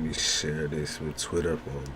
me share this with Twitter folks.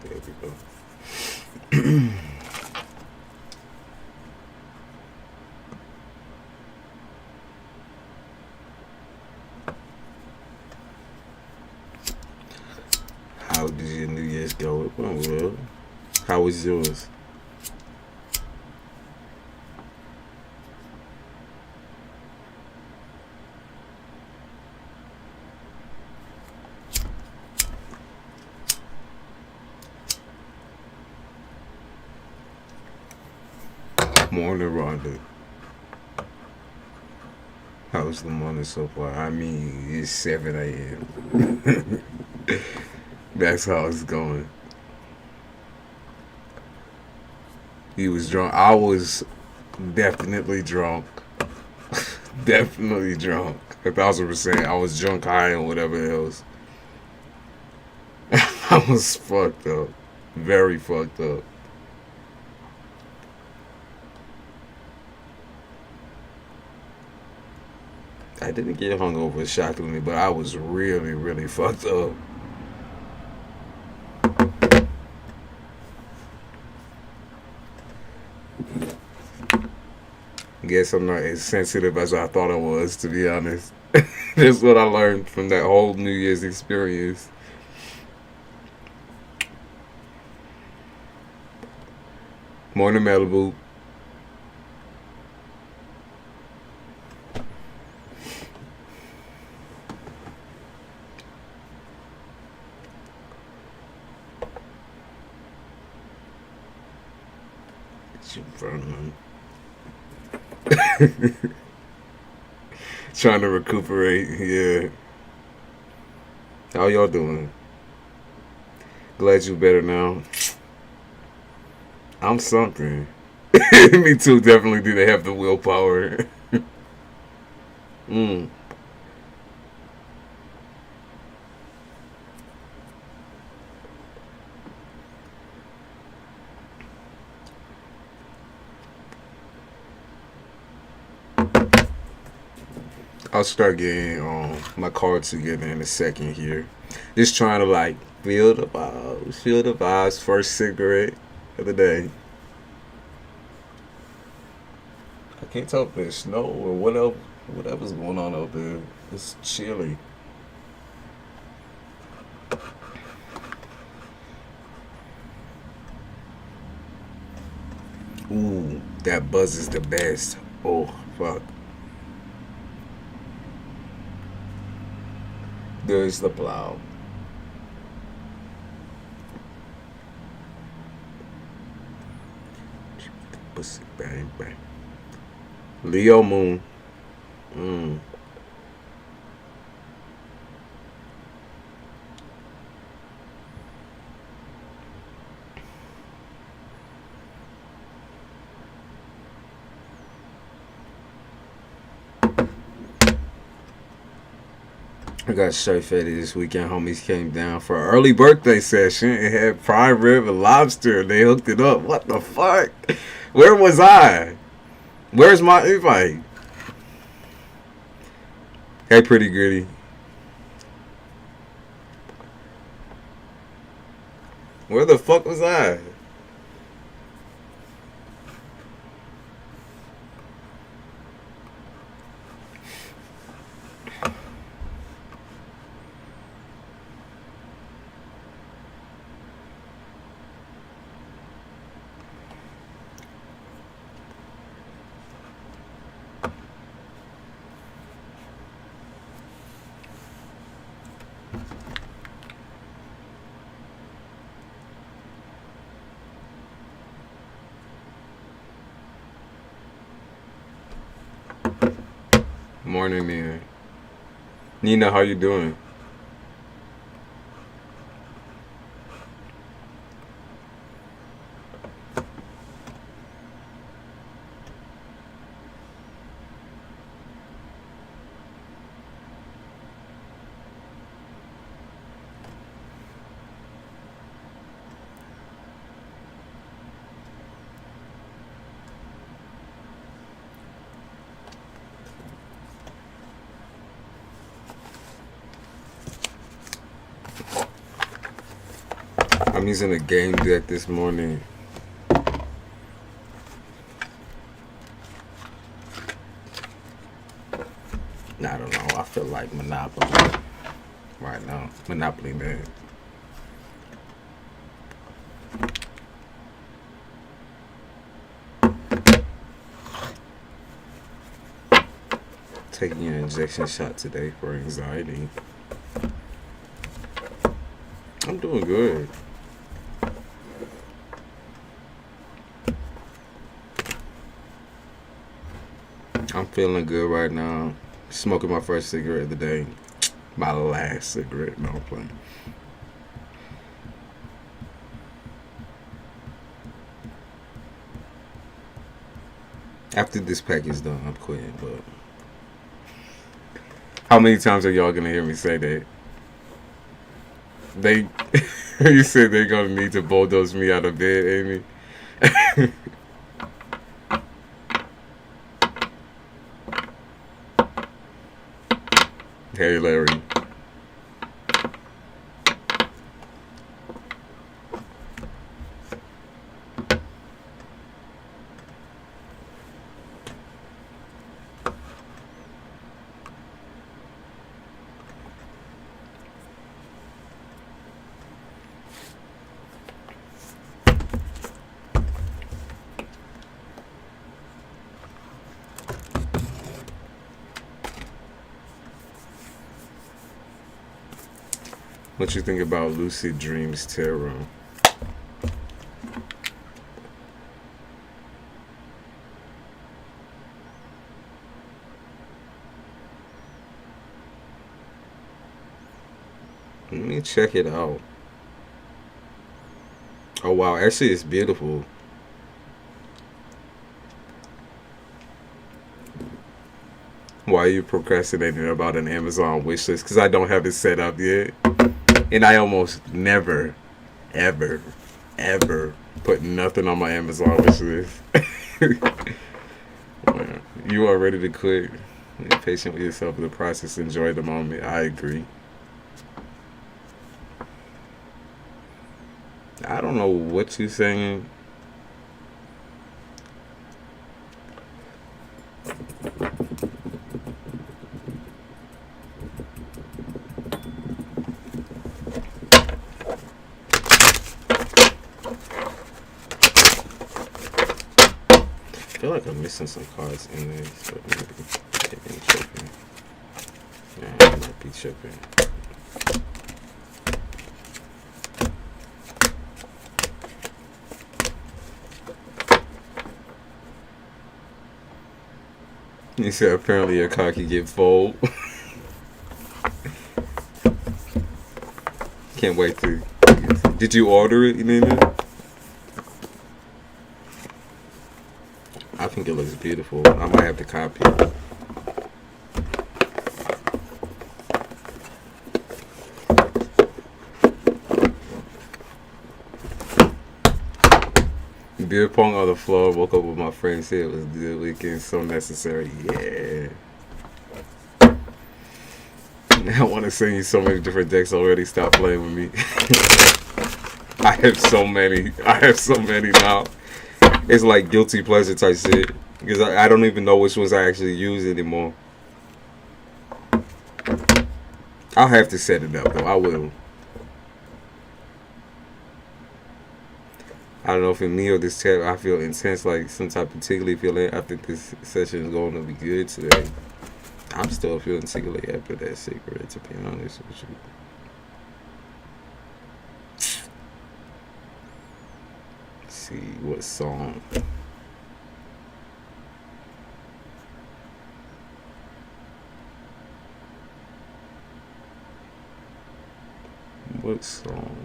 There we go. How did your New Year's go? It went well. How was yours? Morning, Rhonda. How's the morning so far? I mean, it's 7 a.m. That's how it's going. He was drunk. I was definitely drunk. Definitely drunk. 1,000%. I was drunk, high, and whatever else. I was fucked up. Very fucked up. I didn't get hungover, shockingly, but I was really, really fucked up. Guess I'm not as sensitive as I thought I was, to be honest. That's what I learned from that whole New Year's experience. Morning, Malibu. It's your phone. Trying to recuperate, yeah. How y'all doing? Glad you better now. I'm something. Me too, definitely didn't have the willpower. mm. I'll start getting my cards together in a second here. Just trying to like feel the vibes. First cigarette of the day. I can't tell if there's snow or whatever's going on out there. It's chilly. Ooh, that buzz is the best. Oh fuck. There's the plow. Pussy bang bang. Leo moon. Mm. I got shirt fitted this weekend. Homies came down for an early birthday session. It had prime rib and lobster. They hooked it up. What the fuck? Where was I? Where's my invite? Hey, pretty gritty. Where the fuck was I? Morning, Nina. Nina, how you doing? I'm using a game deck this morning. I don't know. I feel like Monopoly right now. Monopoly man. Taking an injection shot today for anxiety. I'm doing good. I'm feeling good right now. Smoking my first cigarette of the day. My last cigarette. No, I'm playing. After this pack is done, I'm quitting. But how many times are y'all gonna hear me say that? They, you said they're gonna need to bulldoze me out of bed, Amy. Hey, Larry. What you think about Lucid Dreams Tarot? Let me check it out. Oh wow, actually it's beautiful. Why are you procrastinating about an Amazon wishlist? Because I don't have it set up yet. And I almost never, ever, ever put nothing on my Amazon wishlist. You are ready to quit. Be patient with yourself in the process. Enjoy the moment. I agree. I don't know what you're saying. I feel like I'm missing some cards in there, so maybe I'm tripping. Yeah, I might be tripping. You said apparently your car can get full. Can't wait to. Did you order it, Nina? I think it looks beautiful. I might have to copy it. Beer pong on the floor. Woke up with my friends here. It was a good weekend. So necessary. Yeah. I want to send you so many different decks already. Stop playing with me. I have so many. I have so many now. It's like guilty pleasure type shit. Because I don't even know which ones I actually use anymore. I'll have to set it up though. I will. I don't know if in me or this chat I feel intense, like some type of particularly feeling. I think this session is going to be good today. I'm still feeling tingly after that cigarette, to be honest with you. Let's see what song. What song?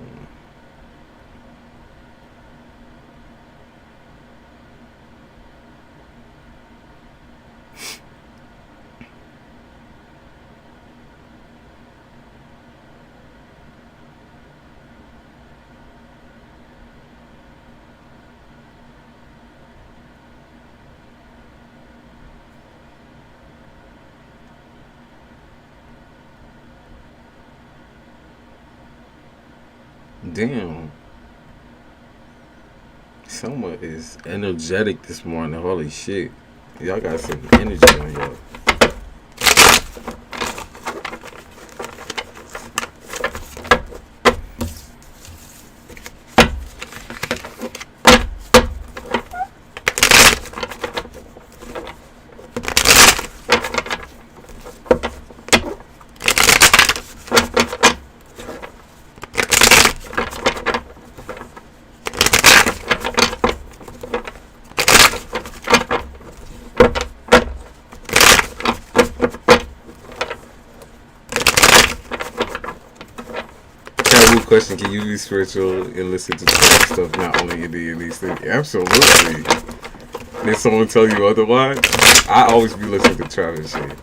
Damn. Someone is energetic this morning. Holy shit. Y'all got some energy on y'all. Question: can you be spiritual and listen to stuff, not only in these things? Absolutely. Did someone tell you otherwise? I always be listening to Travis shit.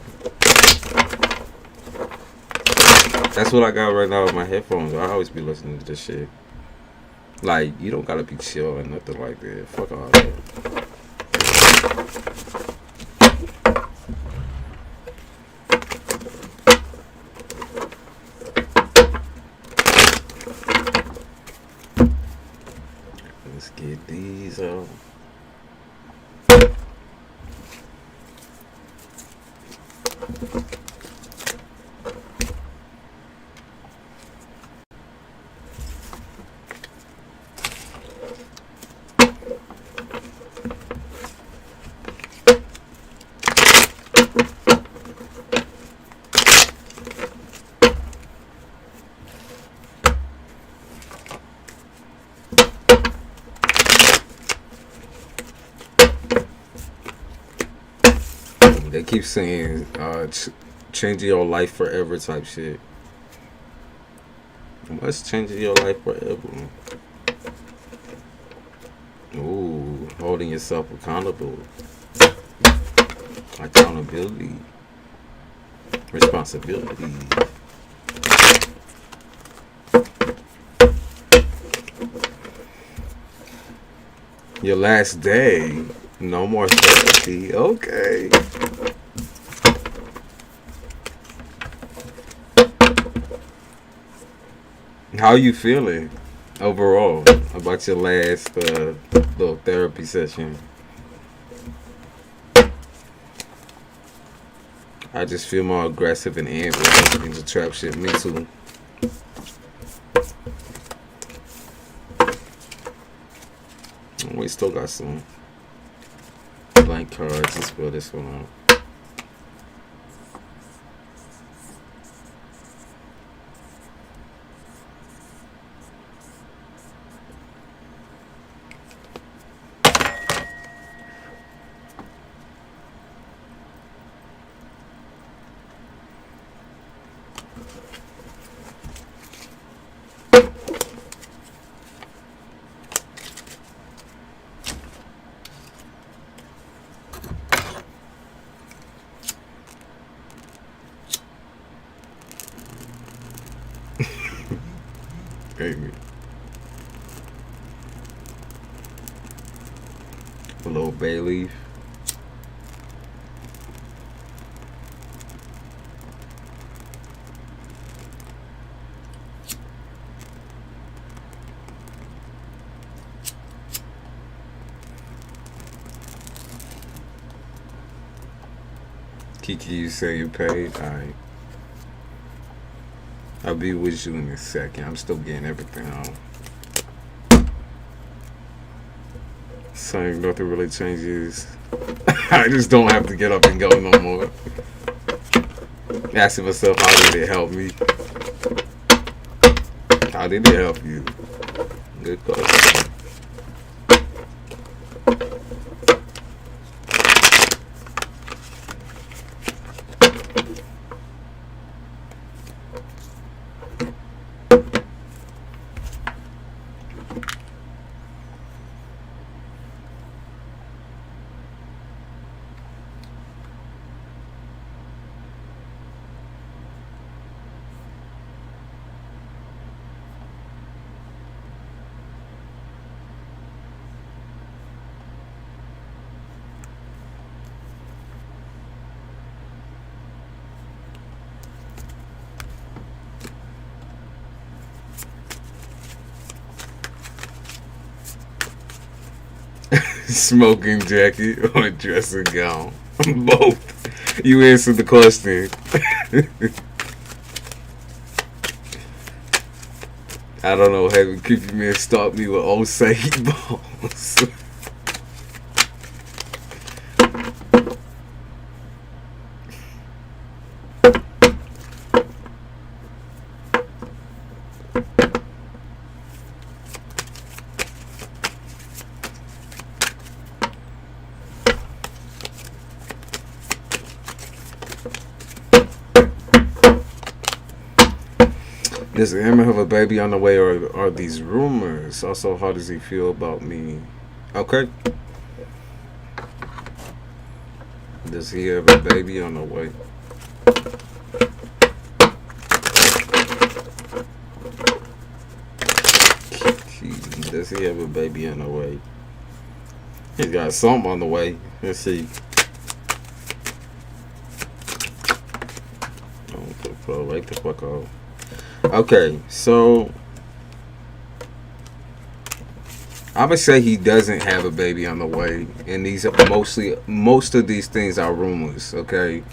That's what I got right now with my headphones. I always be listening to this shit. Like, you don't gotta be chill or nothing like that. Fuck all that. Let's get these out. They keep saying changing your life forever type shit. What's changing your life forever? Ooh, holding yourself accountable. Accountability. Responsibility. Your last day. No more therapy. Okay. How you feeling overall about your last little therapy session? I just feel more aggressive and angry into trap shit. Me too. We still got some blank cards. Let's fill this one out. Amy. A little bay leaf. Kiki, you say you're paid? Alright. I'll be with you in a second. I'm still getting everything on. Saying nothing really changes. I just don't have to get up and go no more. Asking myself, how did it help me? How did it help you? Good question. Smoking jacket or dressing gown? Both. You answered the question. I don't know. Having creepy man stalk me with old Sage balls. Does Emma have a baby on the way, or are these rumors? Also, how does he feel about me? Okay. Does he have a baby on the way? Does he have a baby on the way? He's got something on the way. Let's see. Oh, wake the fuck up. Okay, so I'm gonna say he doesn't have a baby on the way, and these are most of these things are rumors. Okay,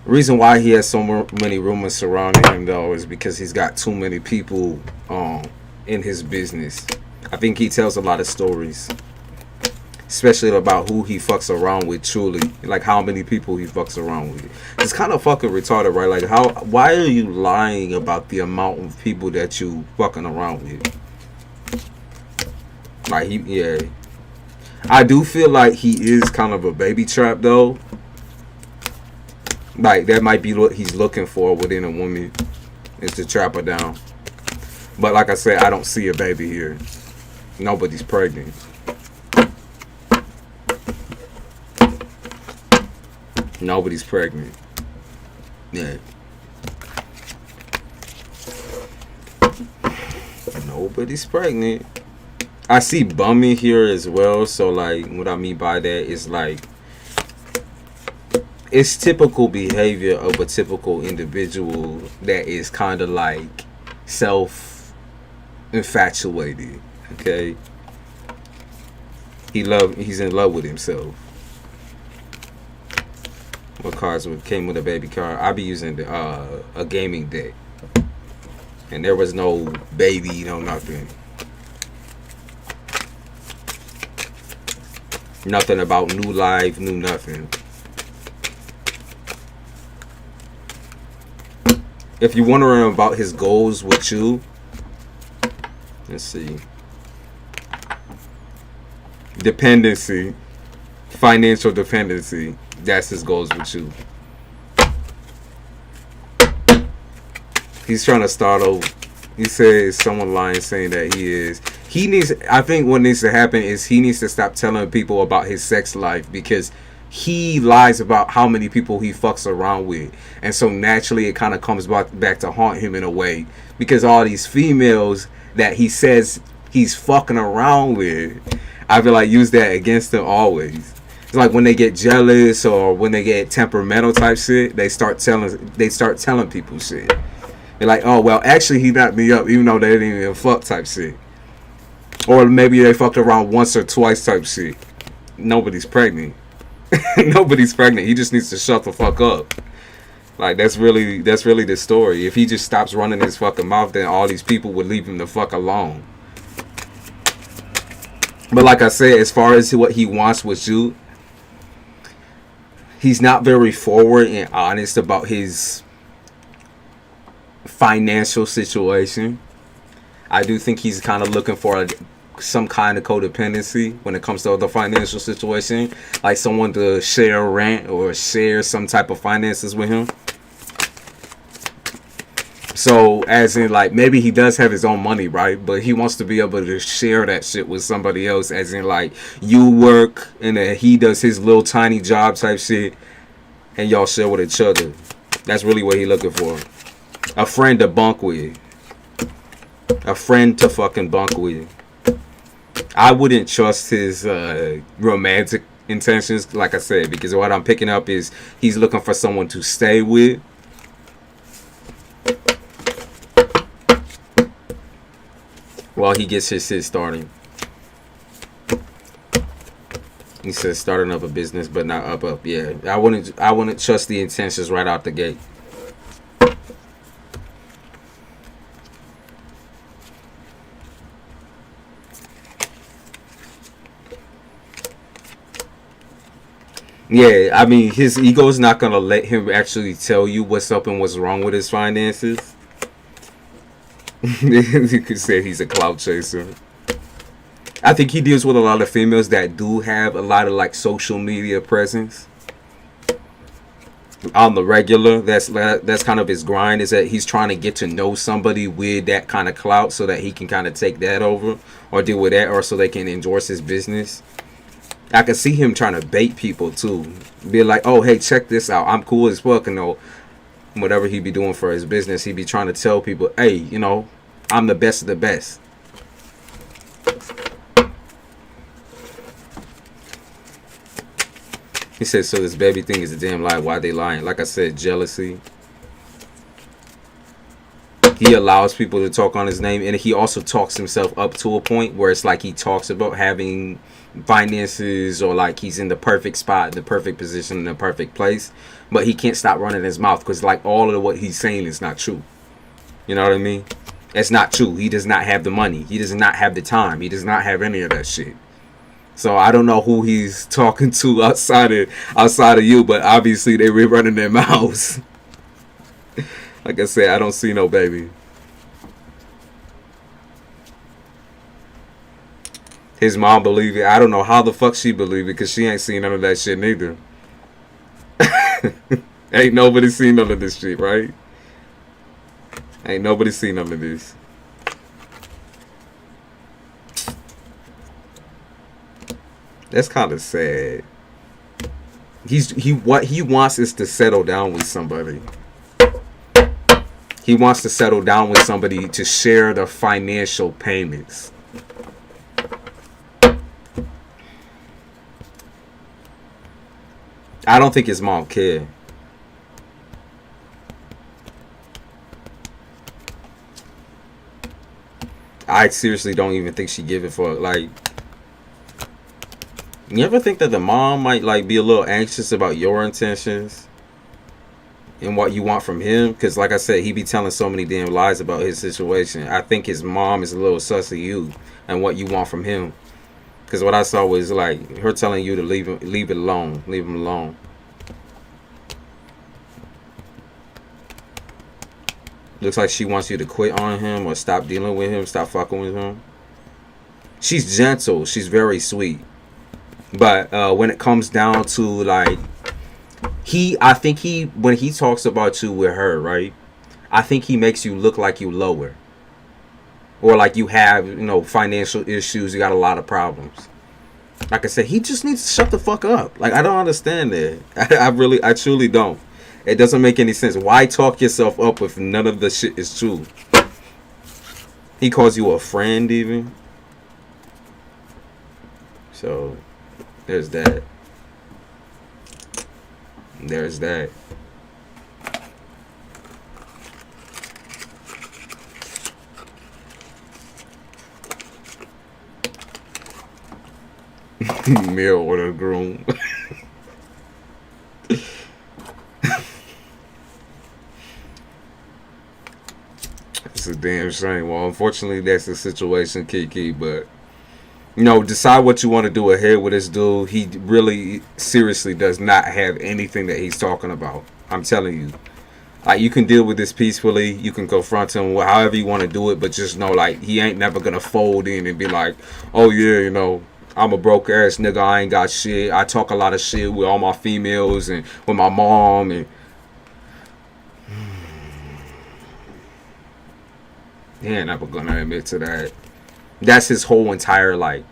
reason why he has so many rumors surrounding him though is because he's got too many people in his business. I think he tells a lot of stories, especially about who he fucks around with. Truly, like how many people he fucks around with. It's kind of fucking retarded, right? Like why are you lying about the amount of people that you fucking around with? Like yeah, I do feel like he is kind of a baby trap though. Like that might be what he's looking for within a woman, is to trap her down. But like I said, I don't see a baby here. Nobody's pregnant. Nobody's pregnant. Yeah. Nobody's pregnant. I see bumming here as well. So like what I mean by that is like it's typical behavior of a typical individual that is kind of like self-infatuated. Okay. He's in love with himself. What cards came with a baby card? I be using a gaming deck, and there was no baby, no nothing. Nothing about new life, new nothing. If you're wondering about his goals with you, let's see. Dependency, financial dependency. That's his goals with you. He's trying to start over. He says someone lying saying that he is. He needs. I think what needs to happen is he needs to stop telling people about his sex life, because he lies about how many people he fucks around with, and so naturally it kind of comes back to haunt him in a way, because all these females that he says he's fucking around with, I feel like use that against him always. It's like when they get jealous or when they get temperamental type shit, they start telling people shit. They're like, oh well, actually he knocked me up even though they didn't even fuck type shit. Or maybe they fucked around once or twice type shit. Nobody's pregnant. Nobody's pregnant. He just needs to shut the fuck up. Like that's really the story. If he just stops running his fucking mouth, then all these people would leave him the fuck alone. But like I said, as far as what he wants with you, he's not very forward and honest about his financial situation. I do think he's kind of looking for some kind of codependency when it comes to the financial situation, like someone to share rent or share some type of finances with him. So as in, like, maybe he does have his own money, right? But he wants to be able to share that shit with somebody else. As in, like, you work and then he does his little tiny job type shit, and y'all share with each other. That's really what he looking for. A friend to bunk with. A friend to fucking bunk with. I wouldn't trust his romantic intentions, like I said, because what I'm picking up is he's looking for someone to stay with. While he gets his shit starting. He says starting up a business, but not up. Yeah, I wouldn't trust the intentions right out the gate. Yeah, I mean, his ego is not gonna let him actually tell you what's up and what's wrong with his finances. You could say he's a clout chaser. I think he deals with a lot of females that do have a lot of like social media presence on the regular. That's kind of his grind, is that he's trying to get to know somebody with that kind of clout so that he can kind of take that over or deal with that, or so they can endorse his business. I can see him trying to bait people too, be like, oh hey, check this out, I'm cool as fuck, you know. Whatever he be doing for his business, he be trying to tell people, hey, you know, I'm the best of the best. He said, so this baby thing is a damn lie. Why they lying? Like I said, jealousy. He allows people to talk on his name, and he also talks himself up to a point where it's like he talks about having finances, or like he's in the perfect spot, the perfect position, in the perfect place, but he can't stop running his mouth because like all of what he's saying is not true. You know what I mean? It's not true. He does not have the money. He does not have the time. He does not have any of that shit. So I don't know who he's talking to outside of you, but obviously they were running their mouths. Like I said, I don't see no baby. His mom believe it. I don't know how the fuck she believe it, because she ain't seen none of that shit neither. Ain't nobody seen none of this shit, right? Ain't nobody seen none of this. That's kind of sad. What he wants is to settle down with somebody. He wants to settle down with somebody to share the financial payments. I don't think his mom cared. I seriously don't even think she give it for, like, you ever think that the mom might like be a little anxious about your intentions and what you want from him? Because like I said, he be telling so many damn lies about his situation. I think his mom is a little sus of you and what you want from him. Because what I saw was like her telling you to leave it alone. Leave him alone. Looks like she wants you to quit on him or stop dealing with him, stop fucking with him. She's gentle. She's very sweet. But when it comes down to like, I think when he talks about you with her, right? I think he makes you look like you lower. Or like you have, you know, financial issues, you got a lot of problems. Like I said, he just needs to shut the fuck up. Like, I don't understand that. I truly don't. It doesn't make any sense. Why talk yourself up if none of the shit is true? He calls you a friend even. So, there's that. There's that. Meal with a groom. It's a damn shame. Well, unfortunately, that's the situation, Kiki. But you know, decide what you want to do ahead with this dude. He really, seriously, does not have anything that he's talking about. I'm telling you. Like, you can deal with this peacefully. You can confront him however you want to do it. But just know, like, he ain't never going to fold in and be like, oh, yeah, you know, I'm a broke ass nigga. I ain't got shit. I talk a lot of shit with all my females and with my mom. And he ain't never going to admit to that. That's his whole entire, like,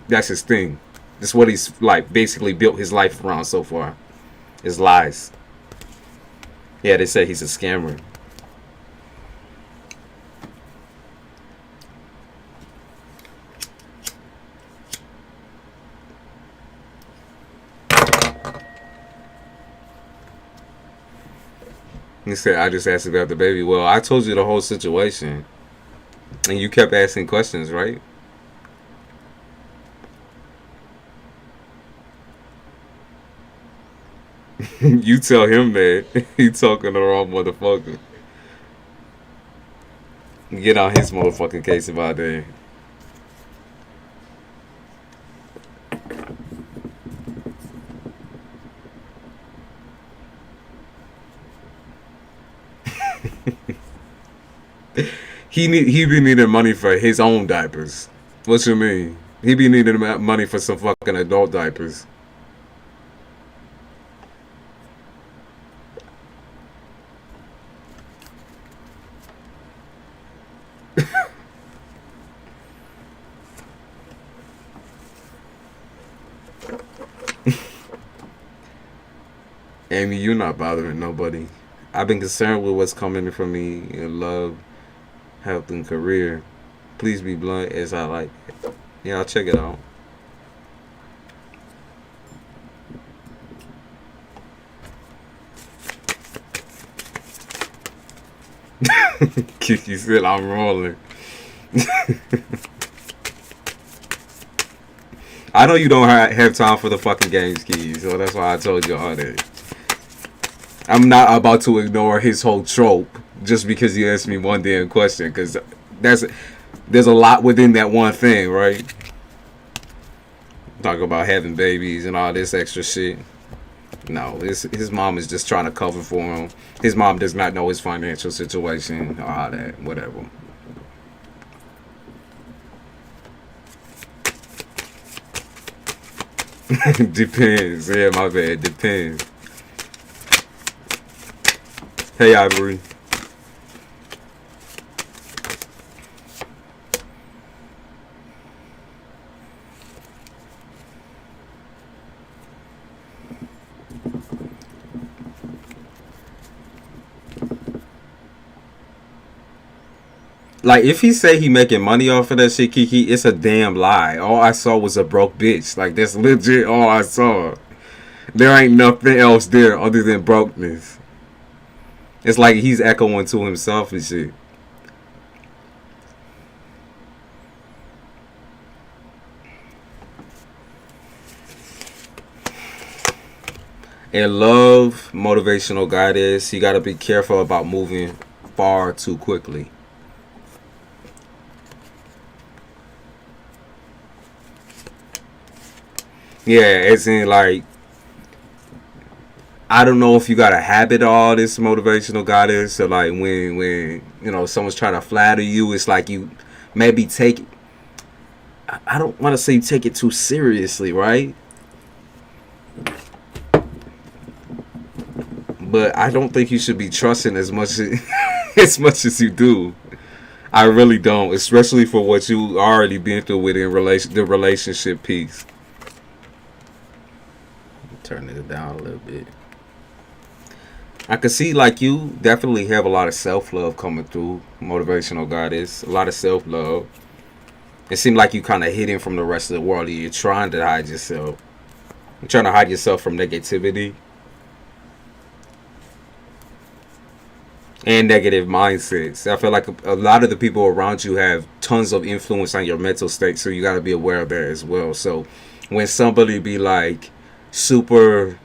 that's his thing. That's what he's, like, basically built his life around so far. His lies. Yeah, they say he's a scammer. He said, I just asked about the baby. Well, I told you the whole situation. And you kept asking questions, right? You tell him that. He talking the wrong motherfucker. Get on his motherfucking case about that. He be needing money for his own diapers. What you mean? He be needing money for some fucking adult diapers. Amy, you're not bothering nobody. I've been concerned with what's coming from me in love, health, and career. Please be blunt as I like it. Yeah, I'll check it out. Kiki said I'm rolling. I know you don't have time for the fucking games, Keys, so that's why I told you all that. I'm not about to ignore his whole trope just because you asked me one damn question, because there's a lot within that one thing, right? Talk about having babies and all this extra shit. No, his mom is just trying to cover for him. His mom does not know his financial situation, all that, whatever. Depends. Yeah, my bad. Depends. Hey, Ivory. Like, if he say he making money off of that shit, Kiki, it's a damn lie. All I saw was a broke bitch. Like, that's legit all I saw. There ain't nothing else there other than brokenness. It's like he's echoing to himself and shit. And love, motivational guidance, you gotta be careful about moving far too quickly. Yeah, as in, like, I don't know if you got a habit of all this motivational guidance. So, like, when you know someone's trying to flatter you, it's like you maybe take. I don't want to say take it too seriously, right? But I don't think you should be trusting as much as much as you do. I really don't, especially for what you already been through within the relationship piece. Turn it down a little bit. I can see, like, you definitely have a lot of self-love coming through motivational goddess. A lot of self-love. It seemed like you kind of hidden from the rest of the world. You're trying to hide yourself. You're trying to hide yourself from negativity and negative mindsets. I feel like a lot of the people around you have tons of influence on your mental state, so you got to be aware of that as well. So when somebody be like super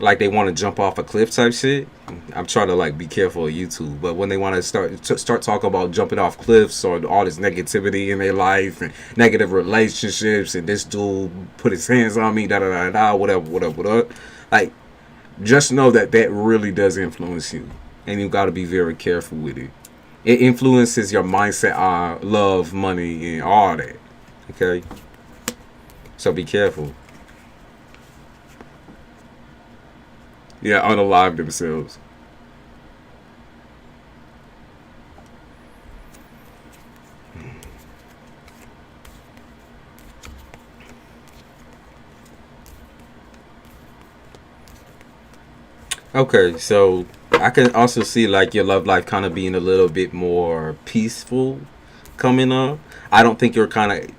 like they want to jump off a cliff type shit. I'm trying to like be careful of YouTube, but when they want to start talking about jumping off cliffs or all this negativity in their life and negative relationships and this dude put his hands on me, da da da da, whatever, like just know that that really does influence you, and you got to be very careful with it. It influences your mindset on love, money, and all that. Okay, so be careful. Yeah, unalive themselves. Okay, so I can also see like your love life kind of being a little bit more peaceful coming up. I don't think you're kind of.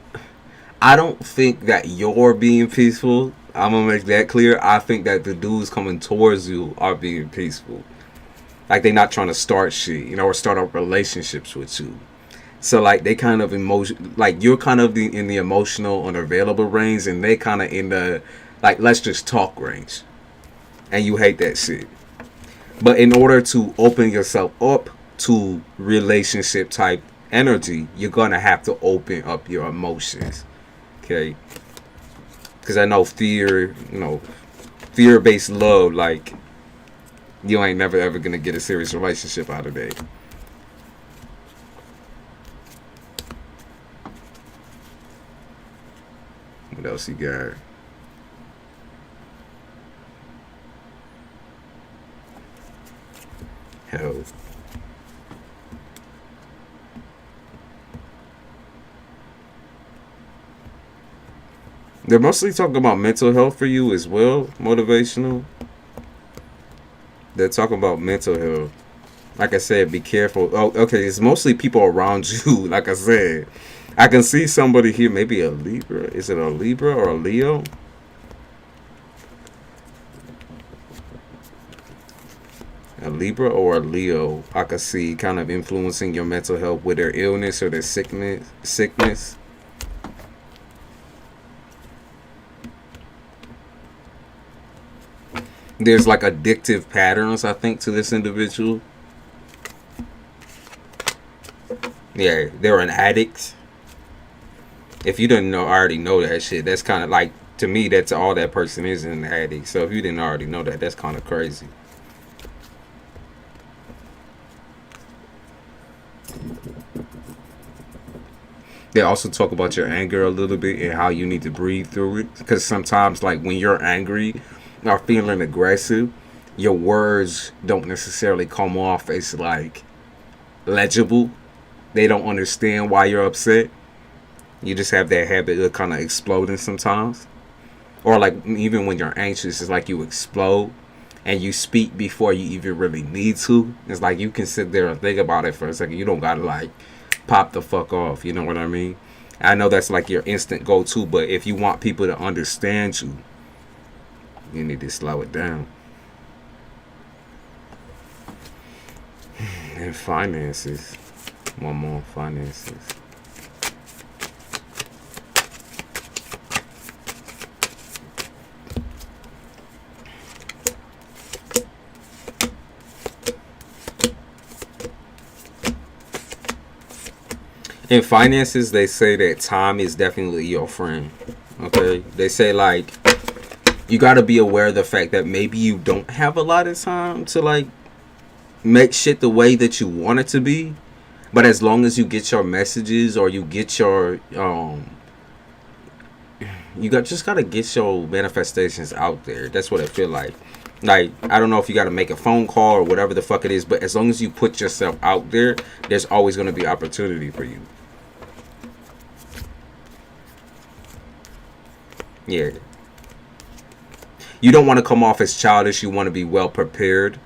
I don't think that you're being peaceful. I'm gonna make that clear. I think that the dudes coming towards you are being peaceful. Like they're not trying to start shit, or start up relationships with you. So like they kind of like you're kind of in the emotional unavailable range, and they kind of in the like let's just talk range, and you hate that shit. But in order to open yourself up to relationship type energy, you're gonna have to open up your emotions, okay? Because I know fear-based love, like you ain't never ever gonna get a serious relationship out of that. What else you got? Health. They're mostly talking about mental health for you as well, motivational. They're talking about mental health. Like I said, be careful. Oh, okay, it's mostly people around you. Like I said, I can see somebody here, maybe a Libra. Is it a Libra or a Leo? A Libra or a Leo, I could see kind of influencing your mental health with their illness or their sickness. There's like addictive patterns, I think, to this individual. Yeah, they're an addict. If you didn't know, I already know that shit. That's kind of like, to me, that's all that person is, an addict. So if you didn't already know that, that's kind of crazy. They also talk about your anger a little bit and how you need to breathe through it. Because sometimes, like, when you're angry or feeling aggressive, your words don't necessarily come off as, like, legible. They don't understand why you're upset. You just have that habit of kind of exploding sometimes. Or, like, even when you're anxious, it's like you explode. And you speak before you even really need to. It's like you can sit there and think about it for a second. You don't gotta, like, pop the fuck off, you know what I mean? I know that's like your instant go-to, but if you want people to understand you, you need to slow it down. And finances. One more, finances. In finances, they say that time is definitely your friend. Okay? They say, like, you got to be aware of the fact that maybe you don't have a lot of time to, like, make shit the way that you want it to be. But as long as you get your messages or you get your, just got to get your manifestations out there. That's what I feel like. Like, I don't know if you got to make a phone call or whatever the fuck it is, but as long as you put yourself out there, there's always going to be opportunity for you. Yeah. You don't want to come off as childish. You want to be well prepared.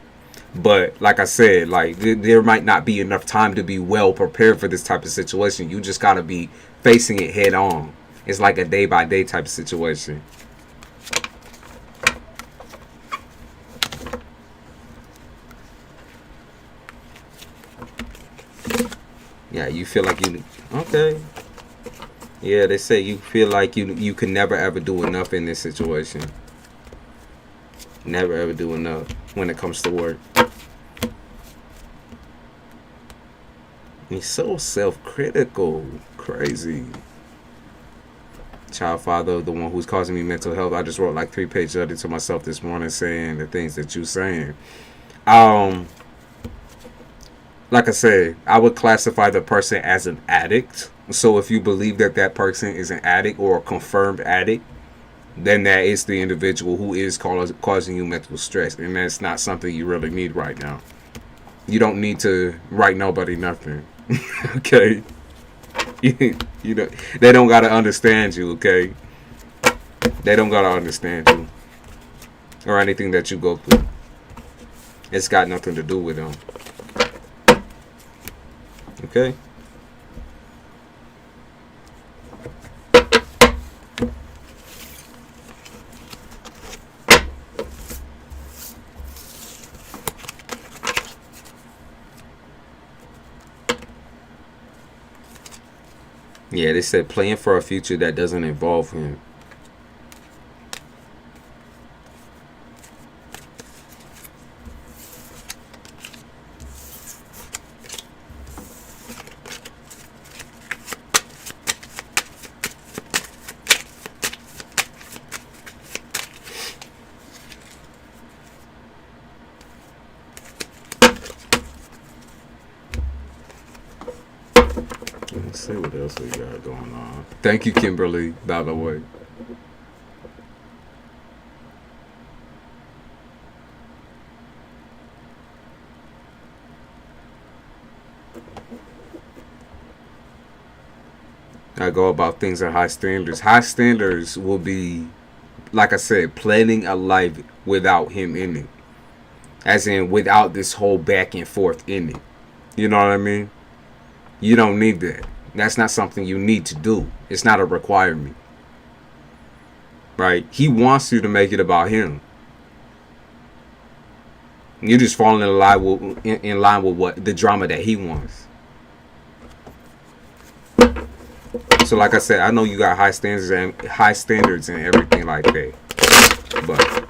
But like I said, like there might not be enough time to be well prepared for this type of situation. You just got to be facing it head on. It's like a day by day type of situation. Yeah, you feel like you... Okay. Yeah, they say you feel like you can never ever do enough in this situation. Never ever do enough when it comes to work. He's so self-critical. Crazy. Child father, the one who's causing me mental health. I just wrote like 3 pages of it to myself this morning saying the things that you're saying. Like I said, I would classify the person as an addict. So if you believe that that person is an addict or a confirmed addict, then that is the individual who is causing you mental stress. And that's not something you really need right now. You don't need to write nobody nothing. Okay? You know, they don't got to understand you, okay? They don't got to understand you. Or anything that you go through. It's got nothing to do with them. Okay? Yeah, they said playing for a future that doesn't involve him. Let's see what else we got going on. Thank you, Kimberly, by the way. I go about things at high standards. High standards will be, like I said, planning a life without him in it. As in, without this whole back and forth in it. You know what I mean? You don't need that. That's not something you need to do. It's not a requirement. Right? He wants you to make it about him. You're just falling in line with what the drama that he wants. So like I said, I know you got high standards and everything like that. But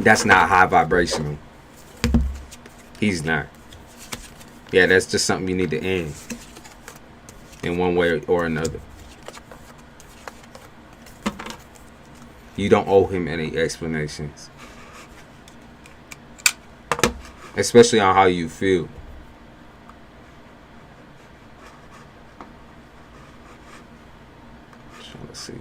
that's not high vibrational. He's not. Yeah, that's just something you need to end in one way or another. You don't owe him any explanations. Especially on how you feel. Trying to see.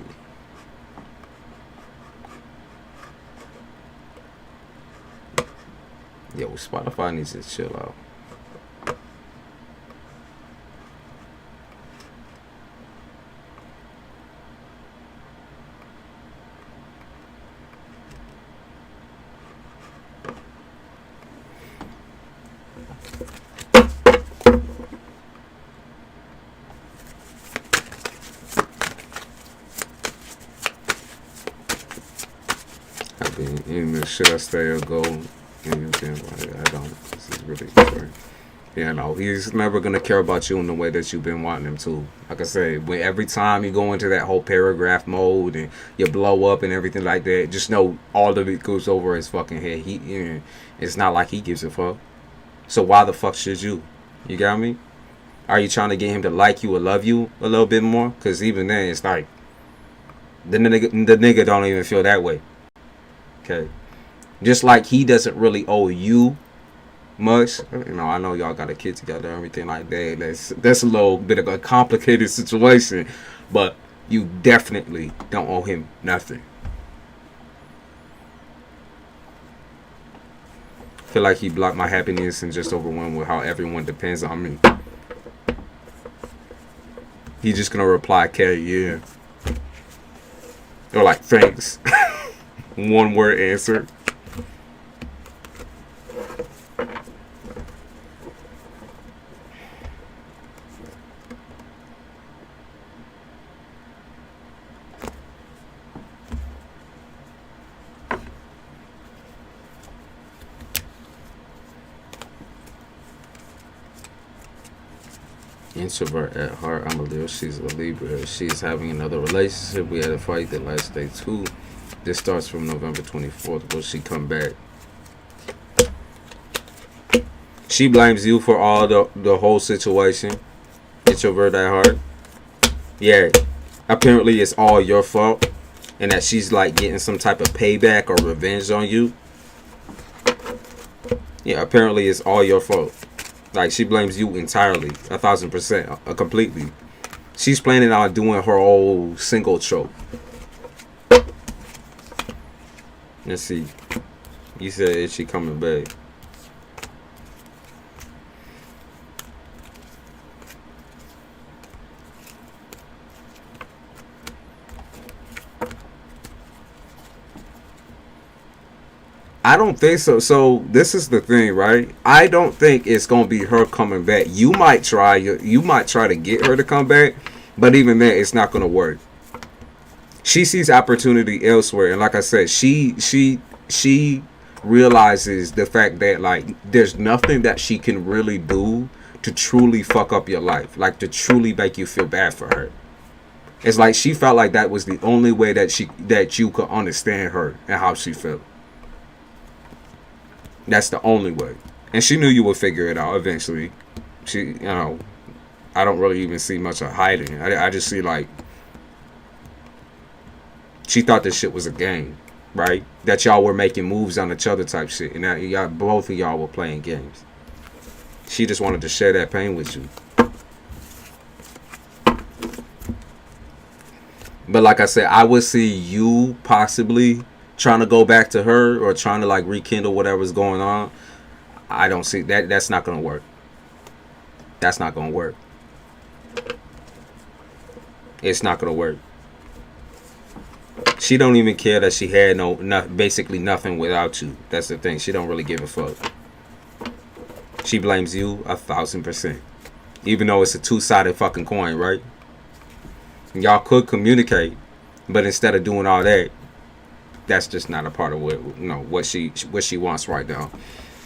Yo, Spotify needs to chill out. I've been in the should I stay or go? And then I don't. This is really important. You know, he's never gonna care about you in the way that you've been wanting him to. Like I say, when every time you go into that whole paragraph mode and you blow up and everything like that, just know all of it goes over his fucking head. It's not like he gives a fuck. So why the fuck should you? You got me? Are you trying to get him to like you or love you a little bit more? Because even then, it's like the nigga don't even feel that way. Okay, just like he doesn't really owe you much. You know, I know y'all got a kid together, everything like that. That's a little bit of a complicated situation, but you definitely don't owe him nothing. I feel like he blocked my happiness and just overwhelmed with how everyone depends on me. He's just gonna reply, "K, yeah," or like, "Thanks." One word answer. Introvert at heart. I'm a Leo. She's a Libra. She's having another relationship. We had a fight that lasted 2 This starts from November 24th. Will she come back? She blames you for all the whole situation. Introvert at heart. Yeah. Apparently it's all your fault. And that she's like getting some type of payback or revenge on you. Yeah, apparently it's all your fault. Like, she blames you entirely. 1,000%. Completely. She's planning on doing her old single trope. Let's see. You said, is she coming back? I don't think so. So this is the thing, right? I don't think it's gonna be her coming back. You might try to get her to come back, but even then, it's not gonna work. She sees opportunity elsewhere, and like I said, she realizes the fact that like there's nothing that she can really do to truly fuck up your life, like to truly make you feel bad for her. It's like she felt like that was the only way that you could understand her and how she felt. That's the only way. And she knew you would figure it out eventually. I don't really even see much of hiding. I just see like, she thought this shit was a game, right? That y'all were making moves on each other type shit. And now both of y'all were playing games. She just wanted to share that pain with you. But like I said, I would see you possibly trying to go back to her or trying to like rekindle whatever's going on. I don't see that. That's not gonna work. That's not gonna work. It's not gonna work. She don't even care that she had basically nothing without you. That's the thing. She don't really give a fuck. She blames you 1,000%. Even though it's a two-sided fucking coin, right? Y'all could communicate, but instead of doing all that, that's just not a part of what she wants right now.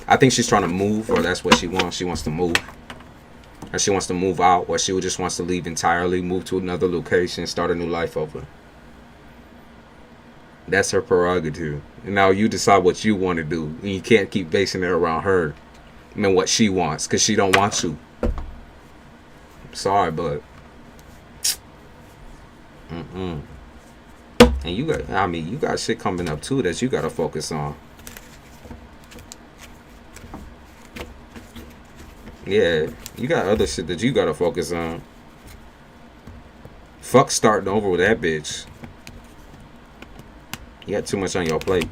I think she's trying to move, or that's what she wants. She wants to move. Or she wants to move out, or she just wants to leave entirely, move to another location, start a new life over. That's her prerogative. And now you decide what you want to do. And you can't keep basing it around her and what she wants, because she don't want you. Sorry, but and you got shit coming up too that you gotta focus on. Yeah, you got other shit that you gotta focus on. Fuck starting over with that bitch. You got too much on your plate.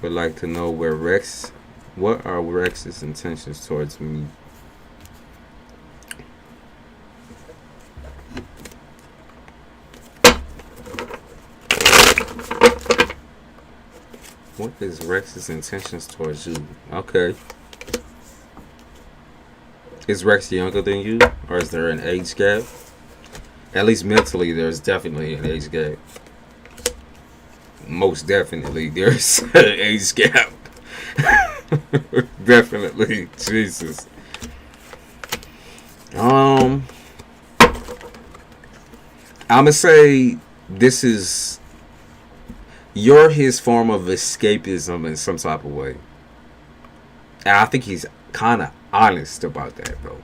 Would like to know what are Rex's intentions towards me? What is Rex's intentions towards you? Okay. Is Rex younger than you? Or is there an age gap? At least mentally, there's definitely an age gap. Most definitely, there's an age gap. Definitely. Jesus. I'm gonna say this is... You're his form of escapism in some type of way. And I think he's kind of honest about that, though.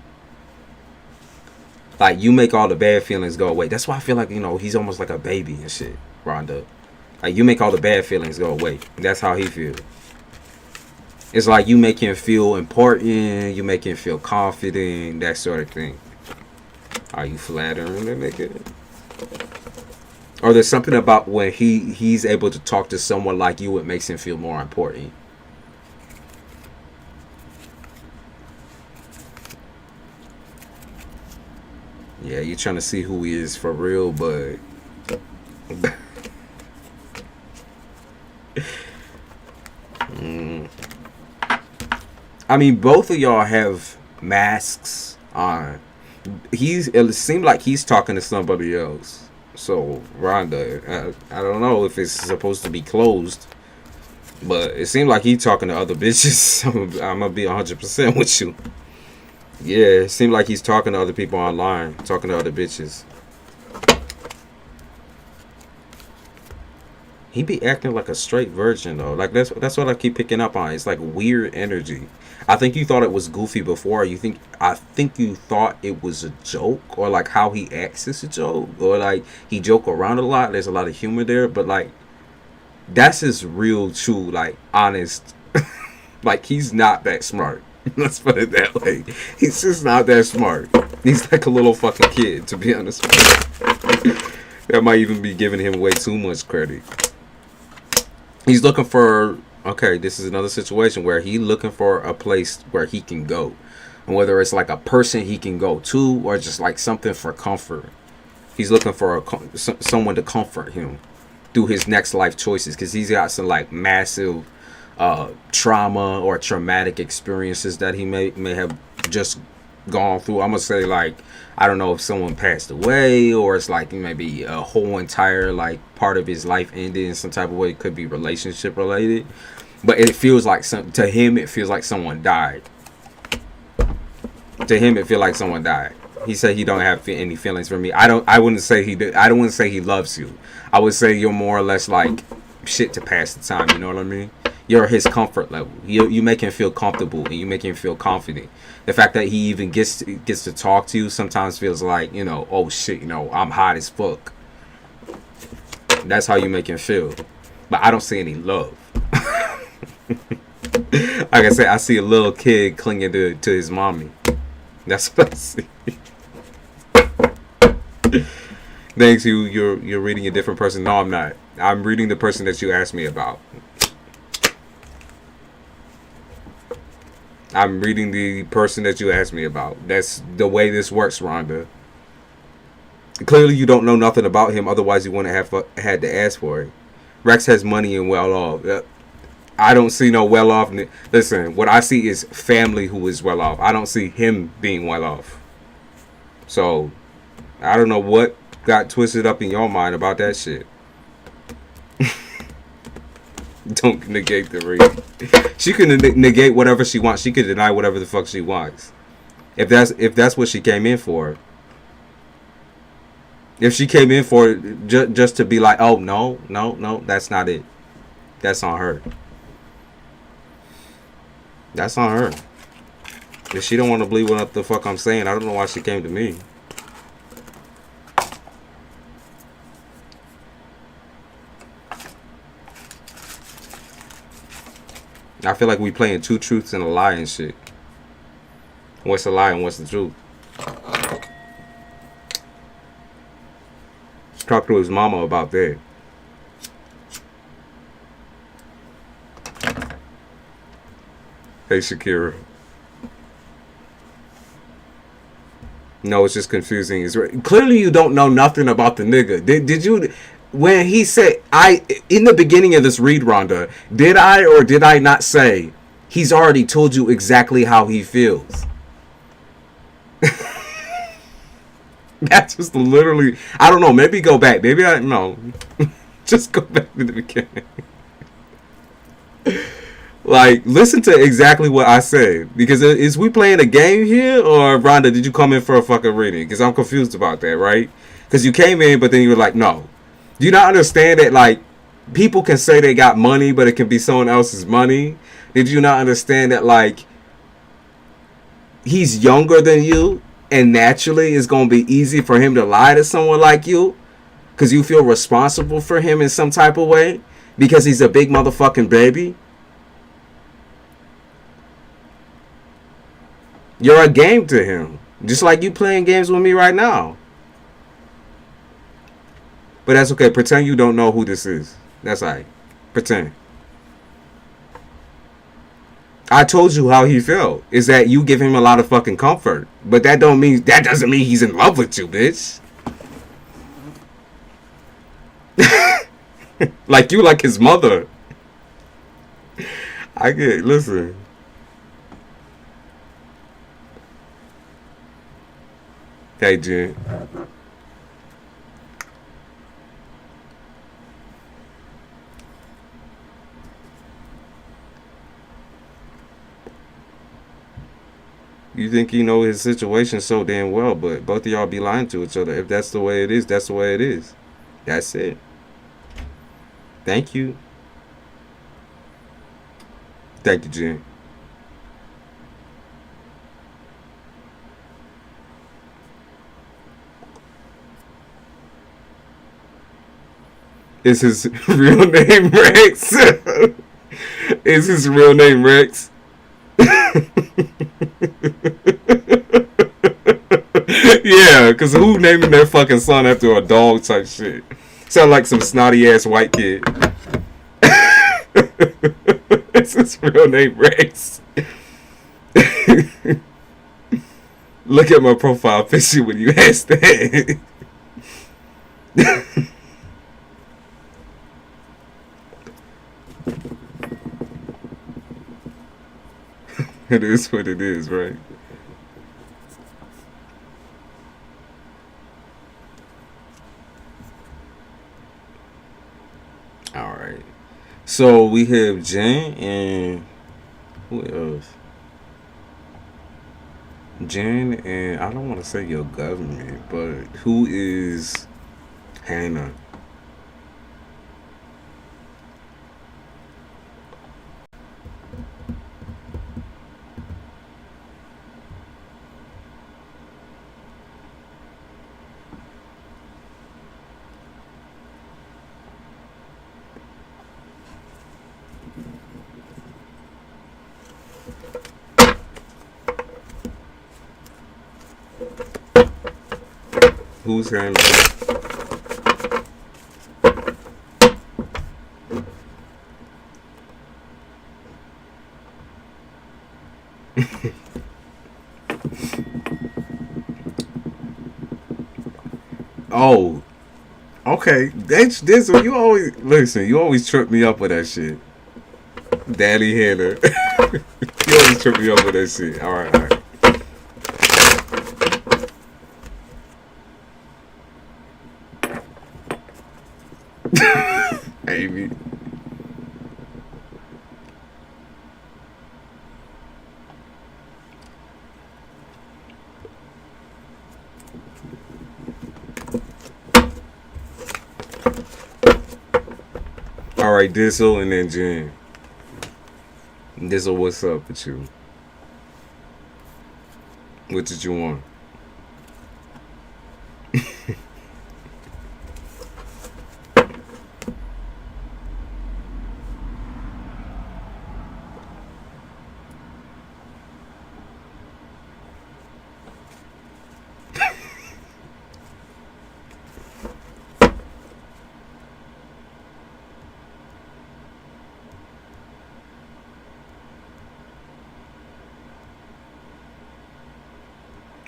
Like, you make all the bad feelings go away. That's why I feel like, he's almost like a baby and shit, Rhonda. Like, you make all the bad feelings go away. That's how he feels. It's like you make him feel important. You make him feel confident. That sort of thing. Are you flattering that nigga? Or there's something about when he's able to talk to someone like you, it makes him feel more important. Yeah, you're trying to see who he is for real, but... I mean, both of y'all have masks on. It seemed like he's talking to somebody else. So, Rhonda, I don't know if it's supposed to be closed, but it seemed like he's talking to other bitches. I'm going to be 100% with you. Yeah, it seemed like he's talking to other people online, talking to other bitches. He be acting like a straight virgin though. Like that's what I keep picking up on. It's like weird energy. I think you thought it was goofy before. I think you thought it was a joke, or like how he acts is a joke, or like he joke around a lot. There's a lot of humor there, but like that's his real, true, like honest. Like he's not that smart. Let's put it that way. He's just not that smart. He's like a little fucking kid, to be honest. That might even be giving him way too much credit. He's looking for, okay, this is another situation where he's looking for a place where he can go. And whether it's like a person he can go to or just like something for comfort. He's looking for someone to comfort him through his next life choices. Because he's got some like massive trauma or traumatic experiences that he may have just gone through. I'm going to say like, I don't know if someone passed away, or it's like maybe a whole entire like part of his life ended in some type of way. It could be relationship related, but it feels like to him it feels like someone died. To him it feels like someone died. He said he don't have any feelings for me. I wouldn't say he did. I don't want to say he loves you. I would say you're more or less like shit to pass the time. You know what I mean? You're his comfort level. You make him feel comfortable and you make him feel confident. The fact that he even gets to talk to you sometimes feels like, you know, oh shit, you know, I'm hot as fuck. That's how you make him feel. But I don't see any love. Like I said, I see a little kid clinging to his mommy. That's what I see. Thanks, you're reading a different person. No, I'm not. I'm reading the person that you asked me about. I'm reading the person that you asked me about. That's the way this works, Rhonda. Clearly you don't know nothing about him, otherwise you wouldn't have had to ask for it. Rex has money and well off. I don't see no well off. Listen, what I see is family who is well off. I don't see him being well off. So, I don't know what got twisted up in your mind about that shit. Don't negate the reading. She can negate whatever she wants. She can deny whatever the fuck she wants. If that's what she came in for. If she came in for just to be like, oh no, that's not it. That's on her. That's on her. If she don't want to believe what the fuck I'm saying, I don't know why she came to me. I feel like we playing two truths and a lie and shit. What's a lie and what's the truth? Talk to his mama about that. Hey, Shakira. No, it's just confusing. Clearly you don't know nothing about the nigga. Did you... When he said, in the beginning of this read, Rhonda, did I or did I not say, he's already told you exactly how he feels? That's just literally, I don't know, maybe go back. Maybe I, no. Just go back to the beginning. Like, listen to exactly what I said. Because is we playing a game here? Or, Rhonda, did you come in for a fucking reading? Because I'm confused about that, right? Because you came in, but then you were like, no. Do you not understand that, like, people can say they got money, but it can be someone else's money? Did you not understand that, like, he's younger than you, and naturally it's going to be easy for him to lie to someone like you? Because you feel responsible for him in some type of way? Because he's a big motherfucking baby? You're a game to him. Just like you playing games with me right now. But that's okay. Pretend you don't know who this is. That's alright. Pretend. I told you how he felt. Is that you give him a lot of fucking comfort. But that doesn't mean he's in love with you, bitch. Like you like his mother. Listen. Hey, Jen. You think you know his situation so damn well, but both of y'all be lying to each other. If that's the way it is, that's the way it is. That's it. Thank you. Thank you, Jen. Is his real name Rex? Is his real name Rex? Yeah, because who naming their fucking son after a dog type shit? Sound like some snotty ass white kid. Is his real name Rex? Look at my profile picture when you ask that. It is what it is, right? All right. So we have Jen and who else? Jen and I don't want to say your government, but who is Hannah? Who's Hannah? Oh, okay. That's this. You always listen. You always trip me up with that shit, Daddy Hannah. You always trip me up with that shit. All right, all right. Amy. All right, Dizzle and then Jen. Dizzle, what's up with you? What did you want?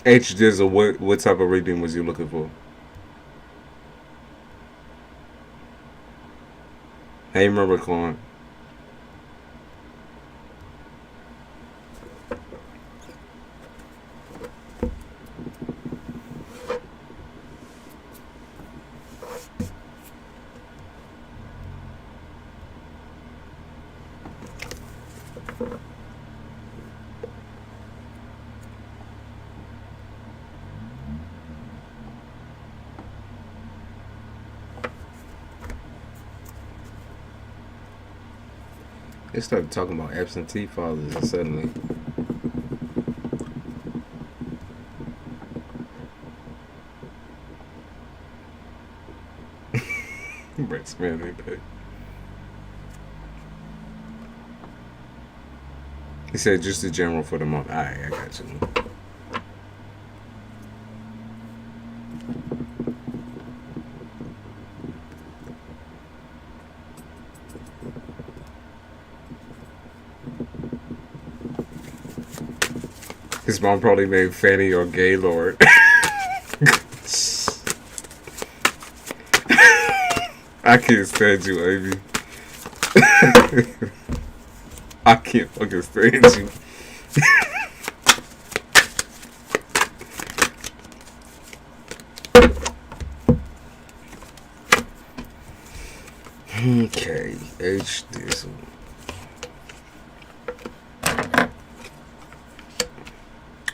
H Dizzle, what type of reading was you looking for? Hey, remember Corn. They started talking about absentee fathers and suddenly. Brett Smith, ain't they? He said just the general for the month. Alright, I got you. His mom probably named Fanny or Gaylord. I can't stand you, Amy. I can't fucking stand you. Okay, H this one.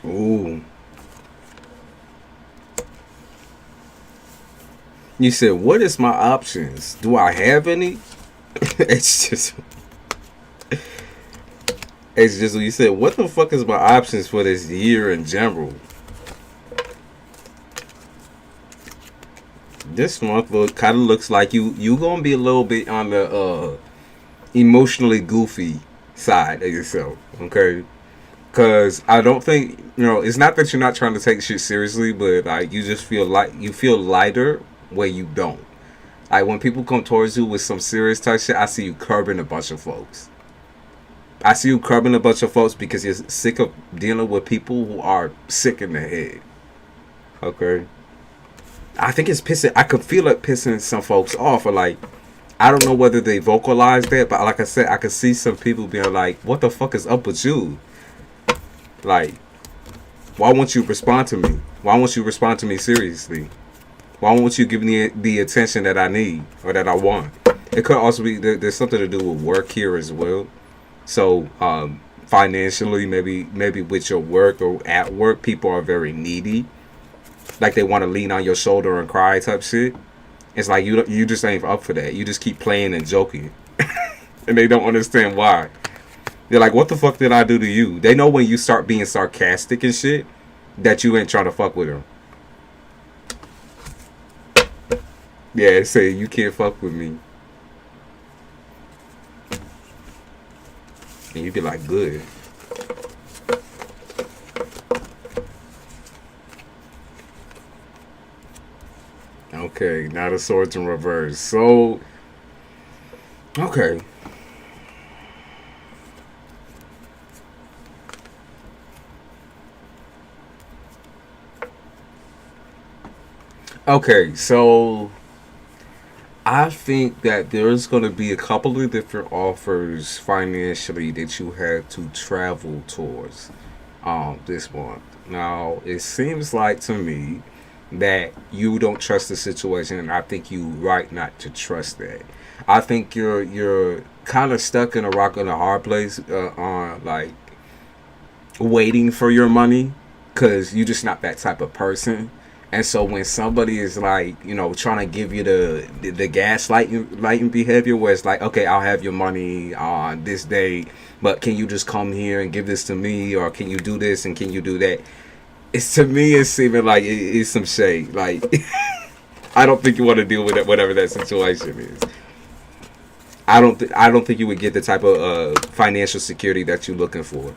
Ooh. You said, what is my options? Do I have any? it's just it's just what you said. What the fuck is my options for this year in general? This month kind of looks like you gonna be a little bit on the emotionally goofy side of yourself. Okay, because I don't think it's not that you're not trying to take shit seriously, but like you just feel like you feel lighter where you don't. Like when people come towards you with some serious type shit, I see you curbing a bunch of folks. I see you curbing a bunch of folks because you're sick of dealing with people who are sick in the head. Okay. I think it's pissing. I could feel it pissing some folks off. Or like, I don't know whether they vocalize that, but like I said, I could see some people being like, "What the fuck is up with you? Like, why won't you respond to me? Why won't you respond to me seriously? Why won't you give me the attention that I need or that I want?" It could also be there's something to do with work here as well. So financially, maybe with your work or at work, people are very needy. Like they want to lean on your shoulder and cry type shit. It's like you just ain't up for that. You just keep playing and joking, and they don't understand why. They're like, "What the fuck did I do to you?" They know when you start being sarcastic and shit that you ain't trying to fuck with them. Yeah, say you can't fuck with me, and you be like, "Good." Okay, now the swords in reverse. So, okay. Okay, so I think that there's going to be a couple of different offers financially that you have to travel towards this month. Now, it seems like to me that you don't trust the situation, and I think you right not to trust that. I think you're kind of stuck in a rock and a hard place on like waiting for your money because you're just not that type of person. And so when somebody is like, trying to give you the gaslighting behavior, where it's like, okay, I'll have your money on this day, but can you just come here and give this to me, or can you do this and can you do that? It's to me, it's seeming like it's some shade. Like I don't think you want to deal with it, whatever that situation is. I don't think you would get the type of financial security that you're looking for.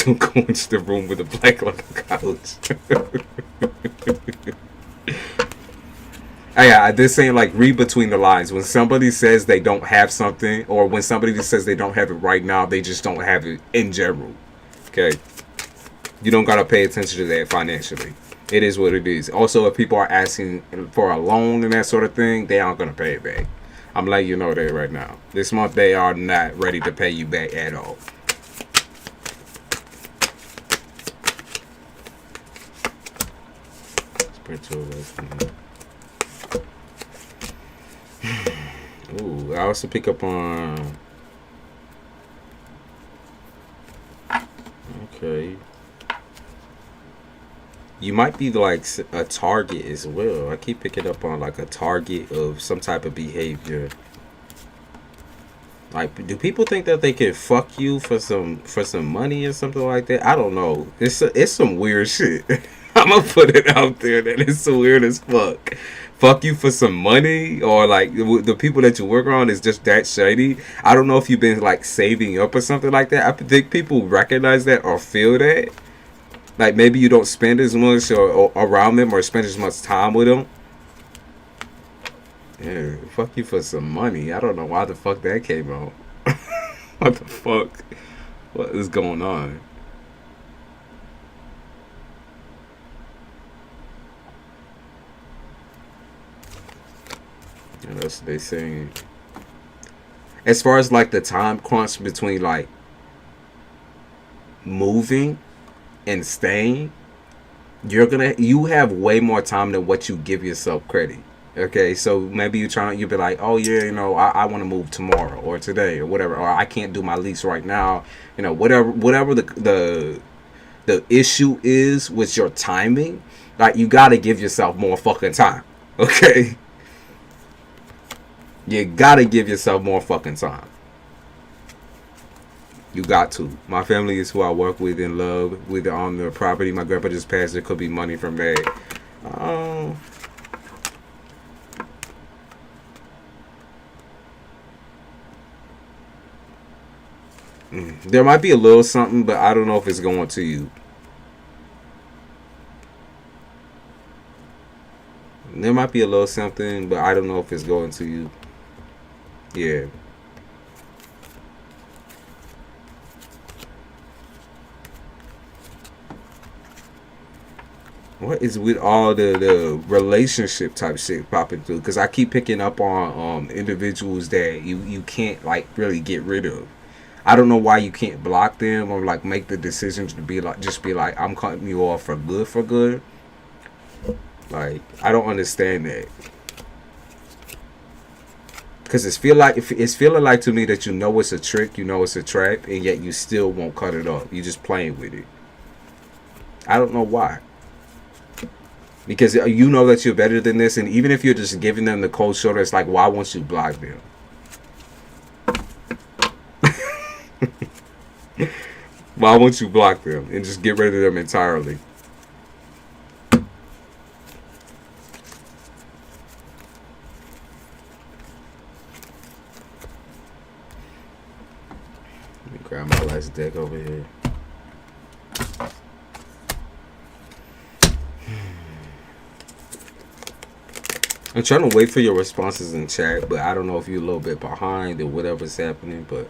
Don't go into the room with a black on the couch. Yeah, this ain't like read between the lines. When somebody says they don't have something, or when somebody says they don't have it right now, they just don't have it in general. Okay, you don't gotta pay attention to that financially. It is what it is. Also, if people are asking for a loan and that sort of thing, they aren't gonna pay it back. I'm letting you know that right now. This month they are not ready to pay you back at all. Ooh, I also pick up on. Okay. You might be like a target as well. I keep picking up on like a target of some type of behavior. Like, do people think that they can fuck you for some money or something like that? I don't know. It's some weird shit. I'm gonna put it out there that it's so weird as fuck. Fuck you for some money, or like the people that you work around is just that shady. I don't know if you've been like saving up or something like that. I think people recognize that or feel that. Like maybe you don't spend as much or around them or spend as much time with them. Yeah, fuck you for some money. I don't know why the fuck that came out. What the fuck? What is going on? And that's what they saying. As far as like the time crunch between like moving and staying, you have way more time than what you give yourself credit. Okay, so maybe you'll be like, oh yeah, I want to move tomorrow or today or whatever, or I can't do my lease right now. Whatever the issue is with your timing, like you got to give yourself more fucking time. Okay. You gotta give yourself more fucking time. You got to. My family is who I work with and love with on the property. My grandpa just passed. There could be money from that. Um, there might be a little something, but I don't know if it's going to you. There might be a little something, but I don't know if it's going to you. Yeah. What is with all the relationship type shit popping through? Because I keep picking up on individuals that you can't like really get rid of. I don't know why you can't block them or like make the decision to be like just be like I'm cutting you off for good for good. Like I don't understand that. Because it's feeling like to me that you know it's a trick, you know it's a trap, and yet you still won't cut it off. You just playing with it. I don't know why. Because you know that you're better than this, and even if you're just giving them the cold shoulder, it's like, why won't you block them? Why won't you block them and just get rid of them entirely? Let me grab my last deck over here. I'm trying to wait for your responses in chat, but I don't know if you're a little bit behind or whatever's happening, but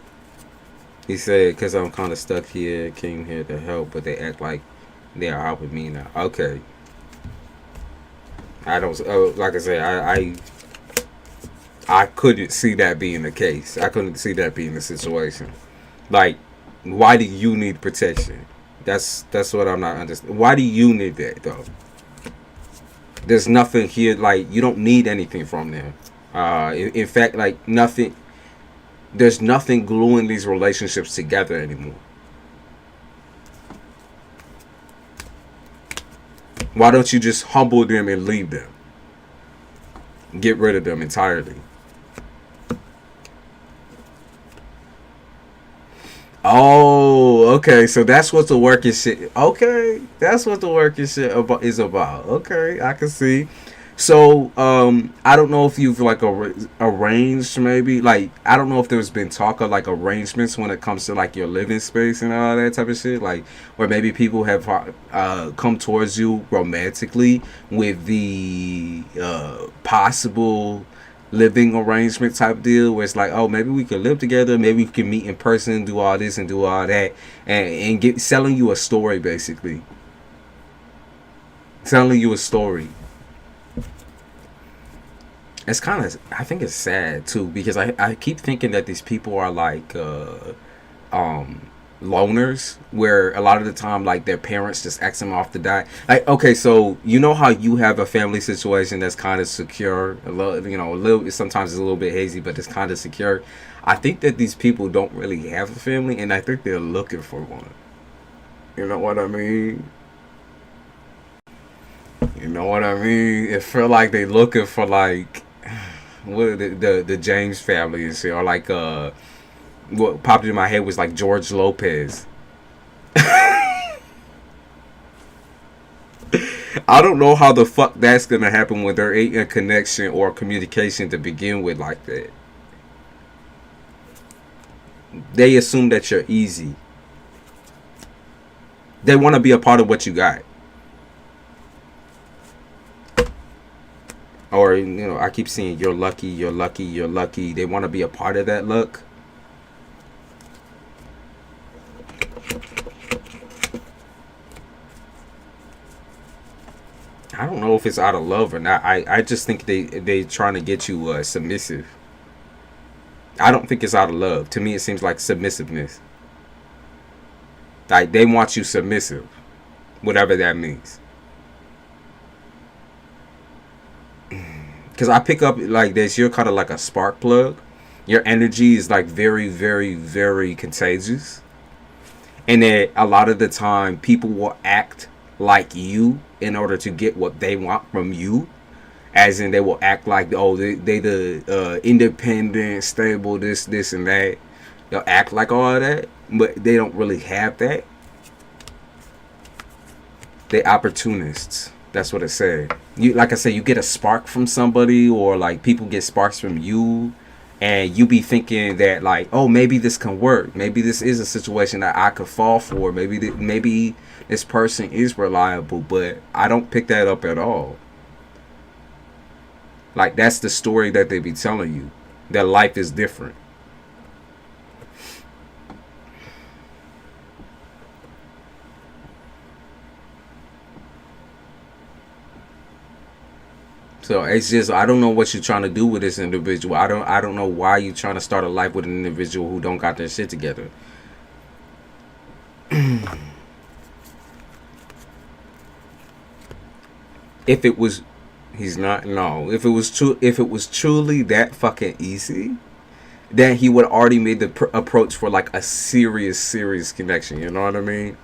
he said, because I'm kind of stuck here, came here to help, but they act like they are helping me now. Okay. I don't, like I said, I couldn't see that being the case. I couldn't see that being the situation. Like, why do you need protection? That's what I'm not understanding. Why do you need that, though? There's nothing here, like, you don't need anything from them. In fact, like, nothing, there's nothing gluing these relationships together anymore. Why don't you just humble them and leave them? Get rid of them entirely. Oh, okay. So that's what the work is shit. Okay, that's what the work is shit is about. Okay, I can see. So, I don't know if you've like arranged maybe like I don't know if there's been talk of like arrangements when it comes to like your living space and all that type of shit. Like, where maybe people have come towards you romantically with the possible living arrangement type deal where it's like, oh, maybe we could live together, maybe we can meet in person, do all this and do all that, and get selling you a story, basically selling you a story. It's kind of, I think it's sad too, because I keep thinking that these people are like loners, where a lot of the time like their parents just ask them off to die. Like, okay, so you know how you have a family situation that's kind of secure, a little, you know, a little, sometimes it's a little bit hazy, but it's kind of secure. I think that these people don't really have a family, and I think they're looking for one. You know what I mean? You know what I mean? It feel like they looking for like what the James family and shit, or like what popped in my head was like George Lopez. I don't know how the fuck that's gonna happen when there ain't a connection or communication to begin with like that. They assume that you're easy. They want to be a part of what you got. Or, you know, I keep seeing you're lucky, you're lucky, you're lucky. They want to be a part of that luck. I don't know if it's out of love or not. I just think they trying to get you submissive. I don't think it's out of love. To me, it seems like submissiveness. Like, they want you submissive. Whatever that means. Because I pick up, like, this, you're kind of like a spark plug. Your energy is, like, very, very, very contagious. And that a lot of the time, people will act like you in order to get what they want from you. as in they will act like, oh, they the independent, stable, this and that. They'll act like all of that, but they don't really have that. They opportunists. That's what it said. You, like I said, you get a spark from somebody, or like people get sparks from you, and you be thinking that like, oh, maybe this can work. Maybe this is a situation that I could fall for. Maybe this person is reliable, but I don't pick that up at all. Like, that's the story that they be telling you. That life is different. So it's just, I don't know what you're trying to do with this individual. I don't know why you're trying to start a life with an individual who don't got their shit together. If it was, he's not. No, if it was true, if it was truly that fucking easy, then he would already made the approach for like a serious connection. You know what I mean?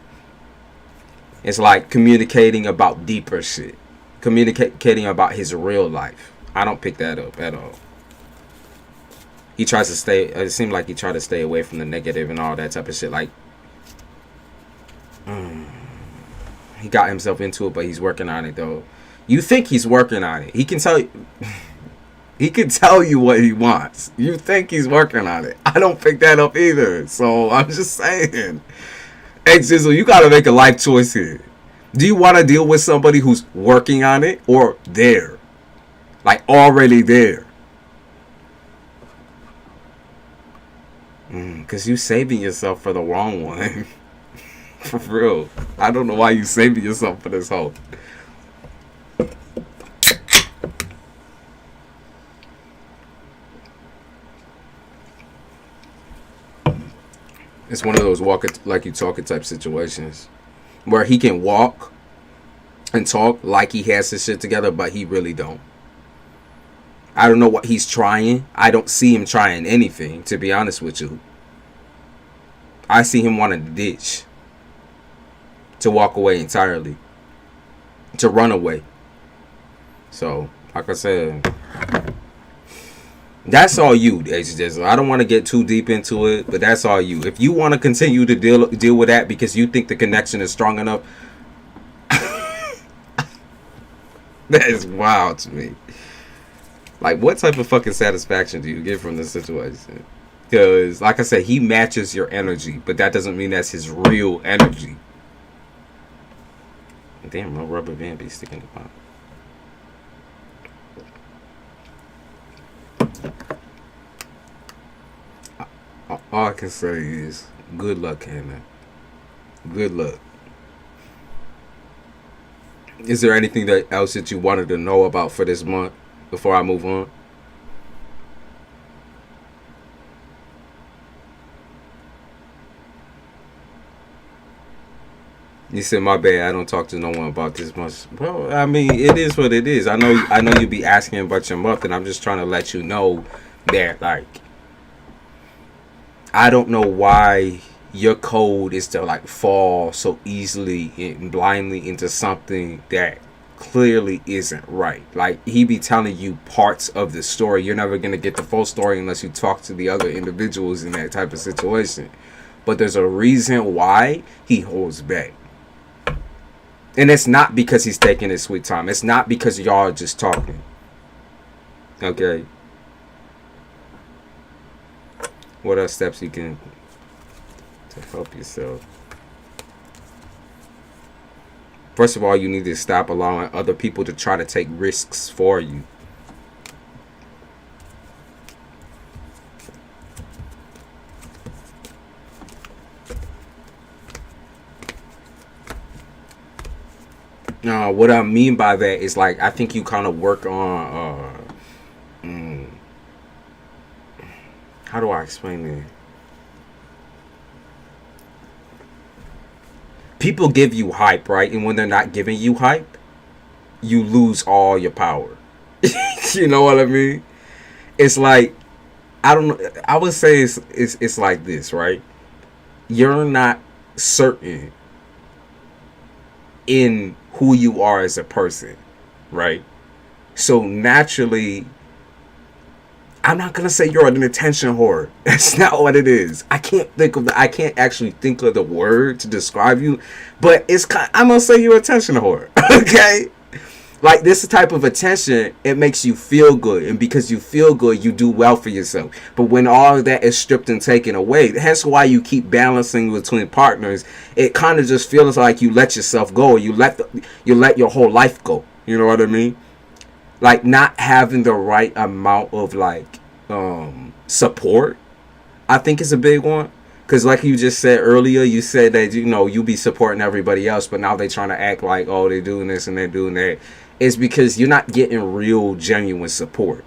It's like communicating about deeper shit. Communicating about his real life. I don't pick that up at all. He tries to stay, it seemed like he tried to stay away from the negative and all that type of shit. Like, he got himself into it, but he's working on it though. You think he's working on it. He can tell you, he can tell you what he wants. You think he's working on it. I don't pick that up either. So I'm just saying, hey Jizzle, you gotta make a life choice here. Do you want to deal with somebody who's working on it, or there? Like, already there? Because you saving yourself for the wrong one. For real. I don't know why you saving yourself for this hoe. It's one of those walk it like you talk it type situations, where he can walk and talk like he has his shit together, but he really don't. I don't know what he's trying. I don't see him trying anything, to be honest with you. I see him wanting to ditch. To walk away entirely. To run away. So, like I said, that's all you, H. I don't want to get too deep into it, but that's all you. If you want to continue to deal with that because you think the connection is strong enough, that is wild to me. Like, what type of fucking satisfaction do you get from this situation? Because, like I said, he matches your energy, but that doesn't mean that's his real energy. Damn, no rubber band be sticking to my... All I can say is, good luck, Hannah. Good luck. Is there anything else that you wanted to know about for this month before I move on? You said, my bad, I don't talk to no one about this much. Well, I mean, it is what it is. I know you be asking about your month, and I'm just trying to let you know that, like, I don't know why your code is to like fall so easily and blindly into something that clearly isn't right. Like, he be telling you parts of the story. You're never going to get the full story unless you talk to the other individuals in that type of situation. But there's a reason why he holds back. And it's not because he's taking his sweet time. It's not because y'all are just talking. Okay? What are steps you can to help yourself? First of all, you need to stop allowing other people to try to take risks for you. What I mean by that is, like, I think you kind of work on how do I explain it? People give you hype, right? And when they're not giving you hype, you lose all your power. You know what I mean? It's like, I don't know. I would say it's like this, right? You're not certain in who you are as a person, right? So naturally, I'm not gonna say you're an attention whore. That's not what it is. I can't actually think of the word to describe you, but I'm gonna say you're an attention whore. Okay, like this type of attention, it makes you feel good, and because you feel good, you do well for yourself. But when all of that is stripped and taken away, hence why you keep balancing between partners. It kind of just feels like you let yourself go, or you let your whole life go. You know what I mean? Like not having the right amount of like support, I think is a big one. Because like you just said earlier, you said that you be supporting everybody else, but now they trying to act like, oh, they're doing this and they're doing that. It's because you're not getting real genuine support.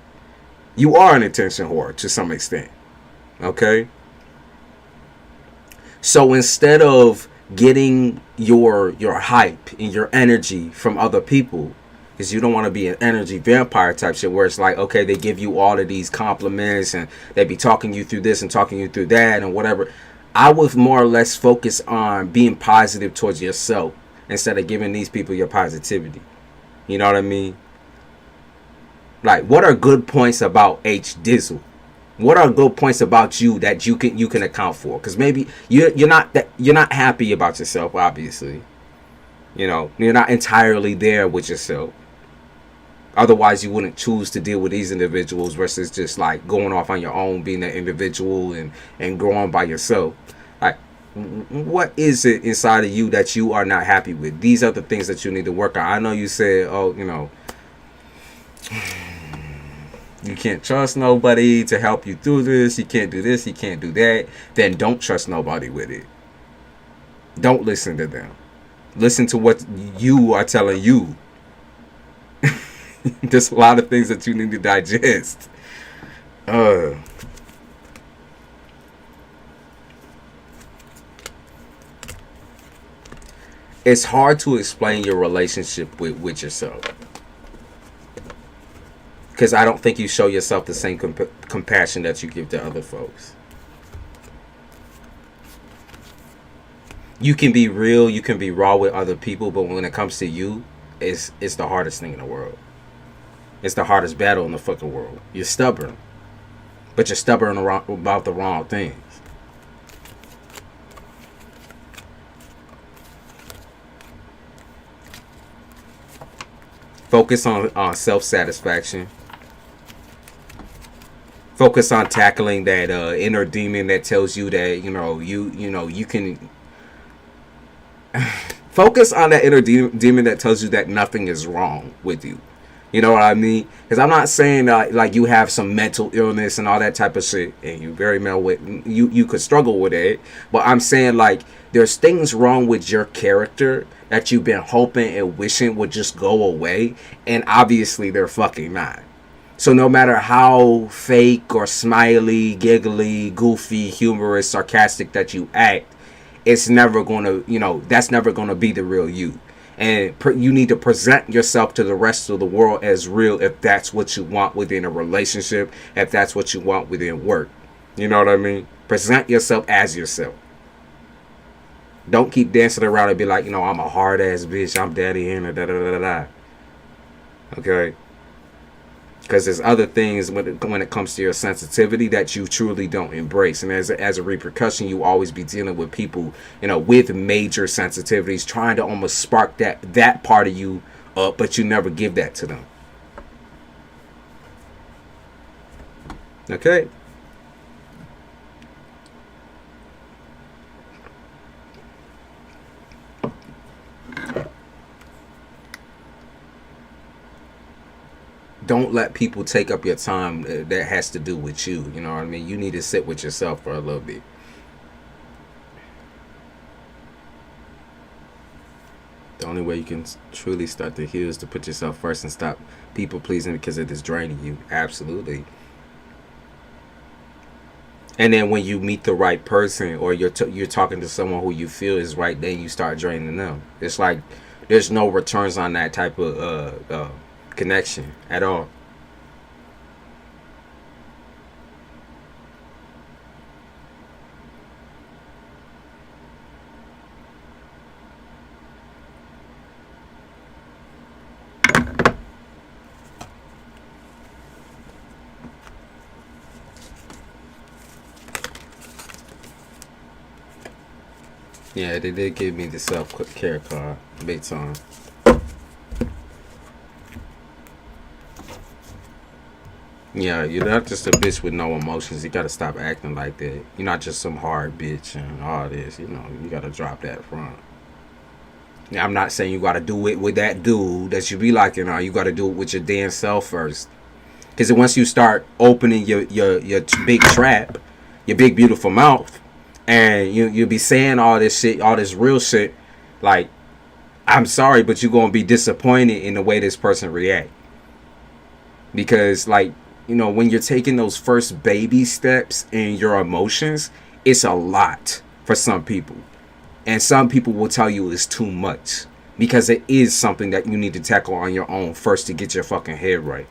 You are an attention whore to some extent. Okay, so instead of getting your hype and your energy from other people, because you don't want to be an energy vampire type shit where it's like, okay, they give you all of these compliments and they be talking you through this and talking you through that and whatever. I would more or less focus on being positive towards yourself instead of giving these people your positivity. You know what I mean? Like, what are good points about H Dizzle? What are good points about you that you can account for? Because maybe you're not happy about yourself. Obviously, you're not entirely there with yourself. Otherwise, you wouldn't choose to deal with these individuals versus just like going off on your own, being an individual and growing by yourself. Like, what is it inside of you that you are not happy with? These are the things that you need to work on. I know you said, oh, you can't trust nobody to help you through this. You can't do this. You can't do that. Then don't trust nobody with it. Don't listen to them. Listen to what you are telling you. There's a lot of things that you need to digest. It's hard to explain your relationship with yourself. Because I don't think you show yourself the same compassion that you give to other folks. You can be real, you can be raw with other people, but when it comes to you, it's the hardest thing in the world. It's the hardest battle in the fucking world. You're stubborn. But you're stubborn about the wrong things. Focus on self-satisfaction. Focus on tackling that inner demon that tells you that, you can... Focus on that inner demon that tells you that nothing is wrong with you. You know what I mean? Because I'm not saying like you have some mental illness and all that type of shit, and you very well you could struggle with it. But I'm saying like there's things wrong with your character that you've been hoping and wishing would just go away, and obviously they're fucking not. So no matter how fake or smiley, giggly, goofy, humorous, sarcastic that you act, it's never gonna, that's never gonna be the real you. And you need to present yourself to the rest of the world as real if that's what you want within a relationship, if that's what you want within work. You know what I mean? Present yourself as yourself. Don't keep dancing around and be like, I'm a hard ass bitch, I'm daddy and da da da da da. Okay? Because there's other things when it comes to your sensitivity that you truly don't embrace. And as a repercussion, you always be dealing with people, with major sensitivities, trying to almost spark that part of you up, but you never give that to them. Okay? Don't let people take up your time that has to do with you. You know what I mean? You need to sit with yourself for a little bit. The only way you can truly start to heal is to put yourself first and stop people pleasing because it is draining you. Absolutely. And then when you meet the right person, or you're talking to someone who you feel is right, then you start draining them. It's like there's no returns on that type of connection at all. Yeah, they did give me the self-care card. Big time. Yeah, you're not just a bitch with no emotions. You gotta stop acting like that. You're not just some hard bitch and all this. You know, you gotta drop that front. Now, I'm not saying you gotta do it with that dude that you be liking. Or you gotta do it with your damn self first. Because once you start opening your big trap, your big beautiful mouth, and you'll be saying all this shit, all this real shit, like, I'm sorry, but you're gonna be disappointed in the way this person react. Because, like, you know, when you're taking those first baby steps in your emotions, it's a lot for some people. And some people will tell you it's too much. Because it is something that you need to tackle on your own first to get your fucking head right.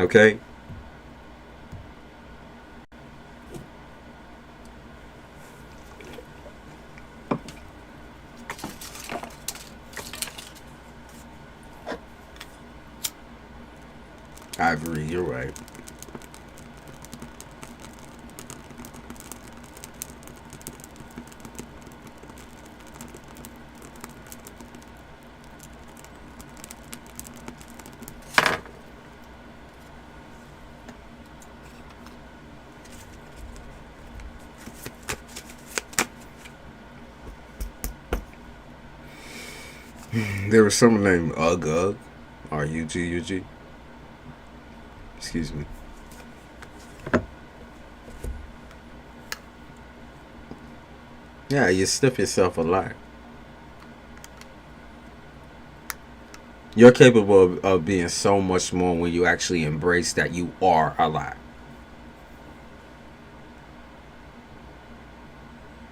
Okay? Ivory, you're right. There was someone named Ugg, R-U-G-U-G. Excuse me. Yeah, you stiff yourself a lot. You're capable of being so much more when you actually embrace that you are a lot.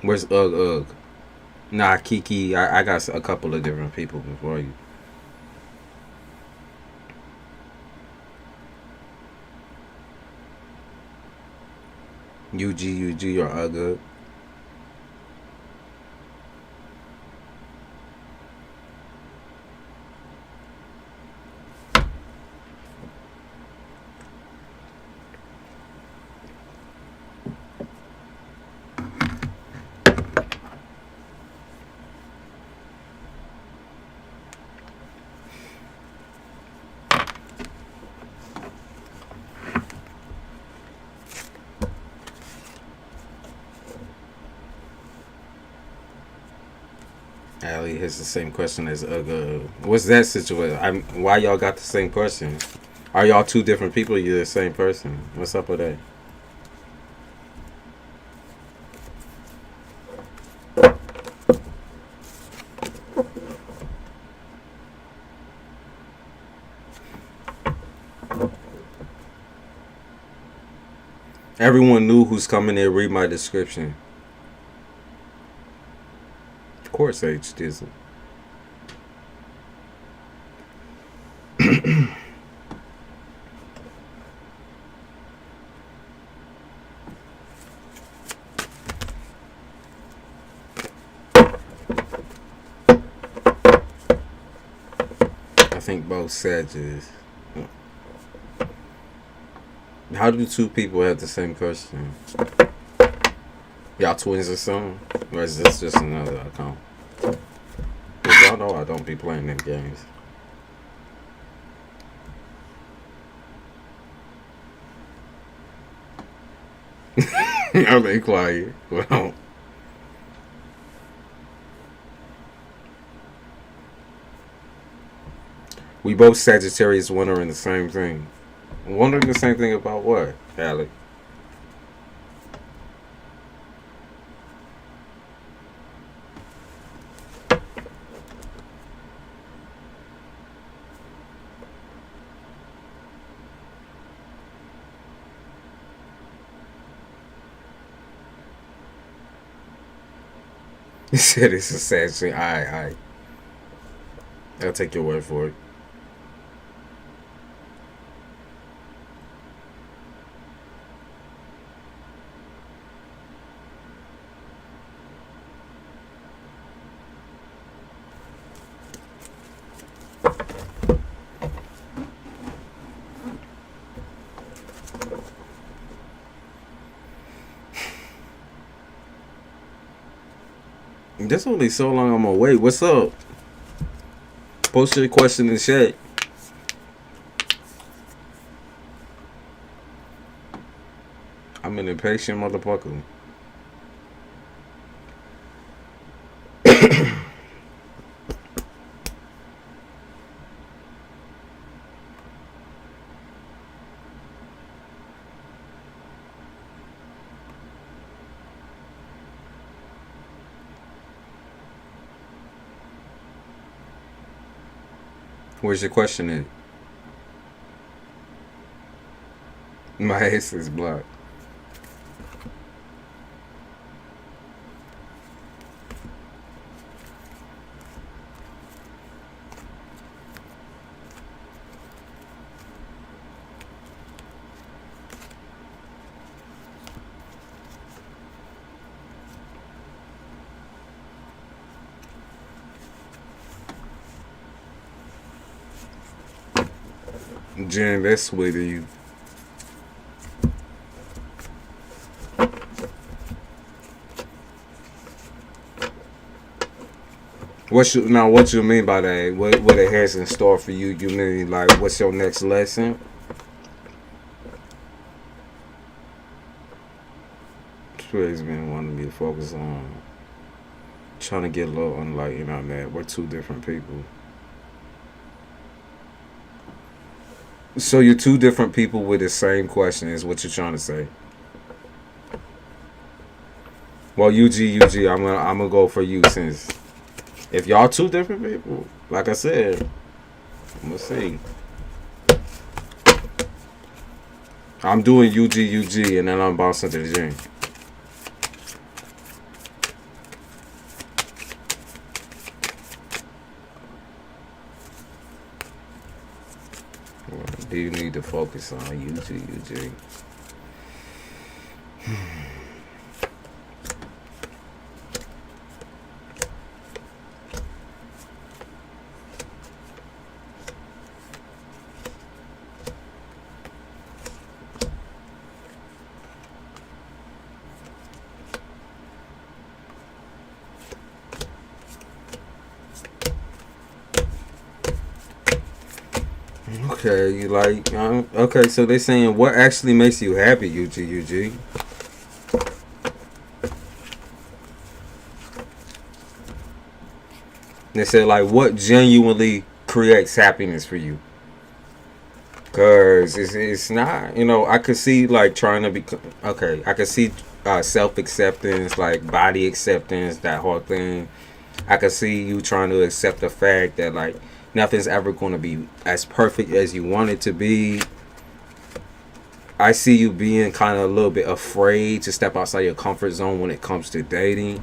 Where's Ugg? Nah, Kiki, I got a couple of different people before you. UG or Ugg. Ali has the same question as Ugg. What's that situation? Why y'all got the same question? Are y'all two different people? You're the same person. What's up with that? Everyone knew who's coming there. Read my description. Of course, H Dizzle. I think both Sagittarius. How do two people have the same question? Y'all twins or something? Or is this just another account? Because y'all know I don't be playing them games. Y'all be quiet. Well, we both Sagittarius wondering the same thing. Wondering the same thing about what, Alec? He said it's a sad thing. Alright. I'll take your word for it. That's only so long I'm gonna wait. What's up? Post your question in chat. I'm an impatient motherfucker. Where's your question at? My ass is blocked. Jen, that's sweet of you. What you mean by that? What it has in store for you? You mean like what's your next lesson? Spirit's been wanting me to focus on trying to get a little enlightened on that. We're two different people. So you're two different people with the same question is what you're trying to say. Well, UG, I'm gonna go for you since if y'all two different people, like I said, I'm gonna see. I'm doing UG, and then I'm bouncing to the gym. What do you need to focus on, UG? Okay, like, okay, so they're saying what actually makes you happy, UG? They said, like, what genuinely creates happiness for you? Because it's not, I could see, like, trying to be, okay, I could see self-acceptance, like, body acceptance, that whole thing. I could see you trying to accept the fact that, like, nothing's ever going to be as perfect as you want it to be. I see you being kind of a little bit afraid to step outside your comfort zone when it comes to dating.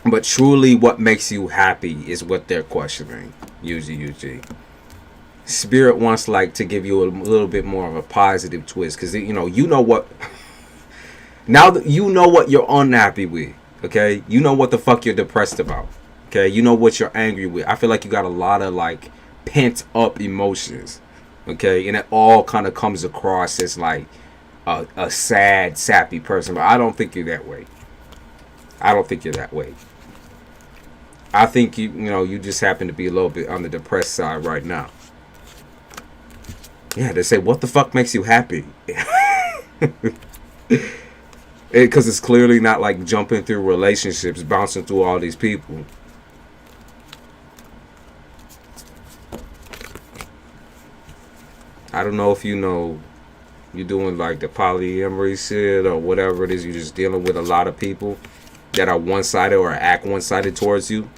But truly what makes you happy is what they're questioning, UG. Spirit wants, like, to give you a little bit more of a positive twist. Because, you know what... Now that you know what you're unhappy with, okay? You know what the fuck you're depressed about. Okay, you know what you're angry with. I feel like you got a lot of, like, pent up emotions. Okay, and it all kind of comes across as like a sad, sappy person. But I don't think you're that way. I think you just happen to be a little bit on the depressed side right now. Yeah, they say, what the fuck makes you happy? Because it's clearly not like jumping through relationships, bouncing through all these people. I don't know if you're doing like the polyamory shit or whatever it is. You're just dealing with a lot of people that are one-sided or act one-sided towards you.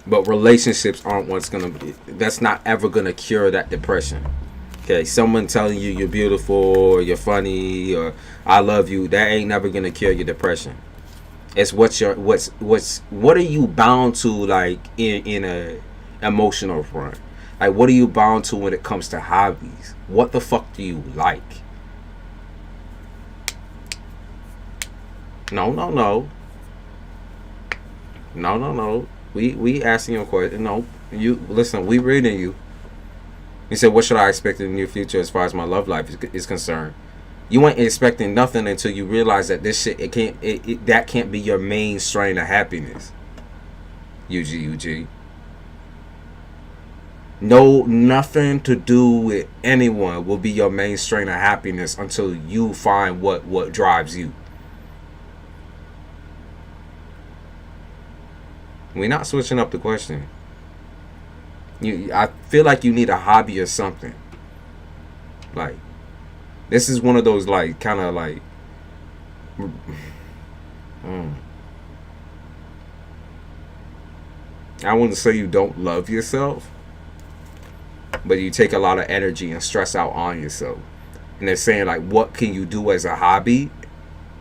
But relationships aren't that's not ever gonna cure that depression. Okay, someone telling you you're beautiful or you're funny or I love you, that ain't never gonna cure your depression. It's what are you bound to, like, in a emotional front? Like, what are you bound to when it comes to hobbies? What the fuck do you like? No. We asking you a question. No, you listen. We reading you. You said, what should I expect in the near future as far as my love life is concerned? You ain't expecting nothing until you realize that this shit, that can't be your main strain of happiness. UG. No, nothing to do with anyone will be your main strain of happiness until you find what drives you. We're not switching up the question. I feel like you need a hobby or something. Like, this is one of those, like, kind of like, I wouldn't say you don't love yourself, but you take a lot of energy and stress out on yourself. And they're saying, like, what can you do as a hobby,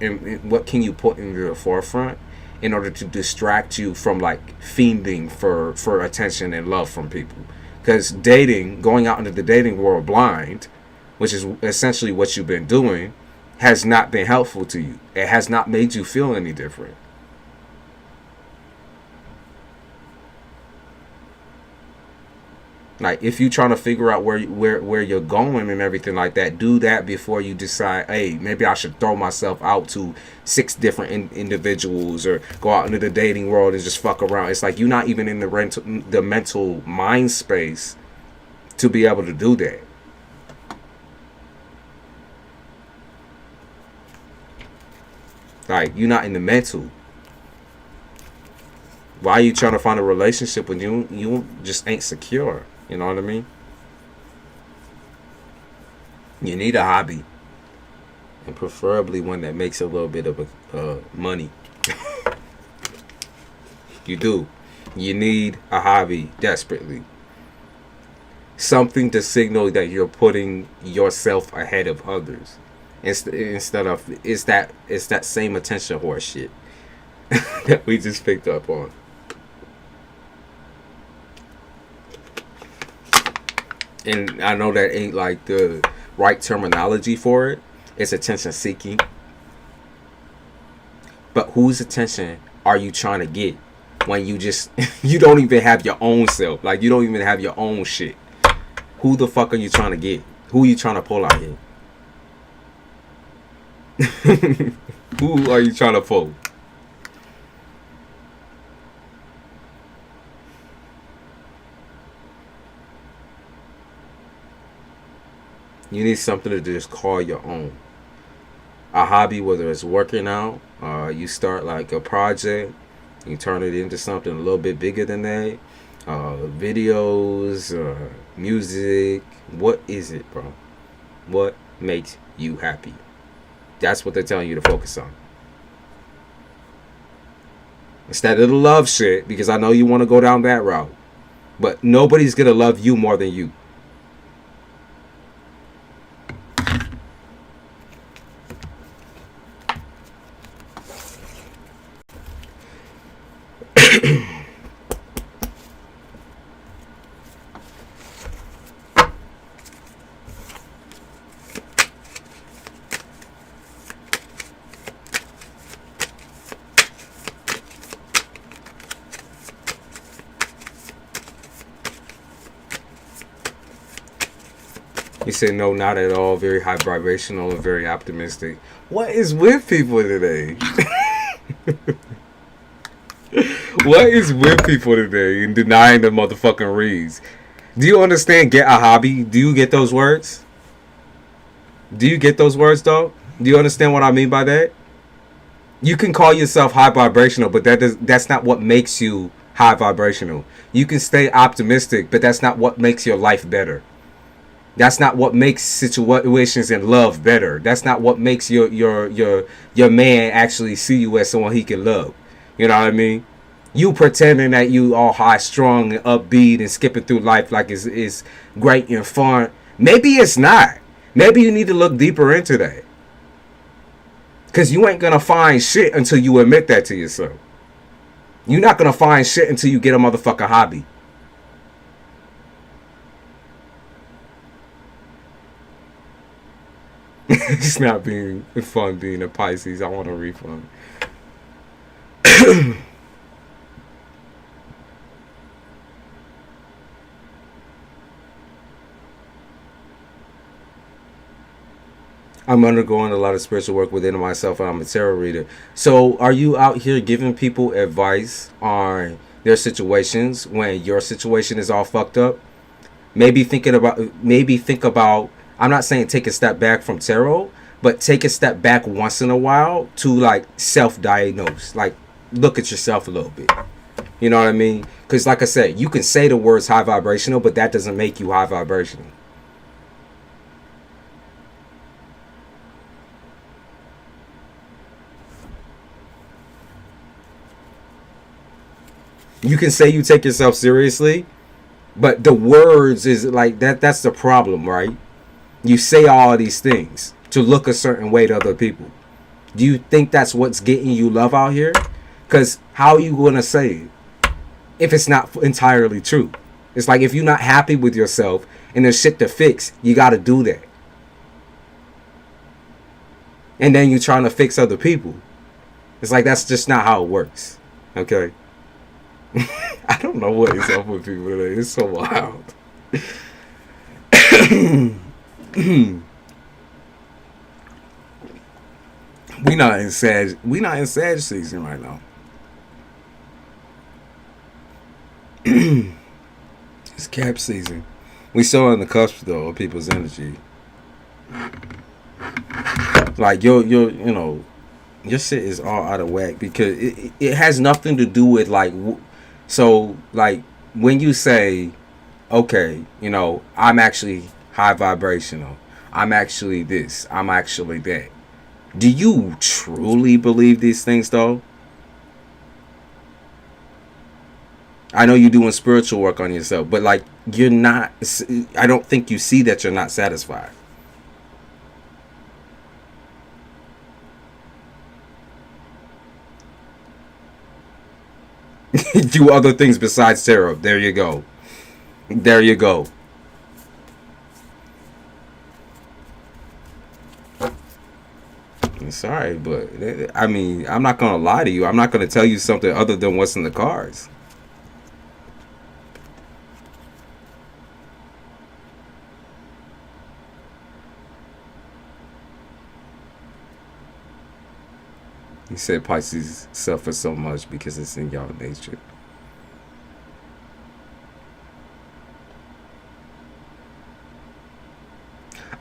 and what can you put into the forefront in order to distract you from, like, fiending for attention and love from people. Because going out into the dating world blind, which is essentially what you've been doing, has not been helpful to you. It has not made you feel any different. Like, if you're trying to figure out where you're going and everything like that, do that before you decide, hey, maybe I should throw myself out to 6 different individuals, or go out into the dating world and just fuck around. It's like you're not even in the mental mind space to be able to do that. Like, you're not in the mental. Why are you trying to find a relationship when you just ain't secure? You know what I mean? You need a hobby, and preferably one that makes a little bit of money. You do. You need a hobby desperately. Something to signal that you're putting yourself ahead of others, instead of it's that same attention horse shit that we just picked up on. And I know that ain't like the right terminology for it. It's attention seeking. But whose attention are you trying to get when you just you don't even have your own self? Like, you don't even have your own shit. Who the fuck are you trying to get? Who are you trying to pull out here? Who are you trying to pull? You need something to just call your own. A hobby, whether it's working out, you start like a project, you turn it into something a little bit bigger than that. Videos, music. What is it, bro? What makes you happy? That's what they're telling you to focus on. Instead of the love shit, because I know you want to go down that route. But nobody's going to love you more than you. He said, no, not at all. Very high vibrational and very optimistic. What is with people today? What is with people today in denying the motherfucking reads? Do you understand get a hobby? Do you get those words? Do you get those words, though? Do you understand what I mean by that? You can call yourself high vibrational, but that's not what makes you high vibrational. You can stay optimistic, but that's not what makes your life better. That's not what makes situations in love better. That's not what makes your man actually see you as someone he can love. You know what I mean? You pretending that you all high strung and upbeat and skipping through life like it's great and fun. Maybe it's not. Maybe you need to look deeper into that. Because you ain't going to find shit until you admit that to yourself. You're not going to find shit until you get a motherfucking hobby. It's not being fun being a Pisces. I want a refund. I'm undergoing a lot of spiritual work within myself, and I'm a tarot reader. So, are you out here giving people advice on their situations when your situation is all fucked up? Maybe think about. I'm not saying take a step back from tarot, but take a step back once in a while to like self-diagnose, like look at yourself a little bit. You know what I mean? Because like I said, you can say the words high vibrational, but that doesn't make you high vibrational. You can say you take yourself seriously, but the words is like that's the problem, right? You say all these things to look a certain way to other people. Do you think that's what's getting you love out here? Because how are you going to say it if it's not entirely true? It's like if you're not happy with yourself and there's shit to fix, you got to do that. And then you're trying to fix other people. It's like that's just not how it works. Okay? I don't know what is up with people today. It's so wild. We not in Sag season right now. It's Cap season. We still on the cusp though of people's energy. Like your your shit is all out of whack because it has nothing to do with like. So like when you say, okay, I'm actually high vibrational. I'm actually this. I'm actually that. Do you truly believe these things though? I know you're doing spiritual work on yourself, but like you're not. I don't think you see that you're not satisfied. Do other things besides tarot. There you go. There you go. Sorry, but I mean, I'm not gonna lie to you. I'm not gonna tell you something other than what's in the cards. He said Pisces suffer so much because it's in y'all nature.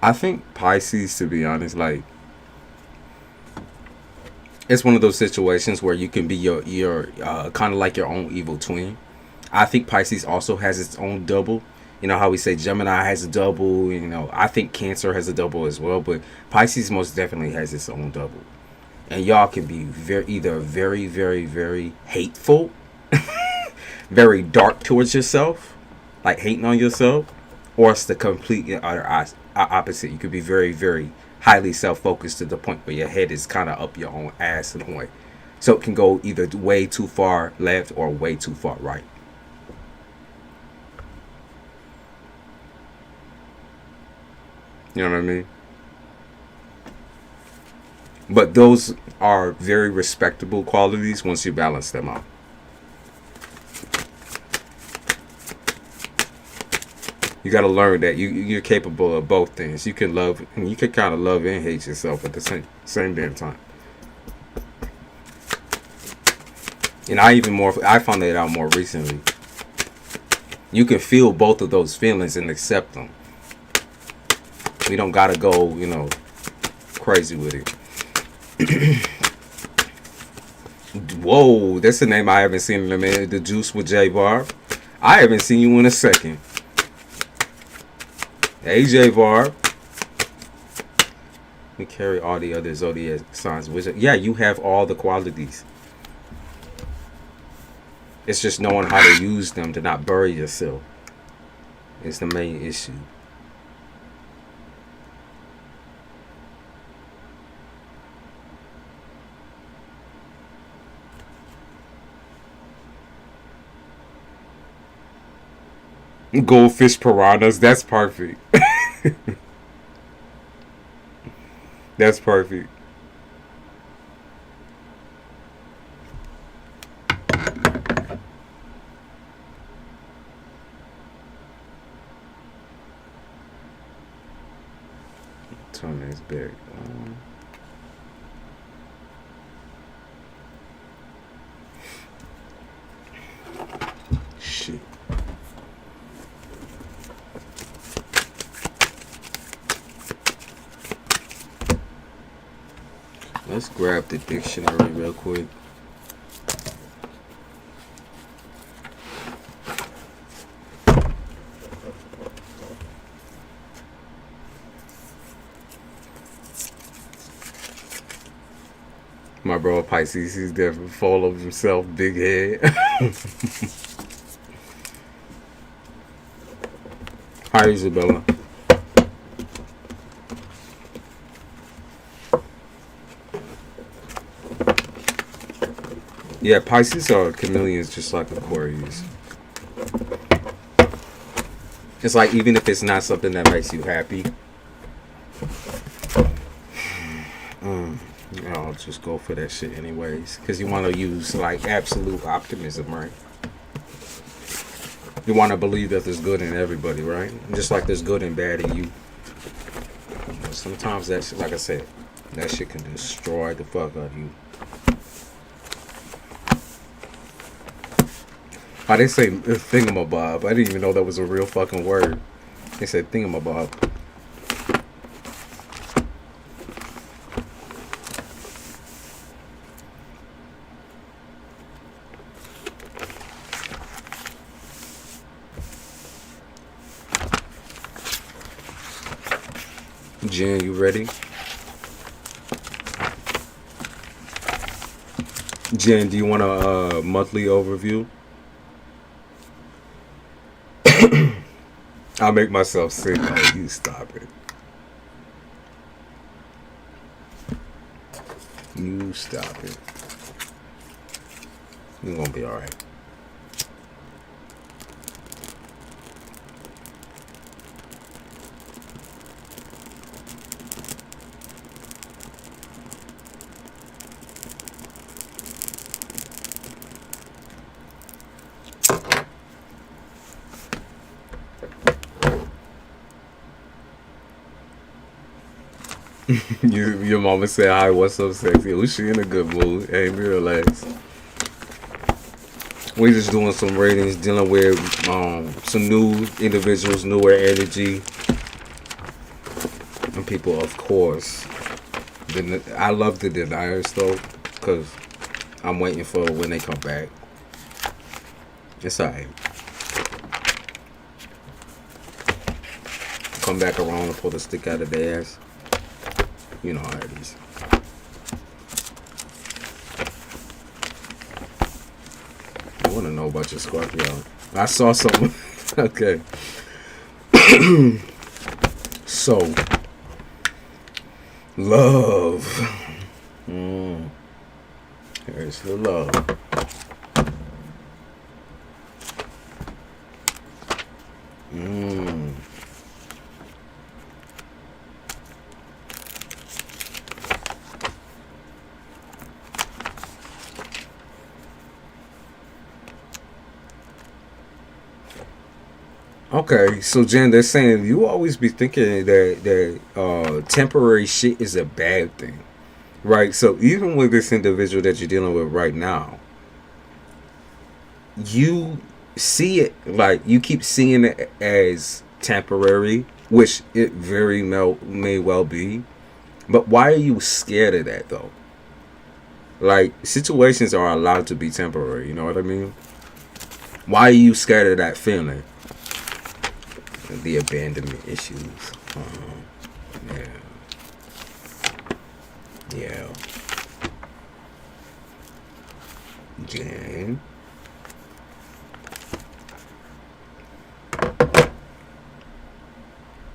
I think Pisces, to be honest, like it's one of those situations where you can be your kind of like your own evil twin. I think Pisces also has its own double. You know how we say Gemini has a double. I think Cancer has a double as well, but Pisces most definitely has its own double. And y'all can be either very, very, very hateful, very dark towards yourself, like hating on yourself, or it's the complete utter opposite. You could be very, very highly self-focused to the point where your head is kind of up your own ass in a way. So it can go either way too far left or way too far right. You know what I mean? But those are very respectable qualities once you balance them out. You got to learn that you're capable of both things. You can love, and you can kind of love and hate yourself at the same damn time. And I found that out more recently. You can feel both of those feelings and accept them. We don't got to go, crazy with it. Whoa, that's a name I haven't seen in a minute. The Juice with J Barb. I haven't seen you in a second. Hey J Barb. We carry all the other zodiac signs. Yeah, you have all the qualities. It's just knowing how to use them to not bury yourself. It's the main issue. Goldfish piranhas. That's perfect. That's perfect. turn this back on. Shit. Let's grab the dictionary real quick. My bro Pisces, he's definitely full of himself, big head. Hi, Isabella. Yeah, Pisces are chameleons just like Aquarius. It's like, even if it's not something that makes you happy, I'll just go for that shit anyways. Because you want to use like absolute optimism, right? You want to believe that there's good in everybody, right? Just like there's good and bad in you. Sometimes that shit, like I said, that shit can destroy the fuck out of you. I didn't say thingamabob. I didn't even know that was a real fucking word. They said thingamabob. Jen, you ready? Jen, do you want a monthly overview? I'll make myself sick. Oh, you stop it. You stop it. You're gonna be alright. Your mama said, "Hi, what's up, sexy?" Was she in a good mood? Hey, be relaxed. We just doing some ratings, dealing with some new individuals, newer energy, and people, of course. I love the deniers though, because I'm waiting for when they come back. It's alright. Come back around and pull the stick out of their ass. You know how it is. I want to know about your Scorpio. I saw something. Okay. So, love. Here's the love. Okay, so Jen, they're saying you always be thinking that temporary shit is a bad thing, right? So even with this individual that you're dealing with right now, you see it like you keep seeing it as temporary, which it very may well be. But why are you scared of that though? Like, situations are allowed to be temporary. You know what I mean? Why are you scared of that feeling? The abandonment issues. Yeah. Jen.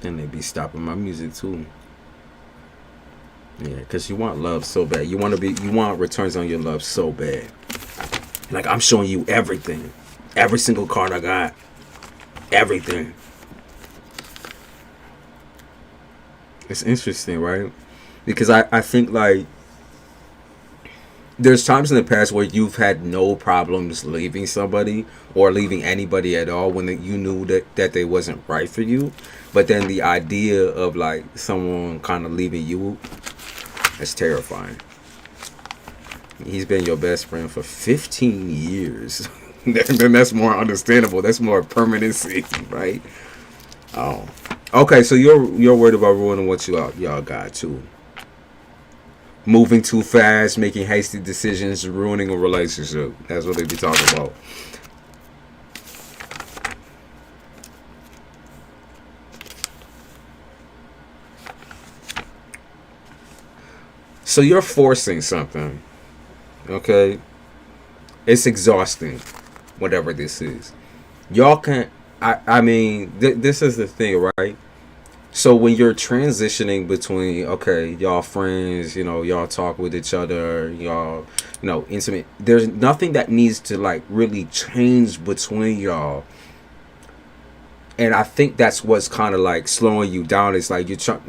And they be stopping my music too. Yeah, because you want love so bad. You want returns on your love so bad. Like, I'm showing you everything. Every single card I got. Everything. It's interesting, right? Because I think, like, there's times in the past where you've had no problems leaving somebody or leaving anybody at all when you knew that they wasn't right for you. But then the idea of like someone kind of leaving you, it's terrifying. He's been your best friend for 15 years. Then that's more understandable. That's more permanency, right? Oh, okay. So you're worried about ruining what y'all got too. Moving too fast, making hasty decisions, ruining a relationship. That's what they be talking about. So you're forcing something, okay? It's exhausting, whatever this is. Y'all can't. I mean, this is the thing, right? So when you're transitioning between, okay, y'all friends, y'all talk with each other, y'all, intimate. There's nothing that needs to like really change between y'all. And I think that's what's kind of like slowing you down. It's like you're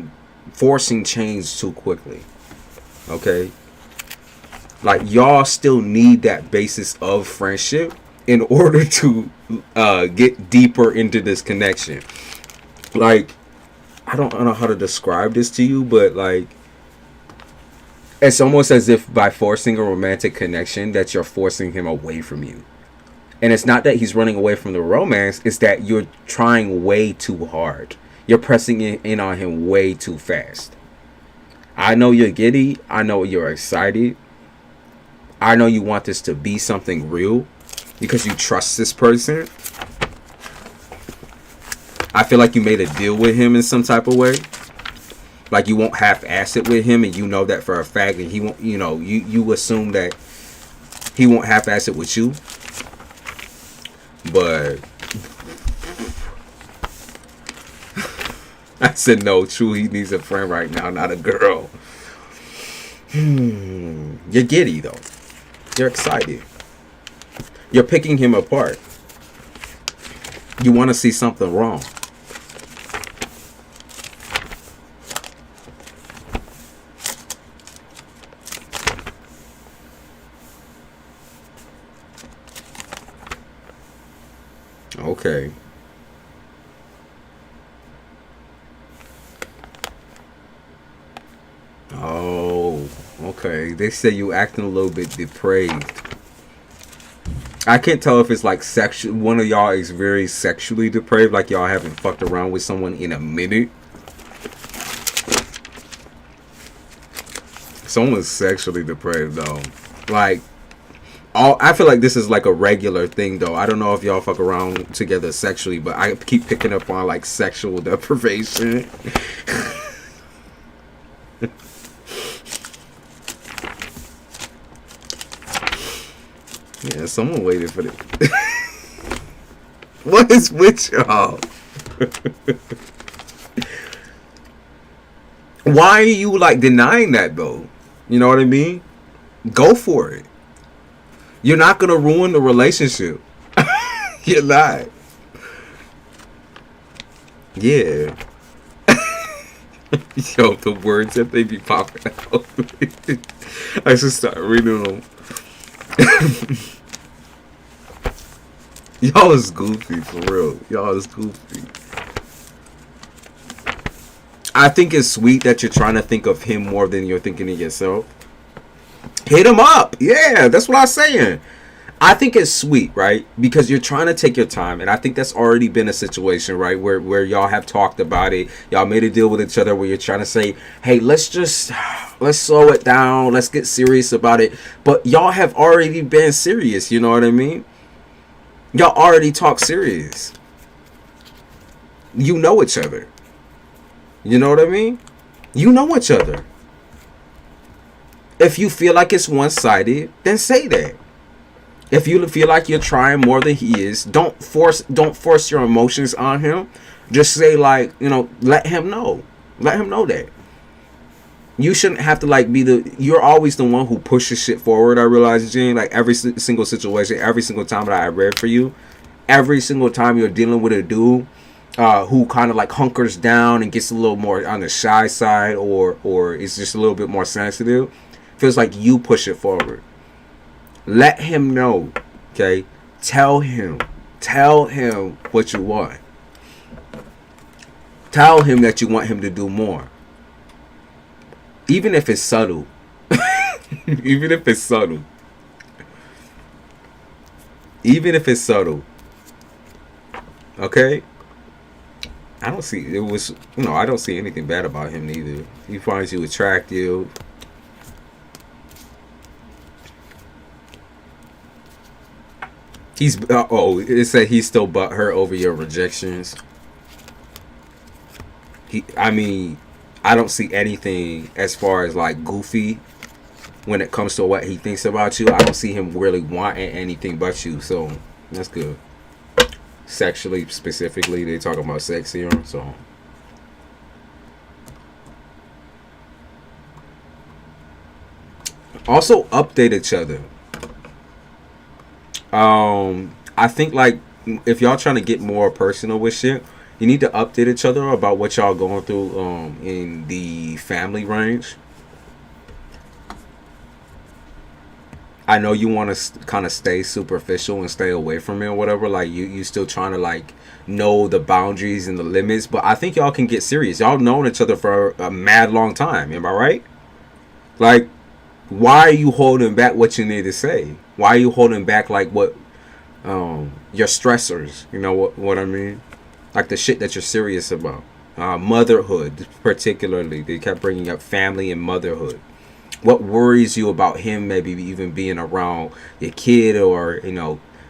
forcing change too quickly. Okay, like y'all still need that basis of friendship in order to get deeper into this connection. Like, I don't know how to describe this to you, but like it's almost as if by forcing a romantic connection that you're forcing him away from you. And it's not that he's running away from the romance, it's that you're trying way too hard. You're pressing in on him way too fast. I know you're giddy. I know you're excited. I know you want this to be something real because you trust this person. I feel like you made a deal with him in some type of way. Like you won't half-ass it with him, and you know that for a fact, and he won't. You assume that he won't half-ass it with you. But I said no, true, he needs a friend right now, not a girl. You're giddy though. You're excited. You're picking him apart. You want to see something wrong. Okay. Oh, okay. They say you acting a little bit depraved. I can't tell if it's like sexual. One of y'all is very sexually depraved, like y'all haven't fucked around with someone in a minute. Someone's sexually depraved though. Like, I feel like this is like a regular thing though. I don't know if y'all fuck around together sexually, but I keep picking up on like sexual deprivation. Yeah, someone waited for it. What is with y'all? Why are you like denying that though? You know what I mean? Go for it. You're not gonna ruin the relationship. You're not. Yeah. Yo, the words that they be popping out. I should start reading them. Y'all is goofy, for real. Y'all is goofy. I think it's sweet that you're trying to think of him more than you're thinking of yourself. Hit him up. Yeah, that's what I was saying. I think it's sweet, right? Because you're trying to take your time. And I think that's already been a situation, right? Where y'all have talked about it. Y'all made a deal with each other where you're trying to say, hey, let's slow it down. Let's get serious about it. But y'all have already been serious. You know what I mean? Y'all already talk serious. You know each other. You know what I mean? You know each other. If you feel like it's one-sided, then say that. If you feel like you're trying more than he is, don't force your emotions on him. Just say like, let him know. Let him know that. You shouldn't have to like you're always the one who pushes shit forward. I realize, Gene, like every single situation, every single time that I read for you, every single time you're dealing with a dude who kind of like hunkers down and gets a little more on the shy side or is just a little bit more sensitive, feels like you push it forward. Let him know. Okay? Tell him what you want. Tell him that you want him to do more. Even if it's subtle. Even if it's subtle. Even if it's subtle. Okay? I don't see I don't see anything bad about him neither. He finds you attractive. It said he's still butthurt over your rejections. I don't see anything as far as like goofy when it comes to what he thinks about you. I don't see him really wanting anything but you, so that's good. Sexually, specifically, they talk about sex here, so also update each other. I think like if y'all trying to get more personal with shit, you need to update each other about what y'all going through in the family range. I know you want to kind of stay superficial and stay away from it or whatever. Like you still trying to like know the boundaries and the limits, but I think y'all can get serious. Y'all known each other for a mad long time. Am I right? Like, why are you holding back what you need to say? Why are you holding back like what your stressors? You know what I mean? Like the shit that you're serious about. Motherhood, particularly. They kept bringing up family and motherhood. What worries you about him maybe even being around your kid or,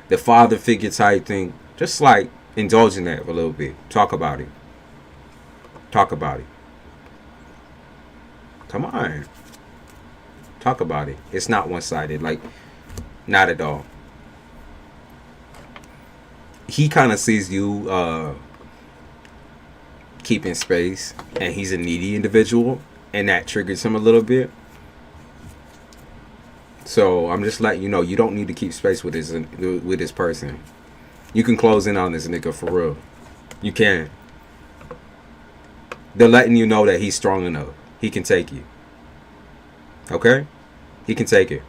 the father figure type thing? Just like indulge in that a little bit. Talk about it. Talk about it. Come on. Talk about it. It's not one-sided. Like, not at all. He kind of sees you keeping space, and he's a needy individual, and that triggers him a little bit. So I'm just letting you know, you don't need to keep space with this person. You can close in on this nigga for real. You can. They're letting you know that he's strong enough. He can take you. Okay? He can take it.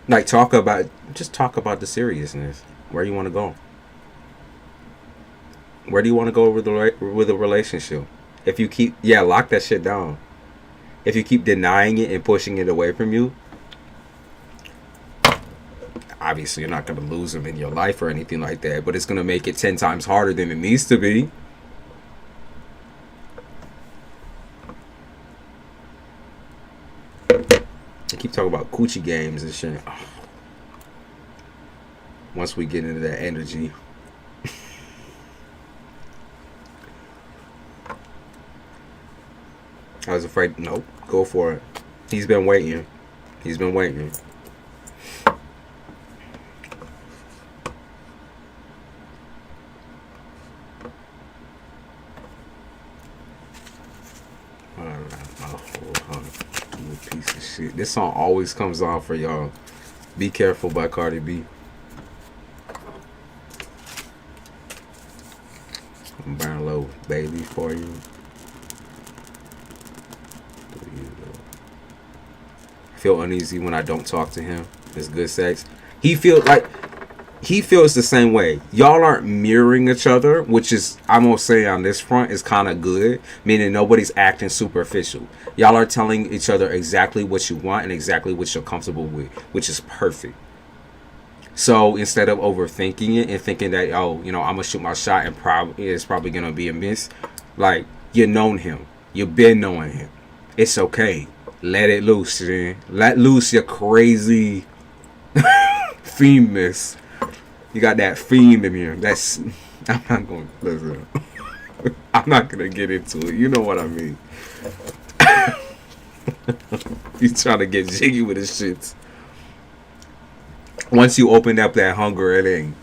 Like talk about the seriousness. Where do you want to go? Where do you want to go with a relationship? If you keep, lock that shit down. If you keep denying it and pushing it away from you, obviously you're not going to lose him in your life or anything like that, but it's going to make it 10 times harder than it needs to be. I keep talking about coochie games and shit. Once we get into that energy. I was afraid. Nope. Go for it. He's been waiting. He's been waiting. Piece of shit. This song always comes on for y'all. Be Careful by Cardi B. I'm buying a little baby for you. Feel uneasy when I don't talk to him. It's good sex. He feels the same way. Y'all aren't mirroring each other, which is, I'm gonna say on this front, is kind of good. Meaning nobody's acting superficial. Y'all are telling each other exactly what you want and exactly what you're comfortable with, which is perfect. So instead of overthinking it and thinking that, I'm gonna shoot my shot and it's probably gonna be a miss. Like, you've known him. You've been knowing him. It's okay. Let it loose, man. Let loose your crazy fiendness. You got that fiend in here. I'm not going to listen. I'm not going to get into it. You know what I mean. He's trying to get jiggy with his shits. Once you open up that hunger, it ain't.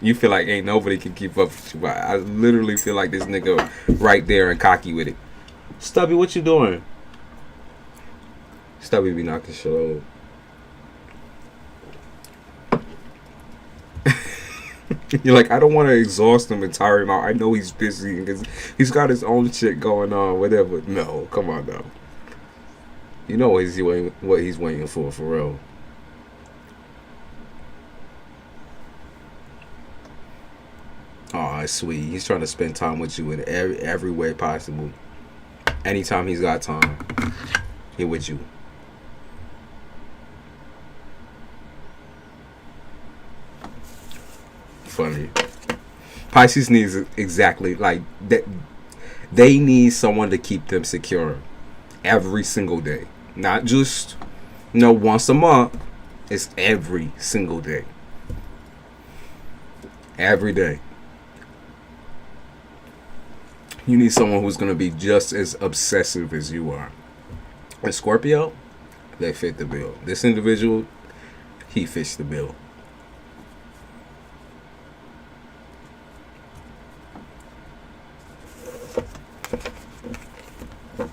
You feel like ain't nobody can keep up with you. I literally feel like this nigga right there and cocky with it. Stubby, what you doing? Stubby be knocking shit over. You're like, I don't want to exhaust him and tire him out. I know he's busy because he's got his own shit going on, whatever. No, come on now. You know what he's waiting for real. Oh, sweet. He's trying to spend time with you in every way possible. Anytime he's got time, he with you. Funny. Pisces needs exactly like that. They need someone to keep them secure every single day, not just once a month. It's every single day, every day. You need someone who's going to be just as obsessive as you are. And Scorpio, they fit the bill. This individual, he fits the bill.